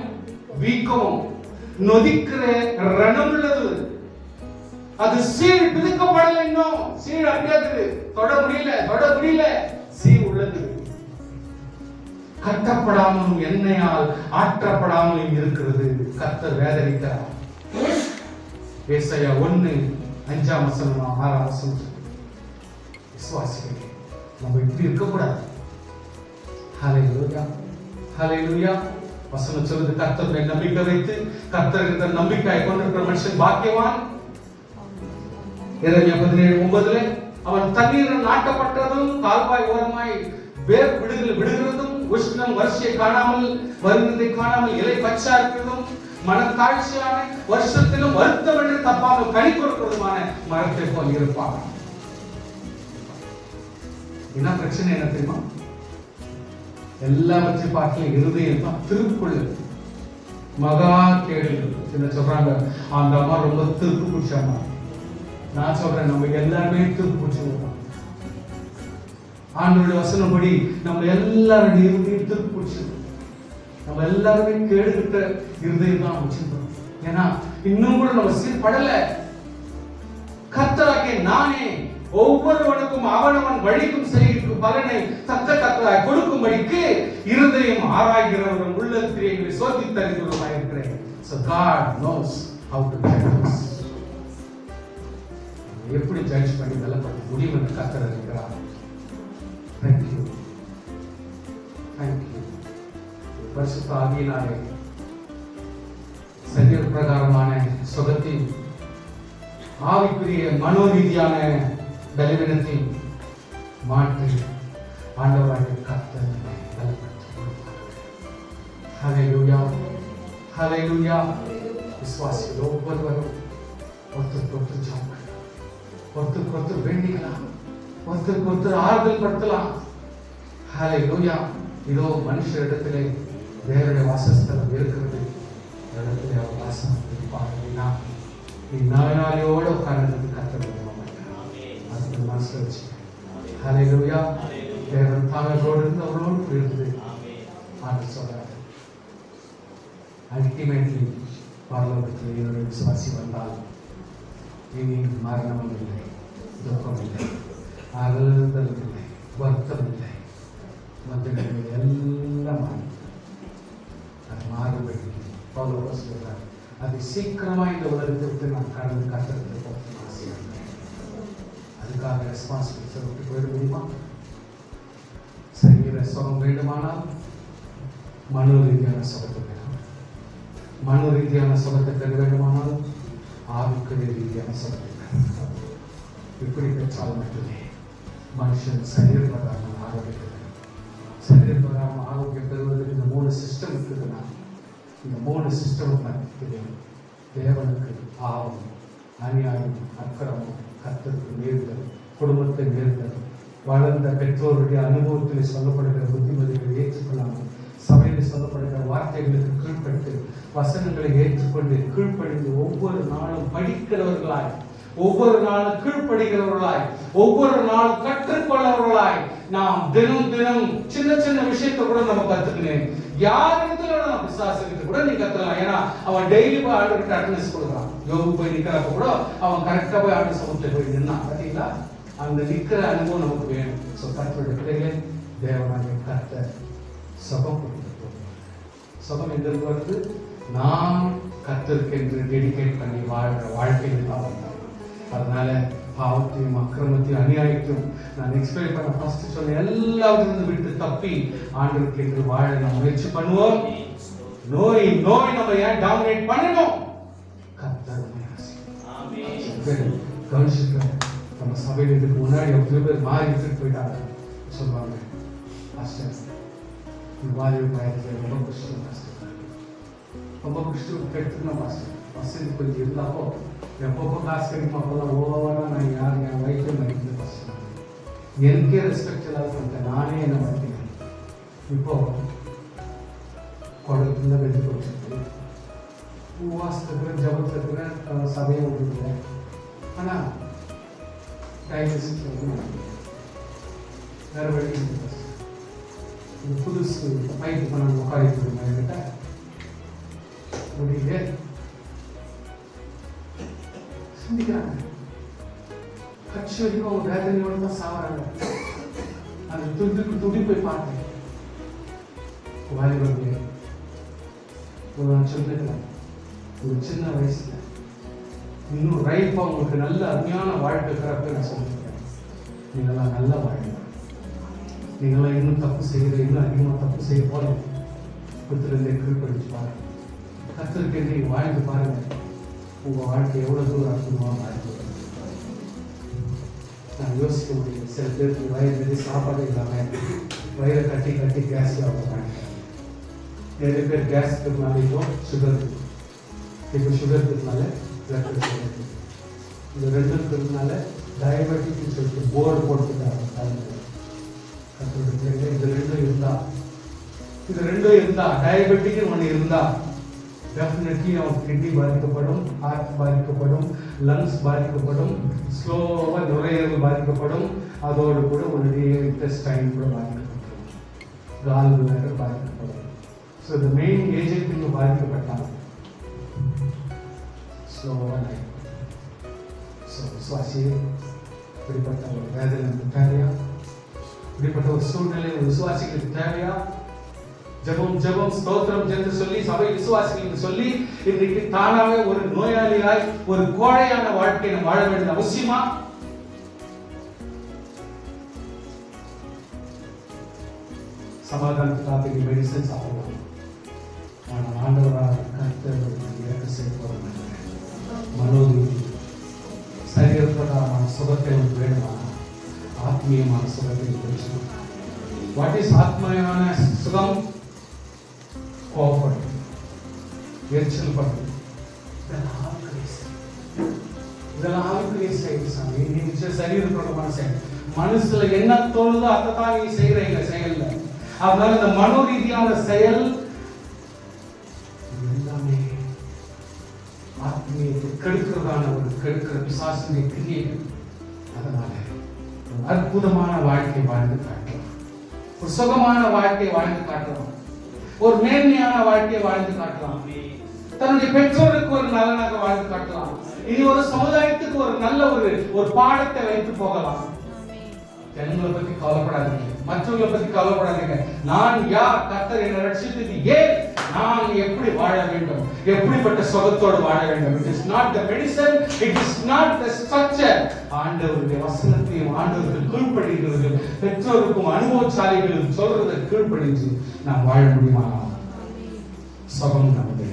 வீக்கம், நொதிக்கிற ரணம் உள்ளது. அது சீழ் பிதுக்கப்படல, இன்னும் சீழ் அடியாது, தொட முடியல, சீழ் உள்ளது. கட்டப்படாமலும் எண்ணெயால் ஆற்றப்படாமலும் இருக்கிறது. கர்த்தர் வேதனைக்கிறார். ஏசாயா 1:5 விசுவாசிகளே, நம்ம இப்படி இருக்கக்கூடாது. ஹல்லேலூயா, ஹல்லேலூயா. வசனம் சொல்லுது, கர்த்தர் நம்பிக்கை வைத்து கர்த்தருக்கு நம்பிக்கை கொண்டிருக்கிற மனுஷன் பாக்கியவான். எரேமியா 17:9 அவன் தண்ணீரில் நாட்டப்பட்டதும் கால்வாய் ஓரமாய் வேர் விடுகிறதும் உஷ்ணம் வரிசையை காணாமல் வருவதை காணாமல் இலை பச்சா இருக்கிறதும் மனத்தாழ்ச்சியான வருஷத்திலும் வருத்தம் என்று தப்பாமல் கனி கொடுக்கிறதுமான மரத்தை போல் இருப்பான். என்ன பிரச்சனை என்ன தெரியுமா? எல்லாவற்றையும் பார்க்கல இருதயம் தான் திருப்புள்ளு மகா கேடு. என்ன சொல்றாங்க, அந்த அம்மா ரொம்ப திருப்பு பிடிச்சாமா. நான் சொல்றேன், நம்ம எல்லாருமே திருப்பு பிடிச்சிருக்கோம். ஆண்டவருடைய வசனப்படி நம்ம எல்லாருடைய இருதயம் திருப்பு பிடிச்சிருக்கோம். நம்ம எல்லாருமே கேடுகிட்ட இருதயம் தான் வச்சிருக்கோம். ஏன்னா இன்னும் கூட நம்ம சீர்படல. கர்த்தராகிய நானே ஒவ்வொருவனுக்கும் அவனவன் வழிக்கும் செய்யும் பலனை தக்கதாய் கொடுக்கும்படிக்கு இருதயம் ஆராய்கிறவரும் உள்ளத்திலே சோதித்தறிந்தவருமாய் இருக்கிறேன். So God knows how to judge us. எப்படி ஜட்ஜ் பண்ணி பலப்பட முடியும் என்று கர்த்தர் இருக்கிறார். Thank you. பரிசுத்த ஆவியினாலே சரீர பிரகாரமான சுகத்தின் ஆவிக்குரிய மனோரீதியான பலவீனத்தை மாற்றி ஆண்டவராகிய கர்த்தர் பலப்படுத்தி கொடுப்பார். ஹல்லேலூயா, ஹல்லேலூயா. விசுவாசிகள் ஒவ்வொருவரும் ஒருத்தருக்கு ஒருத்தர் சாப்பிடலாம், ஒருத்தருக்கு ஒருத்தர் வேண்டிக்கலாம், ஒருத்தருக்கு ஒருத்தர் ஆறுதல் படுத்தலாம். ஹல்லேலூயா. இதோ மனுஷரிடத்திலே தேவனுடைய வாசஸ்தலம் இருக்கிறது, இடத்துல அவர் வாசம் இருப்பாங்க. நீ நாயாளியோட உட்கார்ந்து கர்த்தர் அதுக்கு மனசுல வச்சு ஹல்லேலூயா. தேவன் தாங்களோடு இருந்து அவரோடு இருந்து ஆண்டு சொல்றாரு. அல்டிமேட்லி பரலோகத்தில் என்னுடைய விசுவாசி வந்தால் இனி மரணம் இல்லை, துக்கம் இல்லை, அழுதல் இல்லை, வருத்தம் இல்லை, மற்றவர்கள் எல்லாம் அது மாறுபடி பவுல் சொல்றார். அது சீக்கிரமா இந்த உலகத்தை விட்டு நான் கடந்து கர்த்தருக்கு போகணும் ஆசையாக. அதுக்காக ரெஸ்பான்சிபிலிட்டி விட்டு போயிட முடியுமா? சரீர சுகம் வேண்டுமானால் மனோ ரீதியான சுகத்தை பெறணும். மனோ ரீதியான சுகத்தை பெற வேண்டுமானால் ஆவிக்குரிய ரீதியான சுகத்தை பெறணும். இப்படி பெற்றால் மட்டுமே மனுஷன் சரீர பிரகாரம் ஆரோக்கியம், சரீர பிரகாரம் ஆரோக்கியம் பெறுவதற்கு இந்த 3 சிஸ்டம் இருக்குதுன்னா, இந்த 3 சிஸ்டம் தேவனுக்கு பாவம், அநியாயம், அக்கிரமம், கர்த்தருக்கு நேர்தல், குடும்பத்தை நேர்தல், வளர்ந்த பெற்றோருடைய அனுபவத்தில் சொல்லப்படுகிற புத்திமதிகளை ஏற்றுக்கொள்ளாமல், சபையில் சொல்லப்படுகிற வார்த்தைகளுக்கு கீழ்பட்டு, வசனங்களை ஏற்றுக்கொண்டு கீழ்ப்படிந்து ஒவ்வொரு நாளும் படிக்கிறவர்களாய், ஒவ்வொரு நாளும் கீழ்ப்படுகிறவர்களாய், ஒவ்வொரு நாளும் கற்றுக்கொள்ளவர்களாய் நாம் தினம் தினம் சின்ன சின்ன விஷயத்தை கூட நம்ம கத்துக்கணும். யார் இடத்துல நம்ம விசுவாசிக்கிட்டு கூட நீ கத்துக்கலாம். ஏன்னா அவன் டெய்லி போய் ஆண்டவருக்கு அட்டெண்டன்ஸ் கொடுக்குறான். யோகு போய் நிக்கிறப்ப கூட அவன் கரெக்டா போய் ஆண்டு சமூகத்தை போய் நின்னான். பாத்தீங்களா? அந்த நிக்கிற அனுபவம் நமக்கு வேணும். ஸோ கர்த்தருடைய பிள்ளைகளே, தேவனாகிய கர்த்தர் சுகம் கொடுத்து, சுகம் எங்கிருந்து வருது? நாம் கர்த்தருக்கு என்று டெடிகேட் பண்ணி வாழ்ற வாழ்க்கையில் தான் வந்தாங்க. அதனால பாவத்தையும் அக்கிரமத்தையும் அநியாயத்தையும் நான் எக்ஸ்பிளைன் பண்ண ஃபர்ஸ்ட் சொன்ன எல்லாவற்றிலிருந்து விட்டு தப்பி ஆண்டவருக்கு என்று வாழ நம்ம முயற்சி பண்ணுவோம். நோய் நம்ம ஏன் டாமினேட் பண்ணணும்? கர்த்தருடைய கவனிச்சுக்க. நம்ம சபையில் இதுக்கு முன்னாடி ஒரு பேர் மாறி விட்டுட்டு போயிட்டாங்க சொல்லுவாங்க. வாலிப பயத்தில் ரொம்ப கஷ்டம், ரொம்ப கஷ்டம் கெடுத்துக்கணும் மாஸ்டர். வசதி கொஞ்சம் இருந்தாப்போ எப்பப்போ காசு கிடைக்கும் அப்போல்லாம் ஓவரா நான் யார் என் வயிற்று மதிக்கிறது கஷ்டம். எனக்கே ரெஸ்பெக்ட் இல்லாத பண்ணிட்டேன், நானே என்ன மதிக்கிறேன். இப்போ குடத்துல வெளியே போட்டு உவாசத்துக்கு ஜபத்துக்கு சபையை விட்டுருக்கேன். ஆனால் டைஜஸ்ட் வேற வழி இந்த புதுசு பைப்பு பண்ண உட்காரிட்டு என்கிட்ட முடியல சிந்திக்கிறாங்க. கட்சி வரைக்கும் அவங்க வேதனையோடு தான் சாவறாங்க. அந்த துடி போய் பார்த்தேன். வாலிபர்களே, நான் சொல்லிருக்கேன், ஒரு சின்ன வயசுல இன்னும் ரைப்பா உங்களுக்கு நல்ல அருமையான வாழ்க்கை இருக்கிறப்ப நான் சொல்லியிருக்கேன், நீங்களாம் நல்லா வாழுங்க. நீங்களாம் இன்னும் தப்பு செய்கிற, இன்னும் அதிகமாக தப்பு செய்ய போல புத்திலிருந்தே கீழ்படிச்சு பாருங்க. கத்திரிக்கை நீங்க வாழ்ந்து பாருங்க, உங்க வாழ்க்கை எவ்வளவு தூரம் அற்புதமாக வாழ்க்கை. நான் யோசிக்க முடியும், சில பேருக்கு வயிறு சாப்பாடு இல்லாமல் வயிறை கட்டி கட்டி கேஸ் ஆகுறாங்க. நிறைய பேர் கேஸ் இருக்கிறதுனால இப்போ சுகர், இப்போ சுகர் இருக்கிறதுனால பிளட் பிரஷர், இந்த ரெண்டு இருக்கிறதுனால டயபெட்டிக் சொல்லிட்டு போர்டு போட்டுட்டாங்க. இது ரெண்டும் இருந்தா டயபெட்டிக் ஒன்று இருந்தா டெஃபினெட்லி அவன் கிட்னி பாதிக்கப்படும், ஹார்ட் பாதிக்கப்படும், லங்ஸ் பாதிக்கப்படும், ஸ்லோவா நுரையீரல் பாதிக்கப்படும், அதோடு கூட உன்னுடைய இன்டெஸ்டைன் கூட பாதிக்கப்படும், கால் பிளாடர் பாதிக்கப்படும். ஸோ இந்த மெயின் ஏஜென்ட் இங்கே பாதிக்கப்பட்டாங்க. ஸ்லோவா லைஃப். ஸோ விசுவாசியே, இப்படிப்பட்ட ஒரு வேதனை நமக்கு தேவையா? இப்படிப்பட்ட ஒரு சூழ்நிலை விசுவாசிகளுக்கு தேவையா? ஜெபம் ஜெபம் ஸ்தோத்திரம் என்று சொல்லி சபை விசுவாசிகளுக்கு சொல்லி இன்றைக்கு தானாவே ஒரு நோயாளியாய் ஒரு கோழையான வாழ்க்கை நம்ம வாழ வேண்டியது அவசியமா? சமாதானத்துக்காக மெடிசன் சாப்பிடலாம், ஆனால் ஆண்டவராக கர்த்தர் இறக்க செய்யப்படும் மனோரீதி சரீரப்பிரகாரமான சுகத்தை உங்களுக்கு வேணுமான ஆத்மீயமான சுகத்தை பெற்று. வாட் இஸ் ஆத்மீயமான சுகம்? கோபம் எரிச்சல் பண்ணுது. இதெல்லாம் ஆவிக்குரிய செயல் சாமி. நீங்க சரீரப்பிரகமான செயல். மனசுல என்ன தோணுதோ அதைத்தான் நீ செய்யறீங்க செயல்ல. அதனால இந்த மனோ ரீதியான செயல் எல்லாமே ஆத்மீயத்தை கெடுக்கிறதான ஒரு கெடுக்கிற பிசாசினை கிரியைகள். அதனால அற்புதமான வாழ்க்கை வாழ்ந்து காட்டலாம், ஒரு சுகமான வாழ்க்கை வாழ்ந்து காட்டலாம், ஒரு மேன்மையான வாழ்க்கையை வாழ்ந்து காட்டலாம், தன்னுடைய பெற்றோருக்கு ஒரு நலனாக வாழ்ந்து காட்டலாம், இனி ஒரு சமுதாயத்துக்கு ஒரு நல்ல ஒரு பாடத்தை வைத்து போகலாம். ஜனங்களை பத்தி கவலைப்படாதீங்க, மற்றவங்களை பத்தி கவலைப்படாதீங்க. நான் யார், கர்த்தர் என்னை ரட்சித்தது ஏன், நான் எப்படி வாழ வேண்டும், எப்படிப்பட்ட சுகத்தோடு வாழ வேண்டும். It is not the medicine, it is not the structure. ஆண்டவருடைய வசனத்தையும் ஆண்டவருக்கு கீழ்ப்படிகிறது, பெற்றோருக்கும் அனுபவசாலிகளும் சொல்றதை கீழ்ப்படிஞ்சு நாம் வாழ முடியுமா? சுகம் நமது.